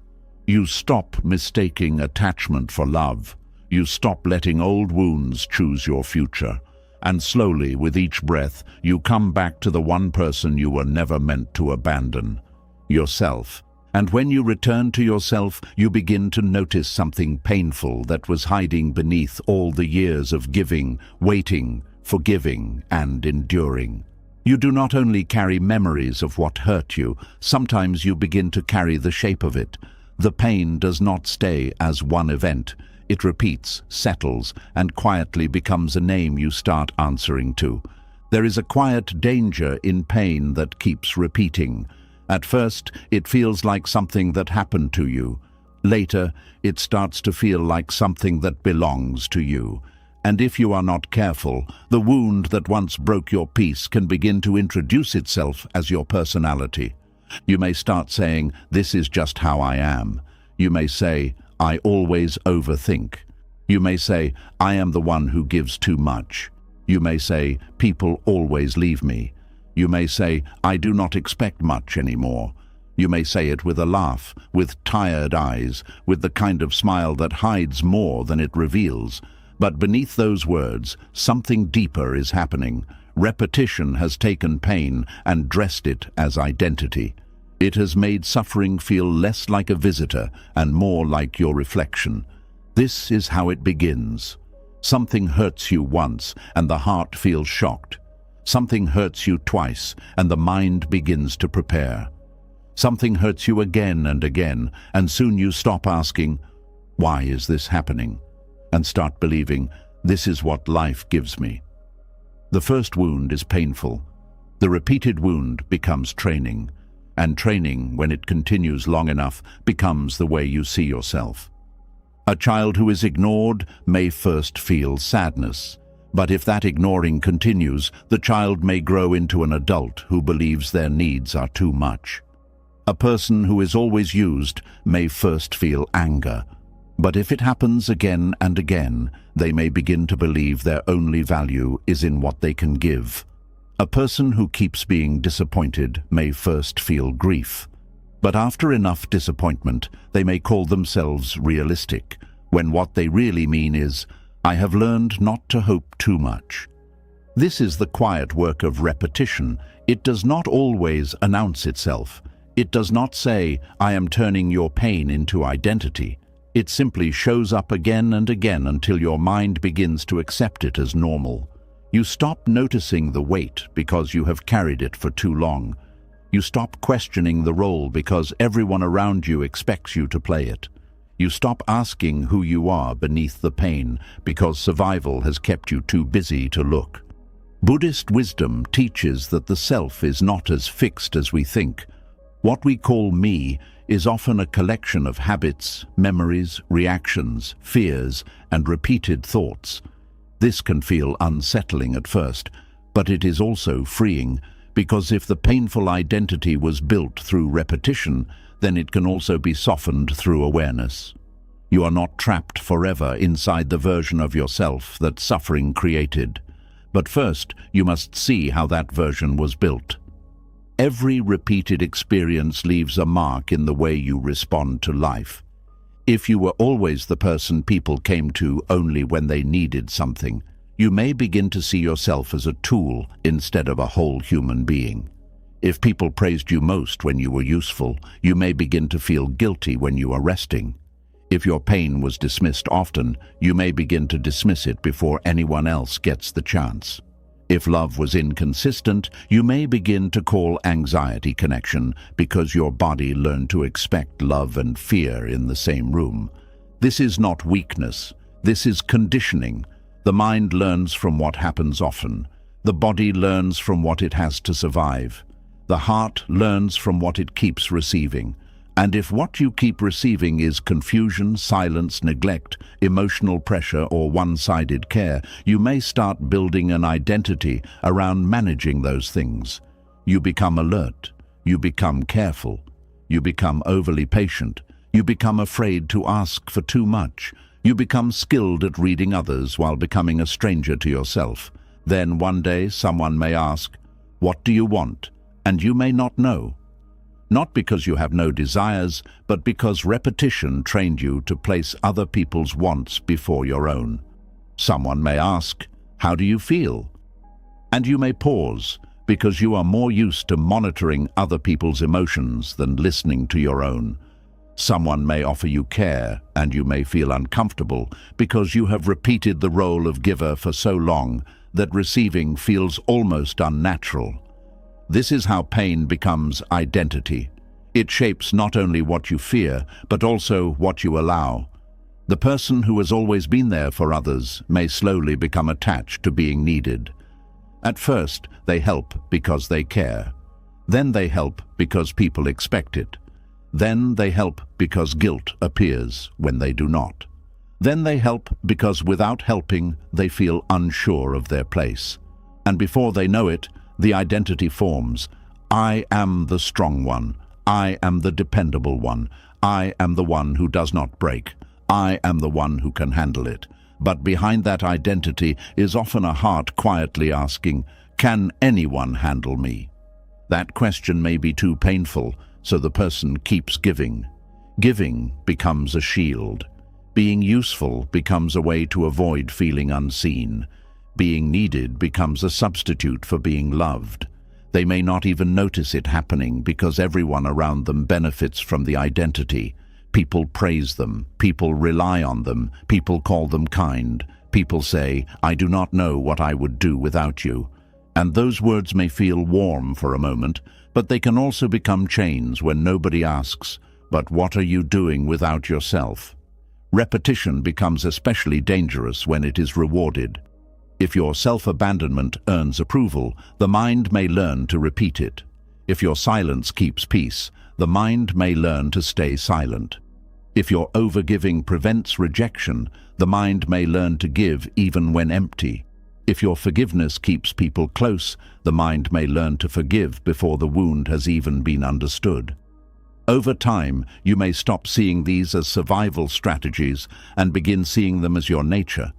Speaker 1: You stop mistaking attachment for love. You stop letting old wounds choose your future. And slowly, with each breath, you come back to the one person you were never meant to abandon, yourself. And when you return to yourself, you begin to notice something painful that was hiding beneath all the years of giving, waiting, forgiving, and enduring. You do not only carry memories of what hurt you, sometimes you begin to carry the shape of it. The pain does not stay as one event. It repeats, settles, and quietly becomes a name you start answering to. There is a quiet danger in pain that keeps repeating. At first, it feels like something that happened to you. Later, it starts to feel like something that belongs to you. And if you are not careful, the wound that once broke your peace can begin to introduce itself as your personality. You may start saying, "This is just how I am." You may say, "I always overthink." You may say, "I am the one who gives too much." You may say, "People always leave me." You may say, "I do not expect much anymore." You may say it with a laugh, with tired eyes, with the kind of smile that hides more than it reveals. But beneath those words, something deeper is happening. Repetition has taken pain and dressed it as identity. It has made suffering feel less like a visitor and more like your reflection. This is how it begins. Something hurts you once and the heart feels shocked. Something hurts you twice and the mind begins to prepare. Something hurts you again and again, and soon you stop asking, "Why is this happening?" and start believing, "This is what life gives me." The first wound is painful. The repeated wound becomes training, and training, when it continues long enough, becomes the way you see yourself. A child who is ignored may first feel sadness, but if that ignoring continues, the child may grow into an adult who believes their needs are too much. A person who is always used may first feel anger, but if it happens again and again, they may begin to believe their only value is in what they can give. A person who keeps being disappointed may first feel grief, but after enough disappointment, they may call themselves realistic, when what they really mean is, "I have learned not to hope too much." This is the quiet work of repetition. It does not always announce itself. It does not say, "I am turning your pain into identity." It simply shows up again and again until your mind begins to accept it as normal. You stop noticing the weight because you have carried it for too long. You stop questioning the role because everyone around you expects you to play it. You stop asking who you are beneath the pain because survival has kept you too busy to look. Buddhist wisdom teaches that the self is not as fixed as we think. What we call me is often a collection of habits, memories, reactions, fears, and repeated thoughts. This can feel unsettling at first, but it is also freeing, because if the painful identity was built through repetition, then it can also be softened through awareness. You are not trapped forever inside the version of yourself that suffering created. But first, you must see how that version was built. Every repeated experience leaves a mark in the way you respond to life. If you were always the person people came to only when they needed something, you may begin to see yourself as a tool instead of a whole human being. If people praised you most when you were useful, you may begin to feel guilty when you are resting. If your pain was dismissed often, you may begin to dismiss it before anyone else gets the chance. If love was inconsistent, you may begin to call anxiety connection because your body learned to expect love and fear in the same room. This is not weakness. This is conditioning. The mind learns from what happens often. The body learns from what it has to survive. The heart learns from what it keeps receiving. And if what you keep receiving is confusion, silence, neglect, emotional pressure, or one-sided care, you may start building an identity around managing those things. You become alert. You become careful. You become overly patient. You become afraid to ask for too much. You become skilled at reading others while becoming a stranger to yourself. Then one day someone may ask, "What do you want?" And you may not know. Not because you have no desires, but because repetition trained you to place other people's wants before your own. Someone may ask, "How do you feel?" And you may pause, because you are more used to monitoring other people's emotions than listening to your own. Someone may offer you care, and you may feel uncomfortable because you have repeated the role of giver for so long that receiving feels almost unnatural. This is how pain becomes identity. It shapes not only what you fear, but also what you allow. The person who has always been there for others may slowly become attached to being needed. At first, they help because they care. Then they help because people expect it. Then they help because guilt appears when they do not. Then they help because without helping, they feel unsure of their place. And before they know it, the identity forms. I am the strong one. I am the dependable one. I am the one who does not break. I am the one who can handle it. But behind that identity is often a heart quietly asking, can anyone handle me? That question may be too painful, so the person keeps giving. Giving becomes a shield. Being useful becomes a way to avoid feeling unseen. Being needed becomes a substitute for being loved. They may not even notice it happening because everyone around them benefits from the identity. People praise them, people rely on them, people call them kind. People say, "I do not know what I would do without you." And those words may feel warm for a moment, but they can also become chains when nobody asks, "But what are you doing without yourself?" Repetition becomes especially dangerous when it is rewarded. If your self-abandonment earns approval, the mind may learn to repeat it. If your silence keeps peace, the mind may learn to stay silent. If your overgiving prevents rejection, the mind may learn to give even when empty. If your forgiveness keeps people close, the mind may learn to forgive before the wound has even been understood. Over time, you may stop seeing these as survival strategies and begin seeing them as your nature.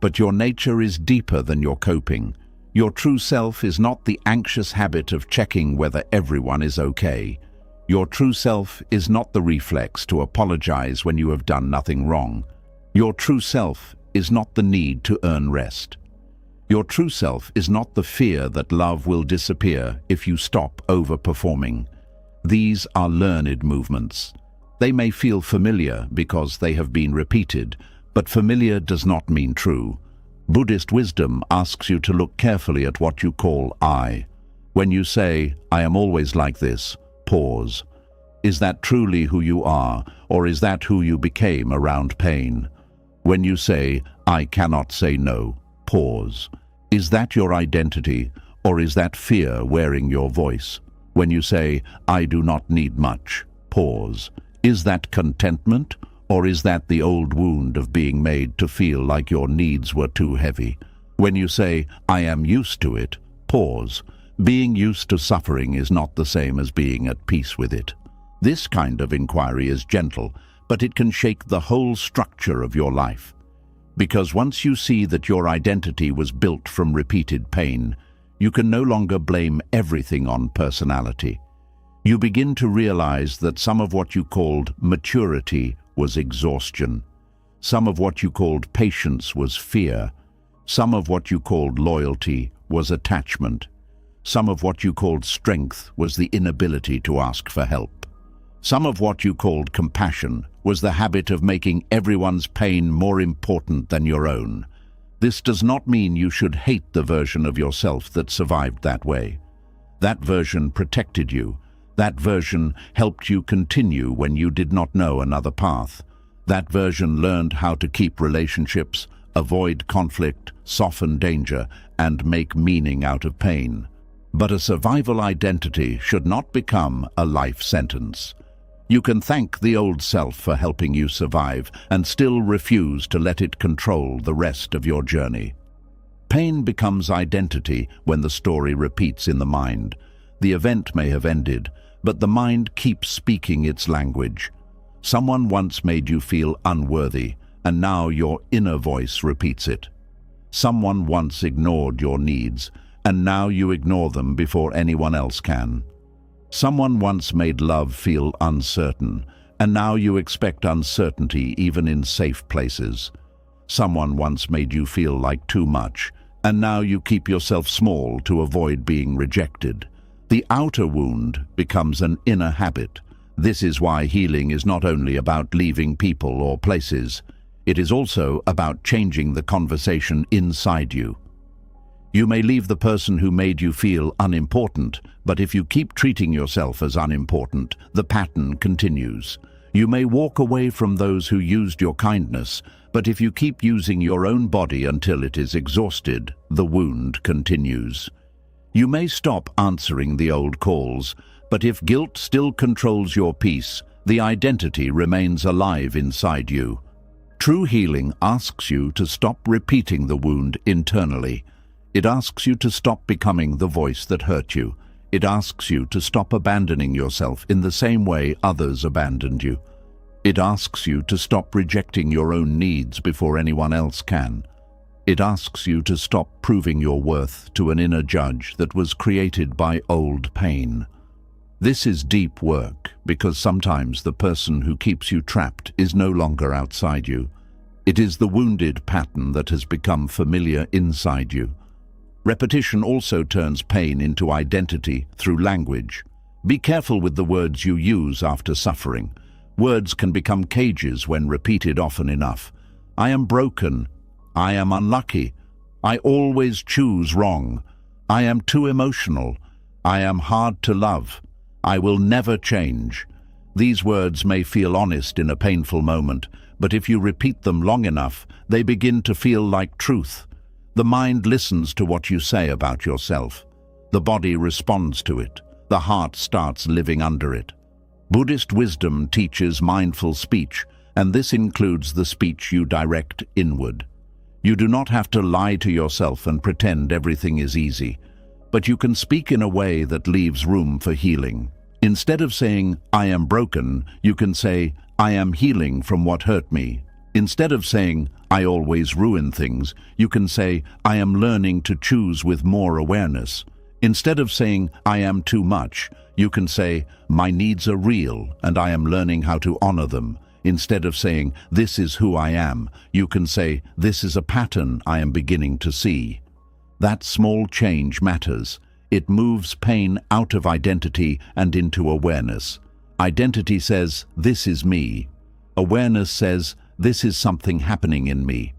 Speaker 1: But your nature is deeper than your coping. Your true self is not the anxious habit of checking whether everyone is okay. Your true self is not the reflex to apologize when you have done nothing wrong. Your true self is not the need to earn rest. Your true self is not the fear that love will disappear if you stop overperforming. These are learned movements. They may feel familiar because they have been repeated, but familiar does not mean true. Buddhist wisdom asks you to look carefully at what you call I. When you say, "I am always like this," pause. Is that truly who you are, or is that who you became around pain? When you say, "I cannot say no," pause. Is that your identity, or is that fear wearing your voice? When you say, "I do not need much," pause. Is that contentment, or is that the old wound of being made to feel like your needs were too heavy? When you say, "I am used to it," pause. Being used to suffering is not the same as being at peace with it. This kind of inquiry is gentle, but it can shake the whole structure of your life. Because once you see that your identity was built from repeated pain, you can no longer blame everything on personality. You begin to realize that some of what you called maturity was exhaustion. Some of what you called patience was fear. Some of what you called loyalty was attachment. Some of what you called strength was the inability to ask for help. Some of what you called compassion was the habit of making everyone's pain more important than your own. This does not mean you should hate the version of yourself that survived that way. That version protected you. That version helped you continue when you did not know another path. That version learned how to keep relationships, avoid conflict, soften danger, and make meaning out of pain. But a survival identity should not become a life sentence. You can thank the old self for helping you survive and still refuse to let it control the rest of your journey. Pain becomes identity when the story repeats in the mind. The event may have ended, but the mind keeps speaking its language. Someone once made you feel unworthy, and now your inner voice repeats it. Someone once ignored your needs, and now you ignore them before anyone else can. Someone once made love feel uncertain, and now you expect uncertainty even in safe places. Someone once made you feel like too much, and now you keep yourself small to avoid being rejected. The outer wound becomes an inner habit. This is why healing is not only about leaving people or places. It is also about changing the conversation inside you. You may leave the person who made you feel unimportant, but if you keep treating yourself as unimportant, the pattern continues. You may walk away from those who used your kindness, but if you keep using your own body until it is exhausted, the wound continues. You may stop answering the old calls, but if guilt still controls your peace, the identity remains alive inside you. True healing asks you to stop repeating the wound internally. It asks you to stop becoming the voice that hurt you. It asks you to stop abandoning yourself in the same way others abandoned you. It asks you to stop rejecting your own needs before anyone else can. It asks you to stop proving your worth to an inner judge that was created by old pain. This is deep work because sometimes the person who keeps you trapped is no longer outside you. It is the wounded pattern that has become familiar inside you. Repetition also turns pain into identity through language. Be careful with the words you use after suffering. Words can become cages when repeated often enough. I am broken. I am unlucky. I always choose wrong. I am too emotional. I am hard to love. I will never change. These words may feel honest in a painful moment, but if you repeat them long enough, they begin to feel like truth. The mind listens to what you say about yourself. The body responds to it. The heart starts living under it. Buddhist wisdom teaches mindful speech, and this includes the speech you direct inward. You do not have to lie to yourself and pretend everything is easy, but you can speak in a way that leaves room for healing. Instead of saying, I am broken, you can say, I am healing from what hurt me. Instead of saying, I always ruin things, you can say, I am learning to choose with more awareness. Instead of saying, I am too much, you can say, my needs are real and I am learning how to honor them. Instead of saying, this is who I am, you can say, this is a pattern I am beginning to see. That small change matters. It moves pain out of identity and into awareness. Identity says, this is me. Awareness says, this is something happening in me.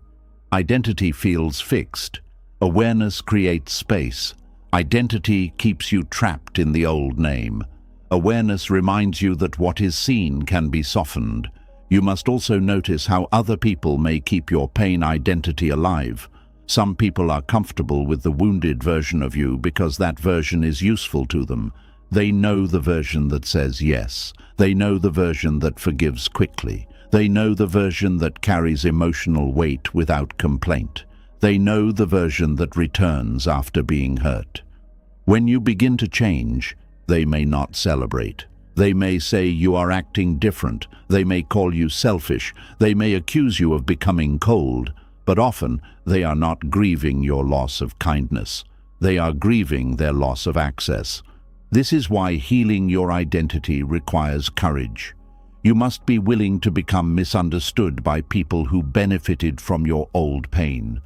Speaker 1: Identity feels fixed. Awareness creates space. Identity keeps you trapped in the old name. Awareness reminds you that what is seen can be softened. You must also notice how other people may keep your pain identity alive. Some people are comfortable with the wounded version of you because that version is useful to them. They know the version that says yes. They know the version that forgives quickly. They know the version that carries emotional weight without complaint. They know the version that returns after being hurt. When you begin to change, they may not celebrate. They may say you are acting different. They may call you selfish. They may accuse you of becoming cold. But often, they are not grieving your loss of kindness. They are grieving their loss of access. This is why healing your identity requires courage. You must be willing to become misunderstood by people who benefited from your old pain.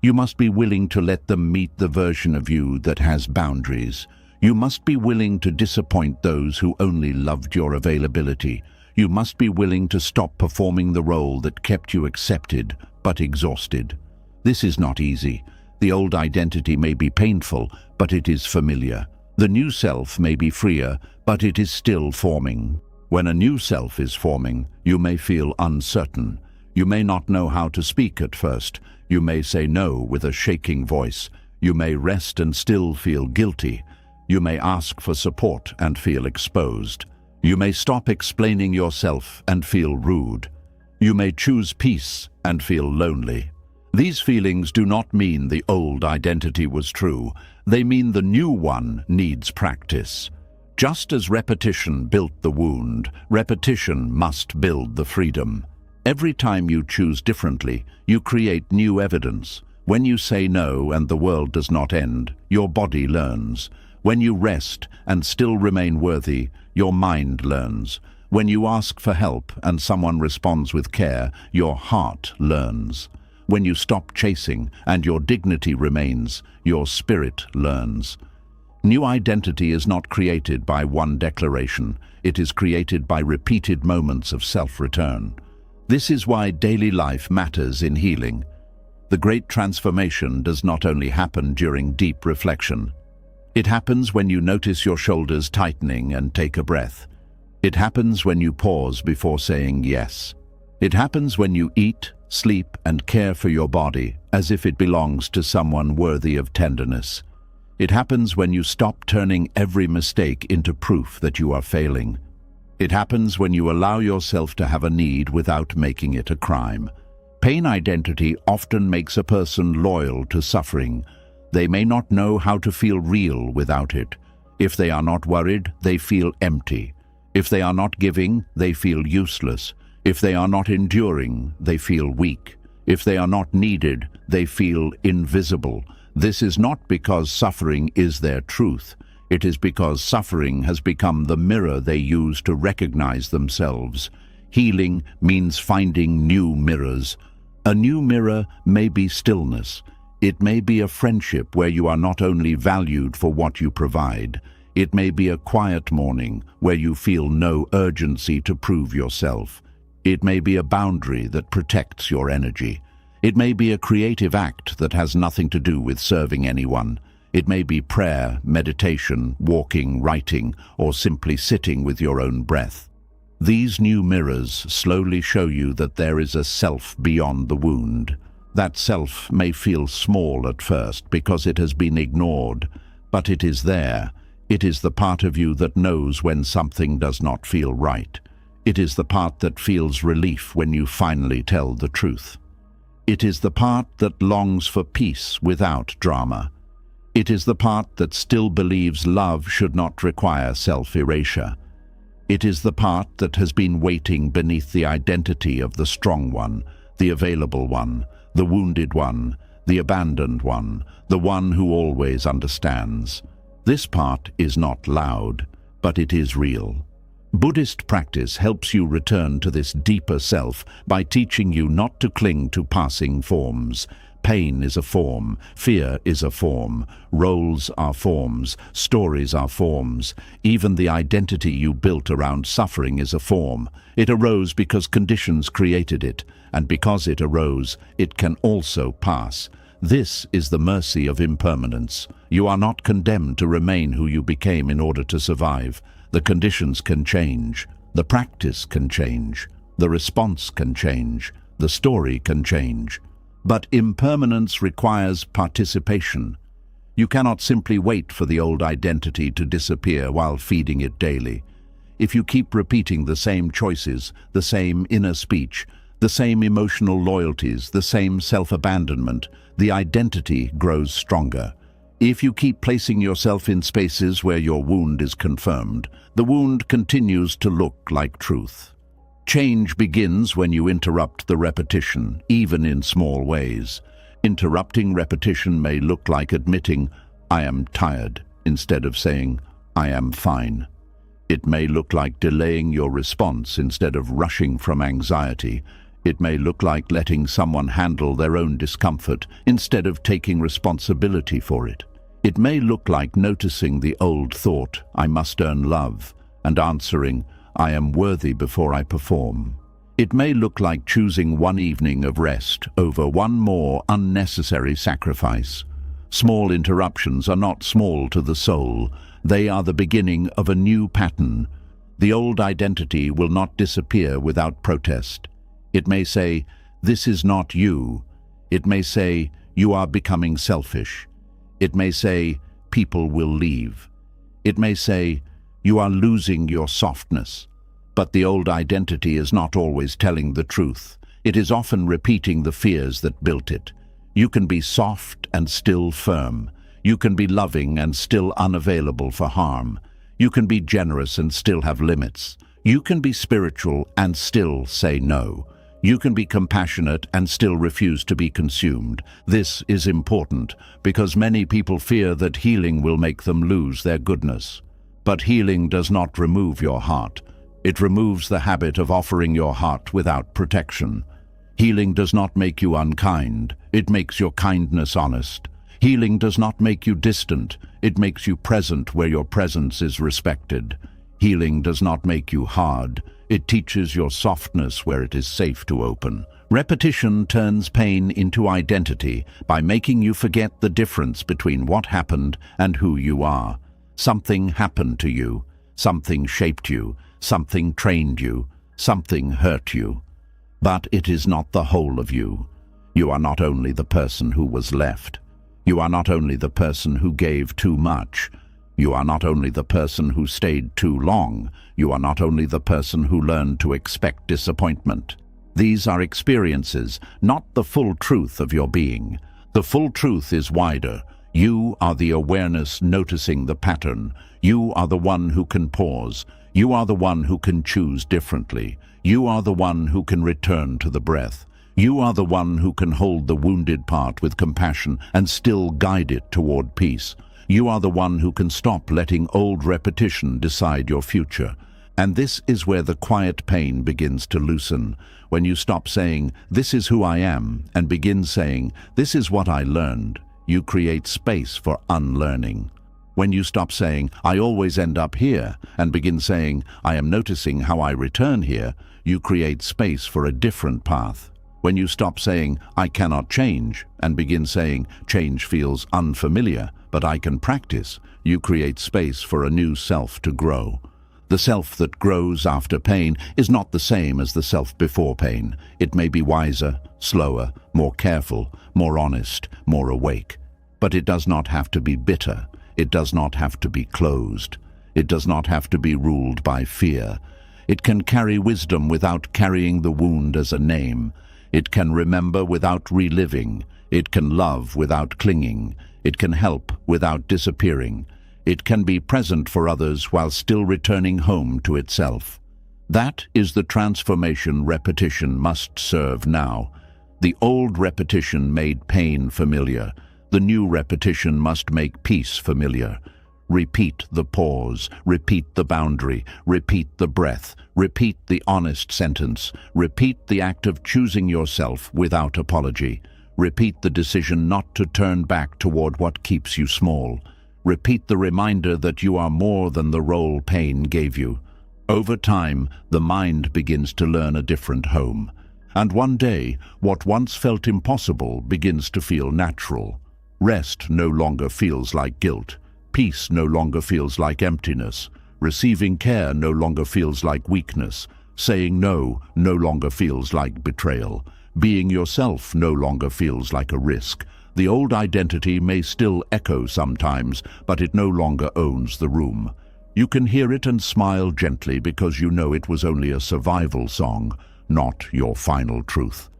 Speaker 1: You must be willing to let them meet the version of you that has boundaries. You must be willing to disappoint those who only loved your availability. You must be willing to stop performing the role that kept you accepted but exhausted. This is not easy. The old identity may be painful, but it is familiar. The new self may be freer, but it is still forming. When a new self is forming, you may feel uncertain. You may not know how to speak at first. You may say no with a shaking voice. You may rest and still feel guilty. You may ask for support and feel exposed. You may stop explaining yourself and feel rude. You may choose peace and feel lonely. These feelings do not mean the old identity was true. They mean the new one needs practice. Just as repetition built the wound, repetition must build the freedom. Every time you choose differently, you create new evidence. When you say no and the world does not end, your body learns. When you rest and still remain worthy, your mind learns. When you ask for help and someone responds with care, your heart learns. When you stop chasing and your dignity remains, your spirit learns. New identity is not created by one declaration. It is created by repeated moments of self-return. This is why daily life matters in healing. The great transformation does not only happen during deep reflection. It happens when you notice your shoulders tightening and take a breath. It happens when you pause before saying yes. It happens when you eat, sleep, and care for your body as if it belongs to someone worthy of tenderness. It happens when you stop turning every mistake into proof that you are failing. It happens when you allow yourself to have a need without making it a crime. Pain identity often makes a person loyal to suffering. They may not know how to feel real without it. If they are not worried, they feel empty. If they are not giving, they feel useless. If they are not enduring, they feel weak. If they are not needed, they feel invisible. This is not because suffering is their truth. It is because suffering has become the mirror they use to recognize themselves. Healing means finding new mirrors. A new mirror may be stillness. It may be a friendship where you are not only valued for what you provide. It may be a quiet morning where you feel no urgency to prove yourself. It may be a boundary that protects your energy. It may be a creative act that has nothing to do with serving anyone. It may be prayer, meditation, walking, writing, or simply sitting with your own breath. These new mirrors slowly show you that there is a self beyond the wound. That self may feel small at first because it has been ignored, but it is there. It is the part of you that knows when something does not feel right. It is the part that feels relief when you finally tell the truth. It is the part that longs for peace without drama. It is the part that still believes love should not require self-erasure. It is the part that has been waiting beneath the identity of the strong one, the available one, the wounded one, the abandoned one, the one who always understands. This part is not loud, but it is real. Buddhist practice helps you return to this deeper self by teaching you not to cling to passing forms. Pain is a form, fear is a form, roles are forms, stories are forms. Even the identity you built around suffering is a form. It arose because conditions created it, and because it arose, it can also pass. This is the mercy of impermanence. You are not condemned to remain who you became in order to survive. The conditions can change, the practice can change, the response can change, the story can change. But impermanence requires participation. You cannot simply wait for the old identity to disappear while feeding it daily. If you keep repeating the same choices, the same inner speech, the same emotional loyalties, the same self-abandonment, the identity grows stronger. If you keep placing yourself in spaces where your wound is confirmed, the wound continues to look like truth. Change begins when you interrupt the repetition, even in small ways. Interrupting repetition may look like admitting, "I am tired," instead of saying, "I am fine." It may look like delaying your response instead of rushing from anxiety. It may look like letting someone handle their own discomfort instead of taking responsibility for it. It may look like noticing the old thought, "I must earn love," and answering, "I am worthy before I perform." It may look like choosing one evening of rest over one more unnecessary sacrifice. Small interruptions are not small to the soul. They are the beginning of a new pattern. The old identity will not disappear without protest. It may say, "This is not you." It may say, "You are becoming selfish." It may say, "People will leave." It may say, "You are losing your softness." But the old identity is not always telling the truth. It is often repeating the fears that built it. You can be soft and still firm. You can be loving and still unavailable for harm. You can be generous and still have limits. You can be spiritual and still say no. You can be compassionate and still refuse to be consumed. This is important because many people fear that healing will make them lose their goodness. But healing does not remove your heart. It removes the habit of offering your heart without protection. Healing does not make you unkind. It makes your kindness honest. Healing does not make you distant. It makes you present where your presence is respected. Healing does not make you hard. It teaches your softness where it is safe to open. Repetition turns pain into identity by making you forget the difference between what happened and who you are. Something happened to you. Something shaped you. Something trained you. Something hurt you. But it is not the whole of you. You are not only the person who was left. You are not only the person who gave too much. You are not only the person who stayed too long. You are not only the person who learned to expect disappointment. These are experiences, not the full truth of your being. The full truth is wider. You are the awareness noticing the pattern. You are the one who can pause. You are the one who can choose differently. You are the one who can return to the breath. You are the one who can hold the wounded part with compassion and still guide it toward peace. You are the one who can stop letting old repetition decide your future. And this is where the quiet pain begins to loosen. When you stop saying, "This is who I am," and begin saying, "This is what I learned," you create space for unlearning. When you stop saying, "I always end up here," and begin saying, "I am noticing how I return here," you create space for a different path. When you stop saying, "I cannot change," and begin saying, "Change feels unfamiliar, but I can practice," you create space for a new self to grow. The self that grows after pain is not the same as the self before pain. It may be wiser, slower, more careful, more honest, more awake. But it does not have to be bitter. It does not have to be closed. It does not have to be ruled by fear. It can carry wisdom without carrying the wound as a name. It can remember without reliving. It can love without clinging. It can help without disappearing. It can be present for others while still returning home to itself. That is the transformation repetition must serve now. The old repetition made pain familiar. The new repetition must make peace familiar. Repeat the pause, repeat the boundary, repeat the breath, repeat the honest sentence, repeat the act of choosing yourself without apology. Repeat the decision not to turn back toward what keeps you small. Repeat the reminder that you are more than the role pain gave you. Over time, the mind begins to learn a different home. And one day, what once felt impossible begins to feel natural. Rest no longer feels like guilt. Peace no longer feels like emptiness. Receiving care no longer feels like weakness. Saying no no longer feels like betrayal. Being yourself no longer feels like a risk. The old identity may still echo sometimes, but it no longer owns the room. You can hear it and smile gently because you know it was only a survival song, not your final truth.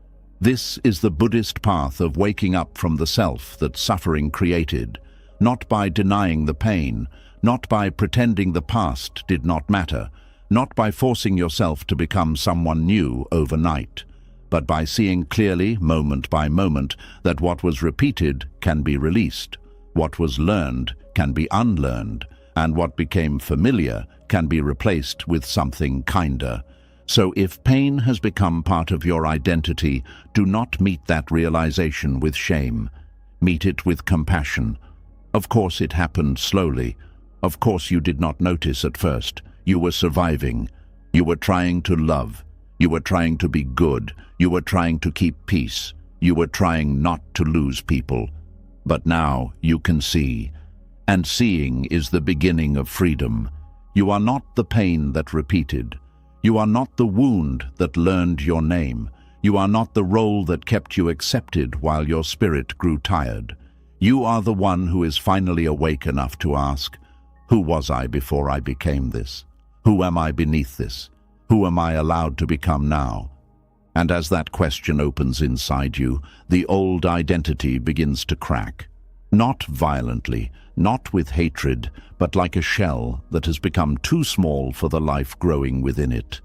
Speaker 1: This is the Buddhist path of waking up from the self that suffering created, not by denying the pain, not by pretending the past did not matter, not by forcing yourself to become someone new overnight, but by seeing clearly, moment by moment, that what was repeated can be released, what was learned can be unlearned, and what became familiar can be replaced with something kinder. So if pain has become part of your identity, do not meet that realization with shame. Meet it with compassion. Of course it happened slowly. Of course you did not notice at first. You were surviving. You were trying to love. You were trying to be good. You were trying to keep peace. You were trying not to lose people. But now you can see. And seeing is the beginning of freedom. You are not the pain that repeated. You are not the wound that learned your name. You are not the role that kept you accepted while your spirit grew tired. You are the one who is finally awake enough to ask, who was I before I became this? Who am I beneath this? Who am I allowed to become now? And as that question opens inside you, the old identity begins to crack. Not violently, not with hatred, but like a shell that has become too small for the life growing within it.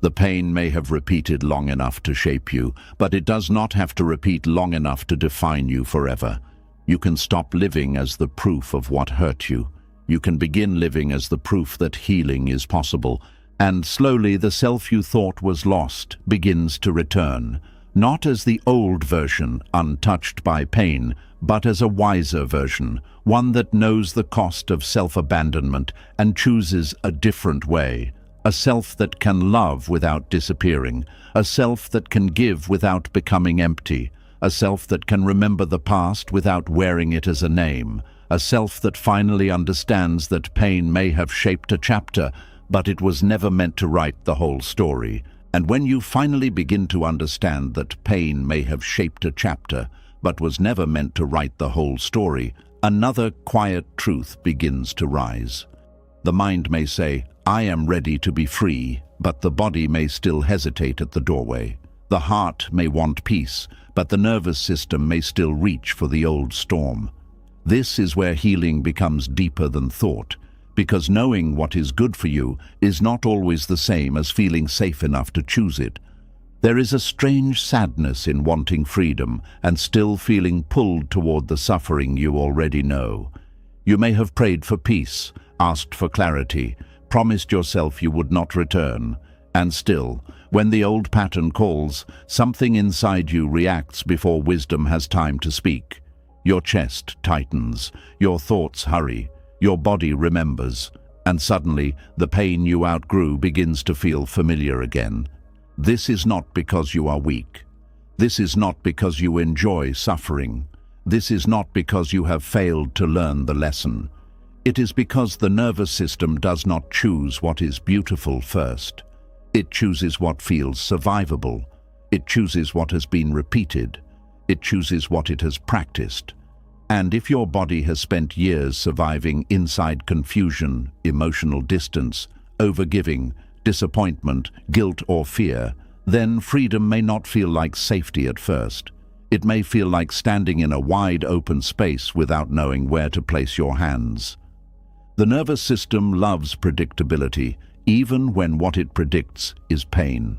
Speaker 1: The pain may have repeated long enough to shape you, but it does not have to repeat long enough to define you forever. You can stop living as the proof of what hurt you. You can begin living as the proof that healing is possible, and slowly the self you thought was lost begins to return, not as the old version, untouched by pain, but as a wiser version, one that knows the cost of self-abandonment and chooses a different way. A self that can love without disappearing, a self that can give without becoming empty, a self that can remember the past without wearing it as a name, a self that finally understands that pain may have shaped a chapter, but it was never meant to write the whole story. And when you finally begin to understand that pain may have shaped a chapter, but was never meant to write the whole story, another quiet truth begins to rise. The mind may say, "I am ready to be free," but the body may still hesitate at the doorway. The heart may want peace, but the nervous system may still reach for the old storm. This is where healing becomes deeper than thought, because knowing what is good for you is not always the same as feeling safe enough to choose it. There is a strange sadness in wanting freedom and still feeling pulled toward the suffering you already know. You may have prayed for peace, asked for clarity, promised yourself you would not return, and still, when the old pattern calls, something inside you reacts before wisdom has time to speak. Your chest tightens, your thoughts hurry, your body remembers, and suddenly the pain you outgrew begins to feel familiar again. This is not because you are weak. This is not because you enjoy suffering. This is not because you have failed to learn the lesson. It is because the nervous system does not choose what is beautiful first. It chooses what feels survivable. It chooses what has been repeated. It chooses what it has practiced. And if your body has spent years surviving inside confusion, emotional distance, overgiving, disappointment, guilt or fear, then freedom may not feel like safety at first. It may feel like standing in a wide open space without knowing where to place your hands. The nervous system loves predictability, even when what it predicts is pain.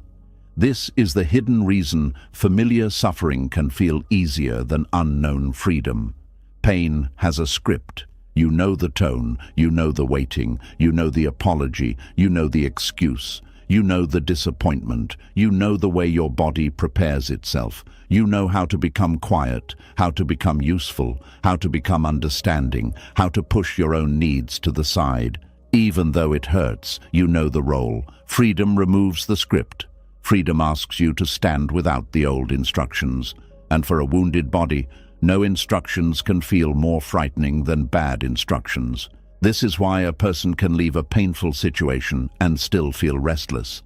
Speaker 1: This is the hidden reason familiar suffering can feel easier than unknown freedom. Pain has a script. You know the tone, you know the waiting, you know the apology, you know the excuse, you know the disappointment, you know the way your body prepares itself. You know how to become quiet, how to become useful, how to become understanding, how to push your own needs to the side. Even though it hurts, you know the role. Freedom removes the script. Freedom asks you to stand without the old instructions. And for a wounded body, no instructions can feel more frightening than bad instructions. This is why a person can leave a painful situation and still feel restless.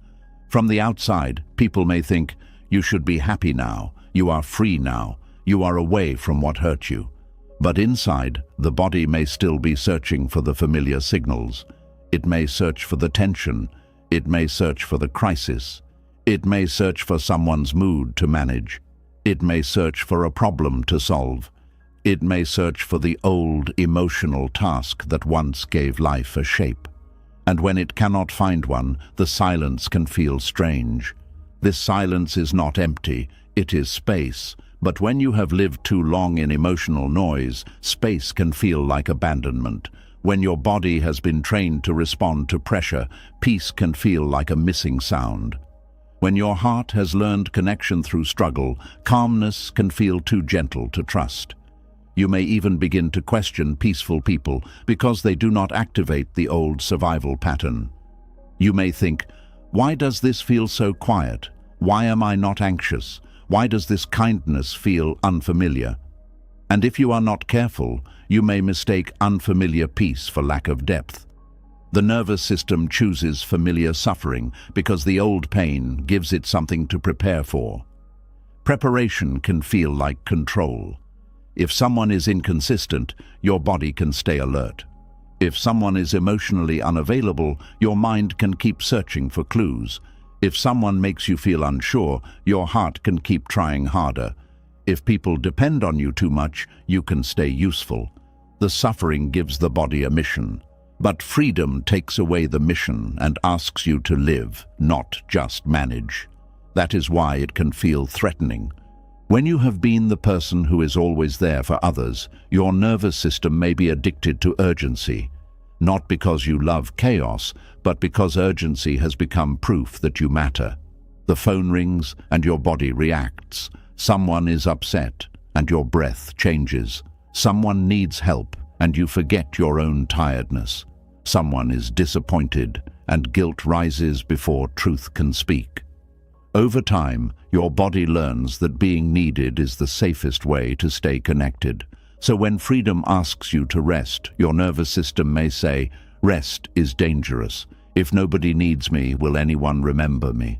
Speaker 1: From the outside, people may think, you should be happy now, you are free now, you are away from what hurt you. But inside, the body may still be searching for the familiar signals. It may search for the tension. It may search for the crisis. It may search for someone's mood to manage. It may search for a problem to solve. It may search for the old emotional task that once gave life a shape. And when it cannot find one, the silence can feel strange. This silence is not empty, it is space. But when you have lived too long in emotional noise, space can feel like abandonment. When your body has been trained to respond to pressure, peace can feel like a missing sound. When your heart has learned connection through struggle, calmness can feel too gentle to trust. You may even begin to question peaceful people because they do not activate the old survival pattern. You may think, why does this feel so quiet? Why am I not anxious? Why does this kindness feel unfamiliar? And if you are not careful, you may mistake unfamiliar peace for lack of depth. The nervous system chooses familiar suffering because the old pain gives it something to prepare for. Preparation can feel like control. If someone is inconsistent, your body can stay alert. If someone is emotionally unavailable, your mind can keep searching for clues. If someone makes you feel unsure, your heart can keep trying harder. If people depend on you too much, you can stay useful. The suffering gives the body a mission. But freedom takes away the mission and asks you to live, not just manage. That is why it can feel threatening. When you have been the person who is always there for others, your nervous system may be addicted to urgency. Not because you love chaos, but because urgency has become proof that you matter. The phone rings and your body reacts. Someone is upset and your breath changes. Someone needs help and you forget your own tiredness. Someone is disappointed and guilt rises before truth can speak. Over time, your body learns that being needed is the safest way to stay connected. So when freedom asks you to rest, your nervous system may say, "Rest is dangerous. If nobody needs me, will anyone remember me?"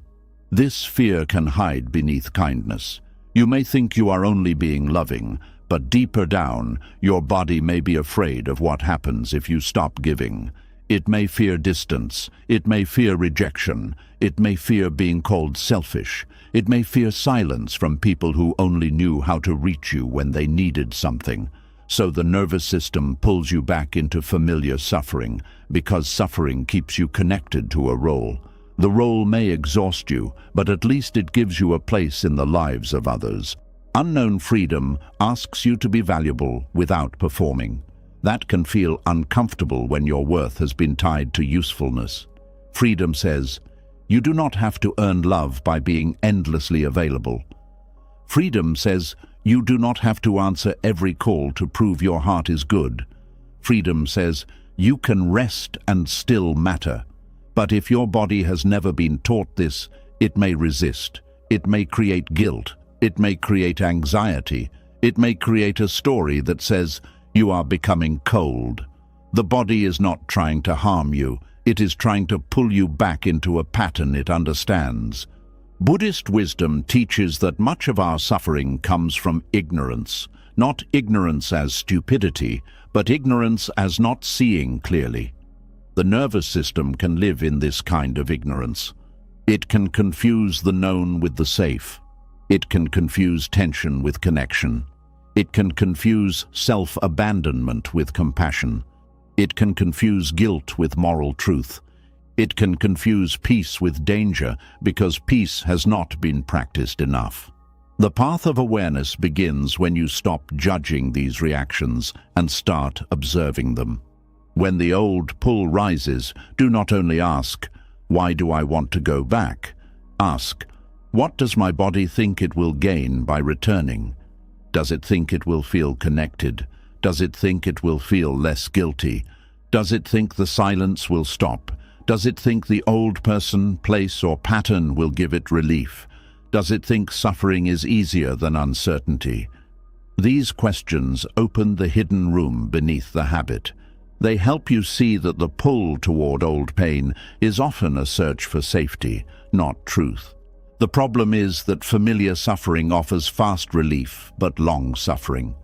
Speaker 1: This fear can hide beneath kindness. You may think you are only being loving, but deeper down, your body may be afraid of what happens if you stop giving. It may fear distance, it may fear rejection, it may fear being called selfish, it may fear silence from people who only knew how to reach you when they needed something. So the nervous system pulls you back into familiar suffering, because suffering keeps you connected to a role. The role may exhaust you, but at least it gives you a place in the lives of others. Unknown freedom asks you to be valuable without performing. That can feel uncomfortable when your worth has been tied to usefulness. Freedom says, you do not have to earn love by being endlessly available. Freedom says, you do not have to answer every call to prove your heart is good. Freedom says, you can rest and still matter. But if your body has never been taught this, it may resist. It may create guilt. It may create anxiety. It may create a story that says, you are becoming cold. The body is not trying to harm you. It is trying to pull you back into a pattern it understands. Buddhist wisdom teaches that much of our suffering comes from ignorance. Not ignorance as stupidity, but ignorance as not seeing clearly. The nervous system can live in this kind of ignorance. It can confuse the known with the safe. It can confuse tension with connection. It can confuse self-abandonment with compassion. It can confuse guilt with moral truth. It can confuse peace with danger because peace has not been practiced enough. The path of awareness begins when you stop judging these reactions and start observing them. When the old pull rises, do not only ask, why do I want to go back? Ask, what does my body think it will gain by returning? Does it think it will feel connected? Does it think it will feel less guilty? Does it think the silence will stop? Does it think the old person, place, or pattern will give it relief? Does it think suffering is easier than uncertainty? These questions open the hidden room beneath the habit. They help you see that the pull toward old pain is often a search for safety, not truth. The problem is that familiar suffering offers fast relief, but long suffering.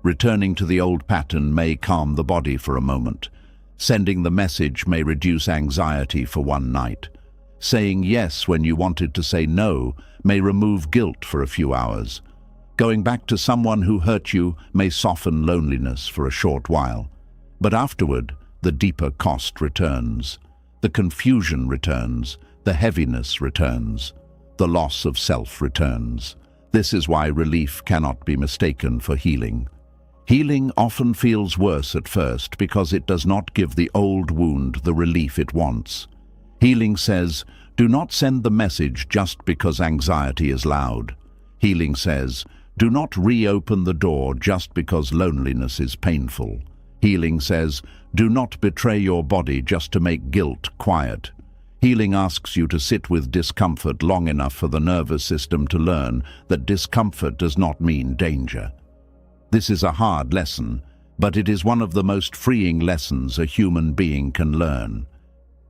Speaker 1: Returning to the old pattern may calm the body for a moment. Sending the message may reduce anxiety for one night. Saying yes when you wanted to say no may remove guilt for a few hours. Going back to someone who hurt you may soften loneliness for a short while. But afterward, the deeper cost returns. The confusion returns. The heaviness returns. The loss of self returns. This is why relief cannot be mistaken for healing. Healing often feels worse at first because it does not give the old wound the relief it wants. Healing says, do not send the message just because anxiety is loud. Healing says, do not reopen the door just because loneliness is painful. Healing says, do not betray your body just to make guilt quiet. Healing asks you to sit with discomfort long enough for the nervous system to learn that discomfort does not mean danger. This is a hard lesson, but it is one of the most freeing lessons a human being can learn.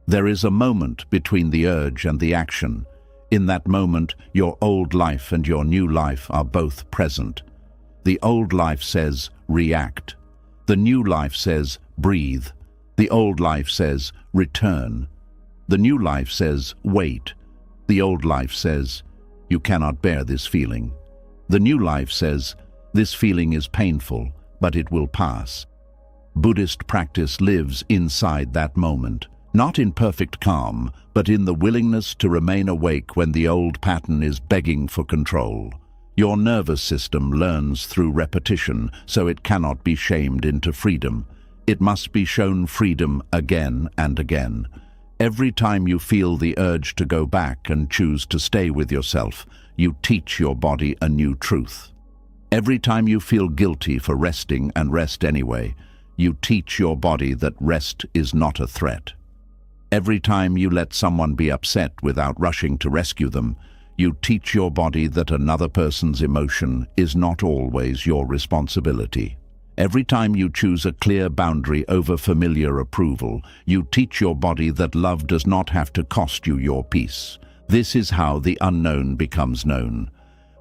Speaker 1: There is a moment between the urge and the action. In that moment, your old life and your new life are both present. The old life says, react. The new life says, breathe. The old life says, return. The new life says, wait. The old life says, you cannot bear this feeling. The new life says, this feeling is painful, but it will pass. Buddhist practice lives inside that moment, not in perfect calm, but in the willingness to remain awake when the old pattern is begging for control. Your nervous system learns through repetition, so it cannot be shamed into freedom. It must be shown freedom again and again. Every time you feel the urge to go back and choose to stay with yourself, you teach your body a new truth. Every time you feel guilty for resting and rest anyway, you teach your body that rest is not a threat. Every time you let someone be upset without rushing to rescue them, you teach your body that another person's emotion is not always your responsibility. Every time you choose a clear boundary over familiar approval, you teach your body that love does not have to cost you your peace. This is how the unknown becomes known.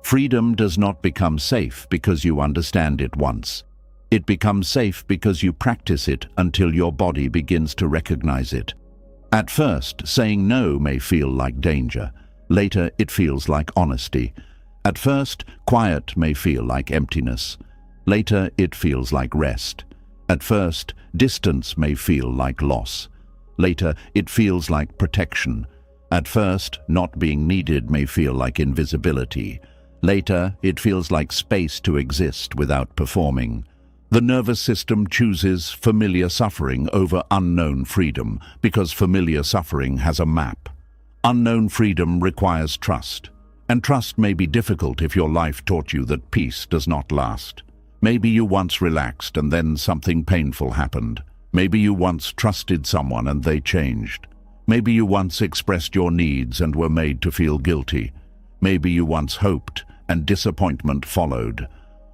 Speaker 1: Freedom does not become safe because you understand it once. It becomes safe because you practice it until your body begins to recognize it. At first, saying no may feel like danger. Later, it feels like honesty. At first, quiet may feel like emptiness. Later, it feels like rest. At first, distance may feel like loss. Later, it feels like protection. At first, not being needed may feel like invisibility. Later, it feels like space to exist without performing. The nervous system chooses familiar suffering over unknown freedom because familiar suffering has a map. Unknown freedom requires trust, and trust may be difficult if your life taught you that peace does not last. Maybe you once relaxed and then something painful happened. Maybe you once trusted someone and they changed. Maybe you once expressed your needs and were made to feel guilty. Maybe you once hoped and disappointment followed.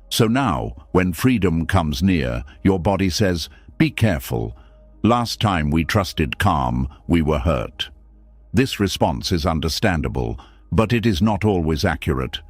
Speaker 1: So now, when freedom comes near, your body says, "Be careful. Last time we trusted calm, we were hurt." This response is understandable, but it is not always accurate.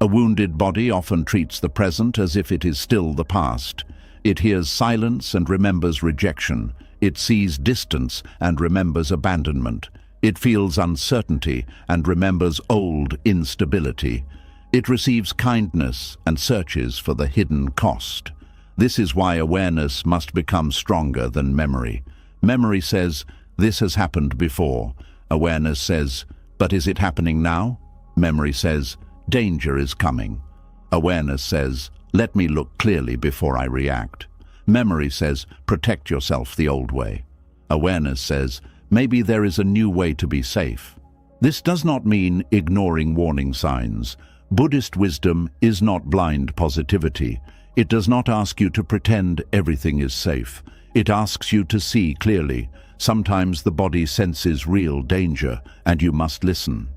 Speaker 1: A wounded body often treats the present as if it is still the past. It hears silence and remembers rejection. It sees distance and remembers abandonment. It feels uncertainty and remembers old instability. It receives kindness and searches for the hidden cost. This is why awareness must become stronger than memory. Memory says, "This has happened before." Awareness says, "But is it happening now?" Memory says, "Danger is coming." Awareness says, "Let me look clearly before I react." Memory says, "Protect yourself the old way." Awareness says, "Maybe there is a new way to be safe." This does not mean ignoring warning signs. Buddhist wisdom is not blind positivity. It does not ask you to pretend everything is safe. It asks you to see clearly. Sometimes the body senses real danger, and you must listen.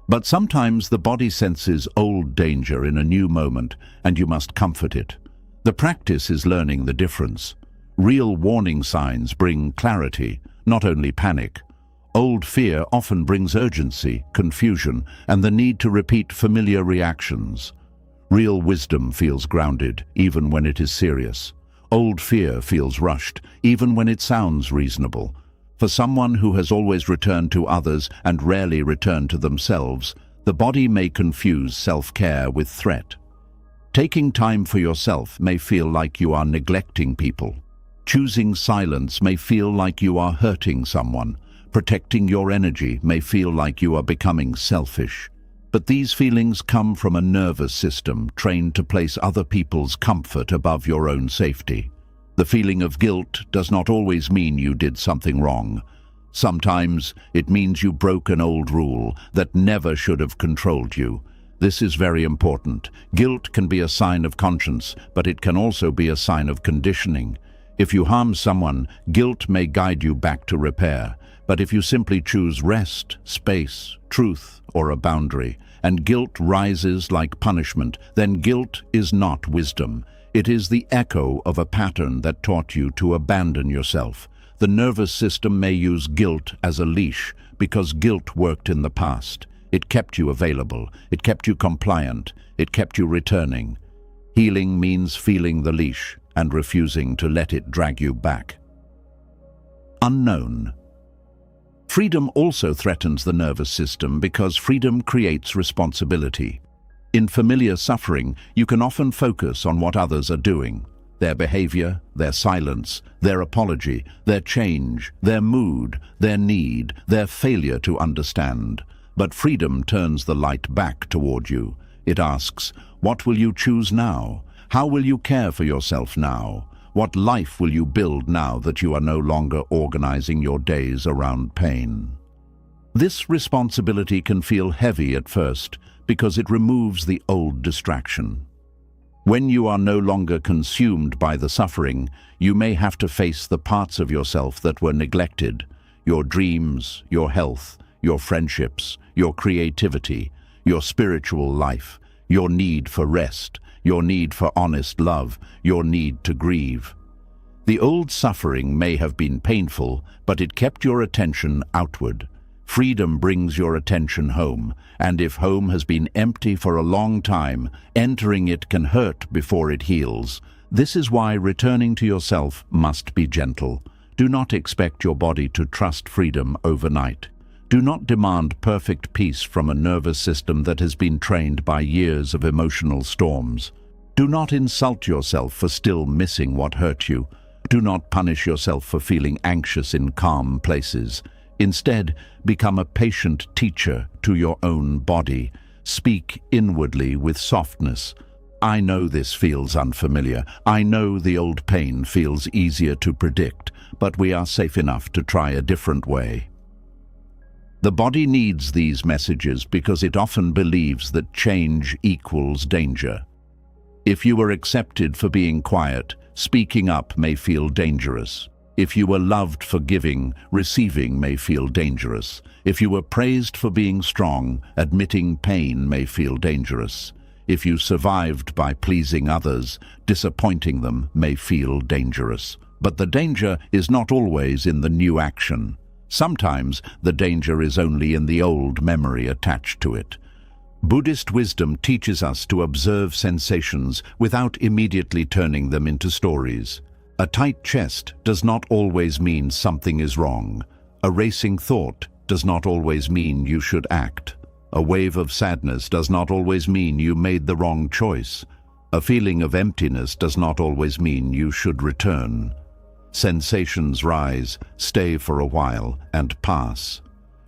Speaker 1: But sometimes the body senses old danger in a new moment, and you must comfort it. The practice is learning the difference. Real warning signs bring clarity, not only panic. Old fear often brings urgency, confusion, and the need to repeat familiar reactions. Real wisdom feels grounded, even when it is serious. Old fear feels rushed, even when it sounds reasonable. For someone who has always returned to others and rarely returned to themselves, the body may confuse self-care with threat. Taking time for yourself may feel like you are neglecting people. Choosing silence may feel like you are hurting someone. Protecting your energy may feel like you are becoming selfish. But these feelings come from a nervous system trained to place other people's comfort above your own safety. The feeling of guilt does not always mean you did something wrong. Sometimes it means you broke an old rule that never should have controlled you. This is very important. Guilt can be a sign of conscience, but it can also be a sign of conditioning. If you harm someone, guilt may guide you back to repair. But if you simply choose rest, space, truth, or a boundary, and guilt rises like punishment, then guilt is not wisdom. It is the echo of a pattern that taught you to abandon yourself. The nervous system may use guilt as a leash because guilt worked in the past. It kept you available. It kept you compliant. It kept you returning. Healing means feeling the leash and refusing to let it drag you back. Unknown. Freedom also threatens the nervous system because freedom creates responsibility. In familiar suffering, you can often focus on what others are doing. Their behavior, their silence, their apology, their change, their mood, their need, their failure to understand. But freedom turns the light back toward you. It asks, what will you choose now? How will you care for yourself now? What life will you build now that you are no longer organizing your days around pain? This responsibility can feel heavy at first because it removes the old distraction. When you are no longer consumed by the suffering, you may have to face the parts of yourself that were neglected, your dreams, your health, your friendships, your creativity, your spiritual life, your need for rest, your need for honest love, your need to grieve. The old suffering may have been painful, but it kept your attention outward. Freedom brings your attention home, and if home has been empty for a long time, entering it can hurt before it heals. This is why returning to yourself must be gentle. Do not expect your body to trust freedom overnight. Do not demand perfect peace from a nervous system that has been trained by years of emotional storms. Do not insult yourself for still missing what hurt you. Do not punish yourself for feeling anxious in calm places. Instead, become a patient teacher to your own body. Speak inwardly with softness. I know this feels unfamiliar. I know the old pain feels easier to predict, but we are safe enough to try a different way. The body needs these messages because it often believes that change equals danger. If you were accepted for being quiet, speaking up may feel dangerous. If you were loved for giving, receiving may feel dangerous. If you were praised for being strong, admitting pain may feel dangerous. If you survived by pleasing others, disappointing them may feel dangerous. But the danger is not always in the new action. Sometimes the danger is only in the old memory attached to it. Buddhist wisdom teaches us to observe sensations without immediately turning them into stories. A tight chest does not always mean something is wrong. A racing thought does not always mean you should act. A wave of sadness does not always mean you made the wrong choice. A feeling of emptiness does not always mean you should return. Sensations rise, stay for a while, and pass.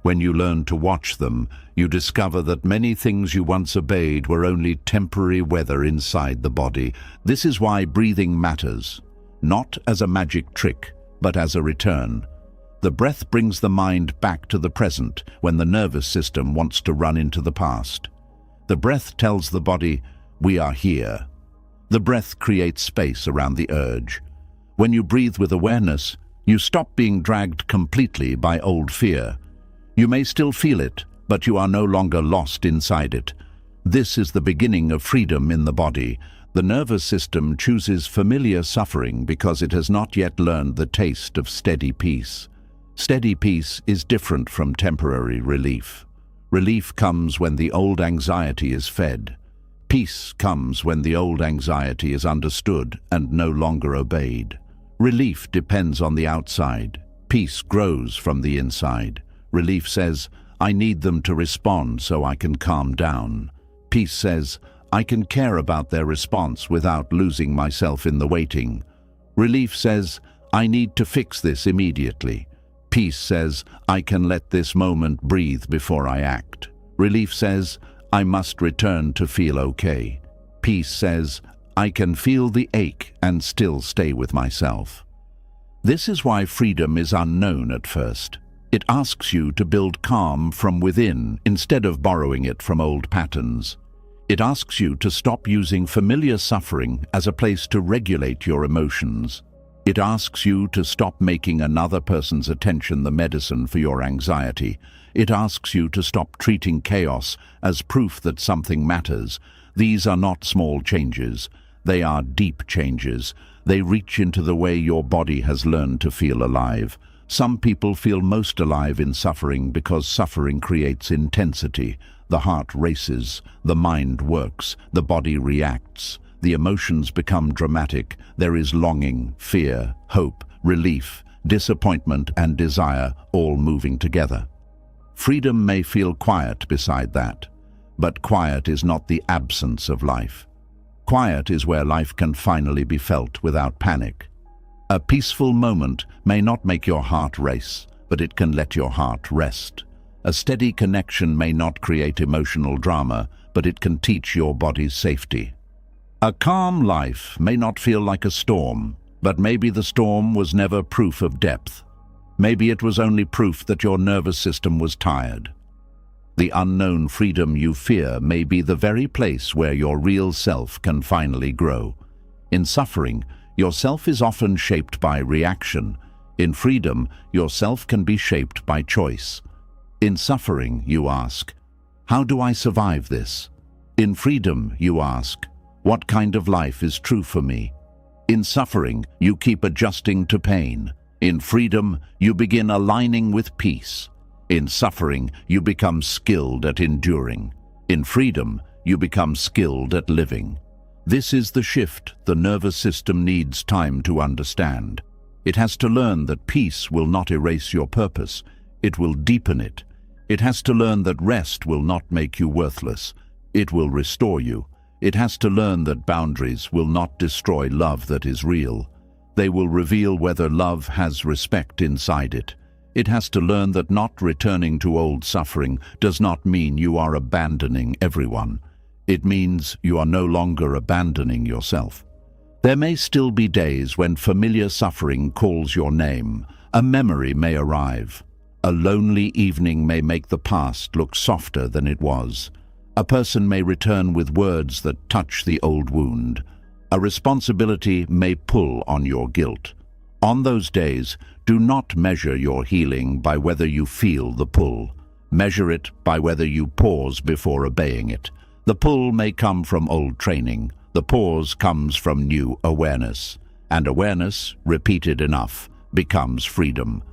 Speaker 1: When you learn to watch them, you discover that many things you once obeyed were only temporary weather inside the body. This is why breathing matters. Not as a magic trick, but as a return. The breath brings the mind back to the present when the nervous system wants to run into the past. The breath tells the body, we are here. The breath creates space around the urge. When you breathe with awareness, you stop being dragged completely by old fear. You may still feel it, but you are no longer lost inside it. This is the beginning of freedom in the body. The nervous system chooses familiar suffering because it has not yet learned the taste of steady peace. Steady peace is different from temporary relief. Relief comes when the old anxiety is fed. Peace comes when the old anxiety is understood and no longer obeyed. Relief depends on the outside. Peace grows from the inside. Relief says, I need them to respond so I can calm down. Peace says, I can care about their response without losing myself in the waiting. Relief says, I need to fix this immediately. Peace says, I can let this moment breathe before I act. Relief says, I must return to feel okay. Peace says, I can feel the ache and still stay with myself. This is why freedom is unknown at first. It asks you to build calm from within instead of borrowing it from old patterns. It asks you to stop using familiar suffering as a place to regulate your emotions. It asks you to stop making another person's attention the medicine for your anxiety. It asks you to stop treating chaos as proof that something matters. These are not small changes. They are deep changes. They reach into the way your body has learned to feel alive. Some people feel most alive in suffering because suffering creates intensity. The heart races, the mind works, the body reacts. The emotions become dramatic. There is longing, fear, hope, relief, disappointment, and desire all moving together. Freedom may feel quiet beside that. But quiet is not the absence of life. Quiet is where life can finally be felt without panic. A peaceful moment may not make your heart race, but it can let your heart rest. A steady connection may not create emotional drama, but it can teach your body's safety. A calm life may not feel like a storm, but maybe the storm was never proof of depth. Maybe it was only proof that your nervous system was tired. The unknown freedom you fear may be the very place where your real self can finally grow. In suffering, your self is often shaped by reaction. In freedom, your self can be shaped by choice. In suffering, you ask, how do I survive this? In freedom, you ask, what kind of life is true for me? In suffering, you keep adjusting to pain. In freedom, you begin aligning with peace. In suffering, you become skilled at enduring. In freedom, you become skilled at living. This is the shift the nervous system needs time to understand. It has to learn that peace will not erase your purpose. It will deepen it. It has to learn that rest will not make you worthless. It will restore you. It has to learn that boundaries will not destroy love that is real. They will reveal whether love has respect inside it. It has to learn that not returning to old suffering does not mean you are abandoning everyone. It means you are no longer abandoning yourself. There may still be days when familiar suffering calls your name. A memory may arrive. A lonely evening may make the past look softer than it was. A person may return with words that touch the old wound. A responsibility may pull on your guilt. On those days, do not measure your healing by whether you feel the pull. Measure it by whether you pause before obeying it. The pull may come from old training. The pause comes from new awareness. And awareness, repeated enough, becomes freedom.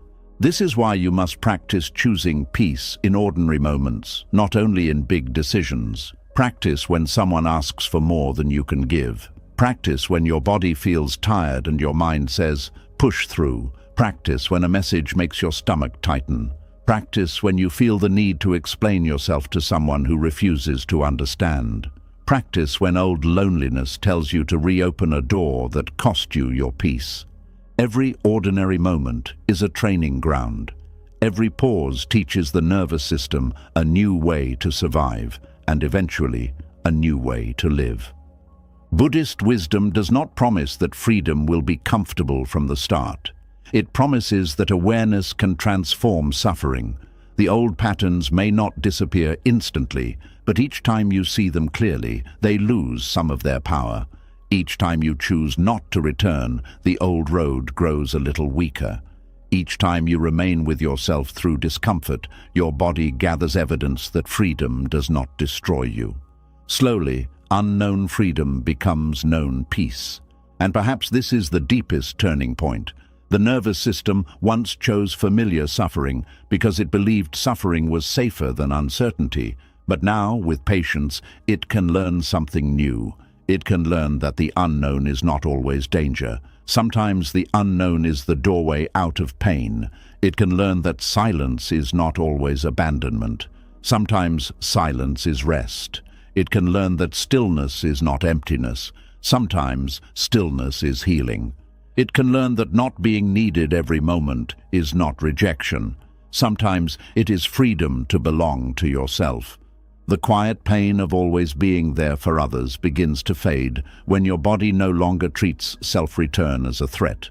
Speaker 1: This is why you must practice choosing peace in ordinary moments, not only in big decisions. Practice when someone asks for more than you can give. Practice when your body feels tired and your mind says, push through. Practice when a message makes your stomach tighten. Practice when you feel the need to explain yourself to someone who refuses to understand. Practice when old loneliness tells you to reopen a door that cost you your peace. Every ordinary moment is a training ground. Every pause teaches the nervous system a new way to survive, and eventually a new way to live. Buddhist wisdom does not promise that freedom will be comfortable from the start. It promises that awareness can transform suffering. The old patterns may not disappear instantly, but each time you see them clearly, they lose some of their power. Each time you choose not to return, the old road grows a little weaker. Each time you remain with yourself through discomfort, your body gathers evidence that freedom does not destroy you. Slowly, unknown freedom becomes known peace. And perhaps this is the deepest turning point. The nervous system once chose familiar suffering because it believed suffering was safer than uncertainty. But now, with patience, it can learn something new. It can learn that the unknown is not always danger. Sometimes the unknown is the doorway out of pain. It can learn that silence is not always abandonment. Sometimes silence is rest. It can learn that stillness is not emptiness. Sometimes stillness is healing. It can learn that not being needed every moment is not rejection. Sometimes it is freedom to belong to yourself. The quiet pain of always being there for others begins to fade when your body no longer treats self-return as a threat.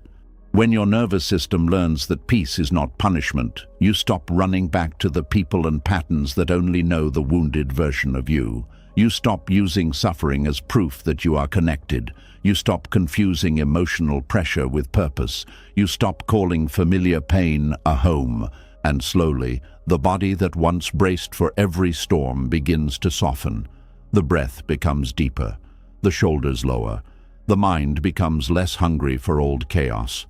Speaker 1: When your nervous system learns that peace is not punishment, you stop running back to the people and patterns that only know the wounded version of you. You stop using suffering as proof that you are connected. You stop confusing emotional pressure with purpose. You stop calling familiar pain a home. And slowly, the body that once braced for every storm begins to soften. The breath becomes deeper, the shoulders lower. The mind becomes less hungry for old chaos.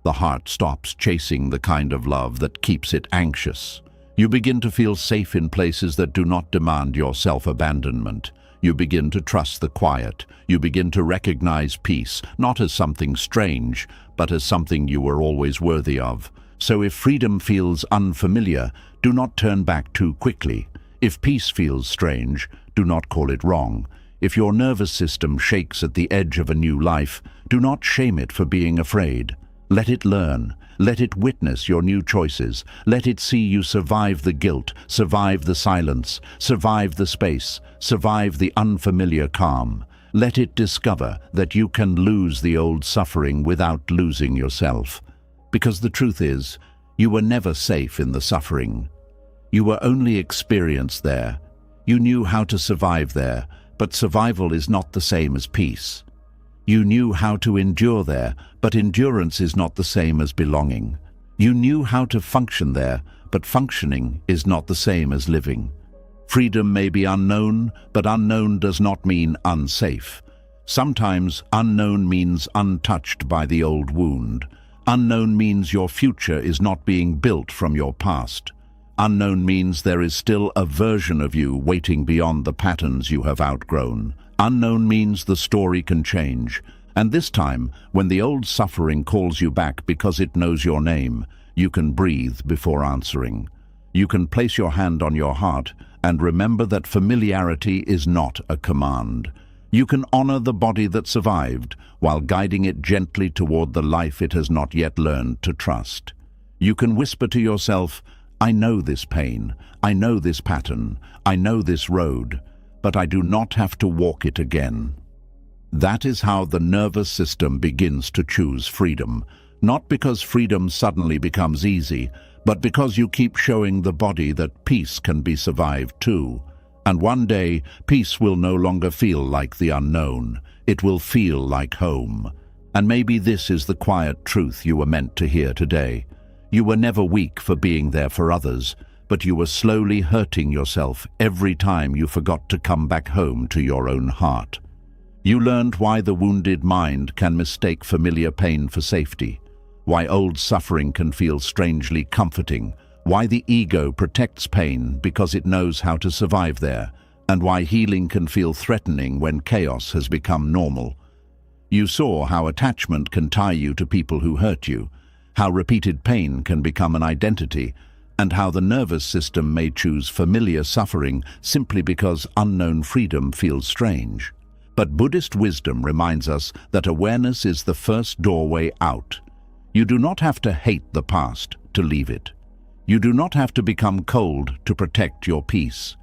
Speaker 1: The heart stops chasing the kind of love that keeps it anxious. You begin to feel safe in places that do not demand your self-abandonment. You begin to trust the quiet. You begin to recognize peace, not as something strange, but as something you were always worthy of. So if freedom feels unfamiliar, do not turn back too quickly. If peace feels strange, do not call it wrong. If your nervous system shakes at the edge of a new life, do not shame it for being afraid. Let it learn. Let it witness your new choices. Let it see you survive the guilt, survive the silence, survive the space, survive the unfamiliar calm. Let it discover that you can lose the old suffering without losing yourself. Because the truth is, you were never safe in the suffering. You were only experienced there. You knew how to survive there, but survival is not the same as peace. You knew how to endure there, but endurance is not the same as belonging. You knew how to function there, but functioning is not the same as living. Freedom may be unknown, but unknown does not mean unsafe. Sometimes unknown means untouched by the old wound. Unknown means your future is not being built from your past. Unknown means there is still a version of you waiting beyond the patterns you have outgrown. Unknown means the story can change. And this time, when the old suffering calls you back because it knows your name, you can breathe before answering. You can place your hand on your heart and remember that familiarity is not a command. You can honor the body that survived while guiding it gently toward the life it has not yet learned to trust. You can whisper to yourself, I know this pain, I know this pattern, I know this road, but I do not have to walk it again. That is how the nervous system begins to choose freedom, not because freedom suddenly becomes easy, but because you keep showing the body that peace can be survived too. And one day, peace will no longer feel like the unknown. It will feel like home. And maybe this is the quiet truth you were meant to hear today. You were never weak for being there for others, but you were slowly hurting yourself every time you forgot to come back home to your own heart. You learned why the wounded mind can mistake familiar pain for safety, why old suffering can feel strangely comforting, why the ego protects pain because it knows how to survive there, and why healing can feel threatening when chaos has become normal. You saw how attachment can tie you to people who hurt you, how repeated pain can become an identity, and how the nervous system may choose familiar suffering simply because unknown freedom feels strange. But Buddhist wisdom reminds us that awareness is the first doorway out. You do not have to hate the past to leave it. You do not have to become cold to protect your peace.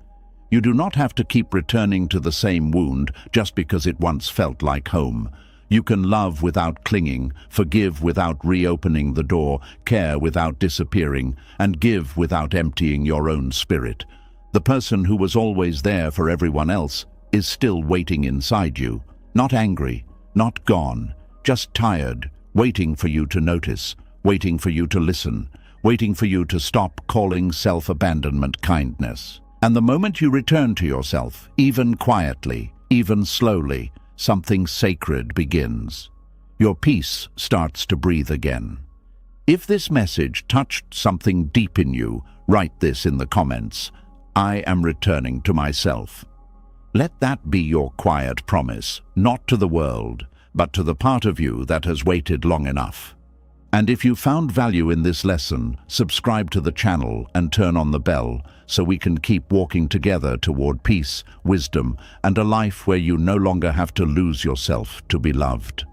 Speaker 1: You do not have to keep returning to the same wound just because it once felt like home. You can love without clinging, forgive without reopening the door, care without disappearing, and give without emptying your own spirit. The person who was always there for everyone else is still waiting inside you, not angry, not gone, just tired, waiting for you to notice, waiting for you to listen, waiting for you to stop calling self-abandonment kindness. And the moment you return to yourself, even quietly, even slowly, something sacred begins. Your peace starts to breathe again. If this message touched something deep in you, write this in the comments. I am returning to myself. Let that be your quiet promise, not to the world, but to the part of you that has waited long enough. And if you found value in this lesson, subscribe to the channel and turn on the bell so we can keep walking together toward peace, wisdom, and a life where you no longer have to lose yourself to be loved.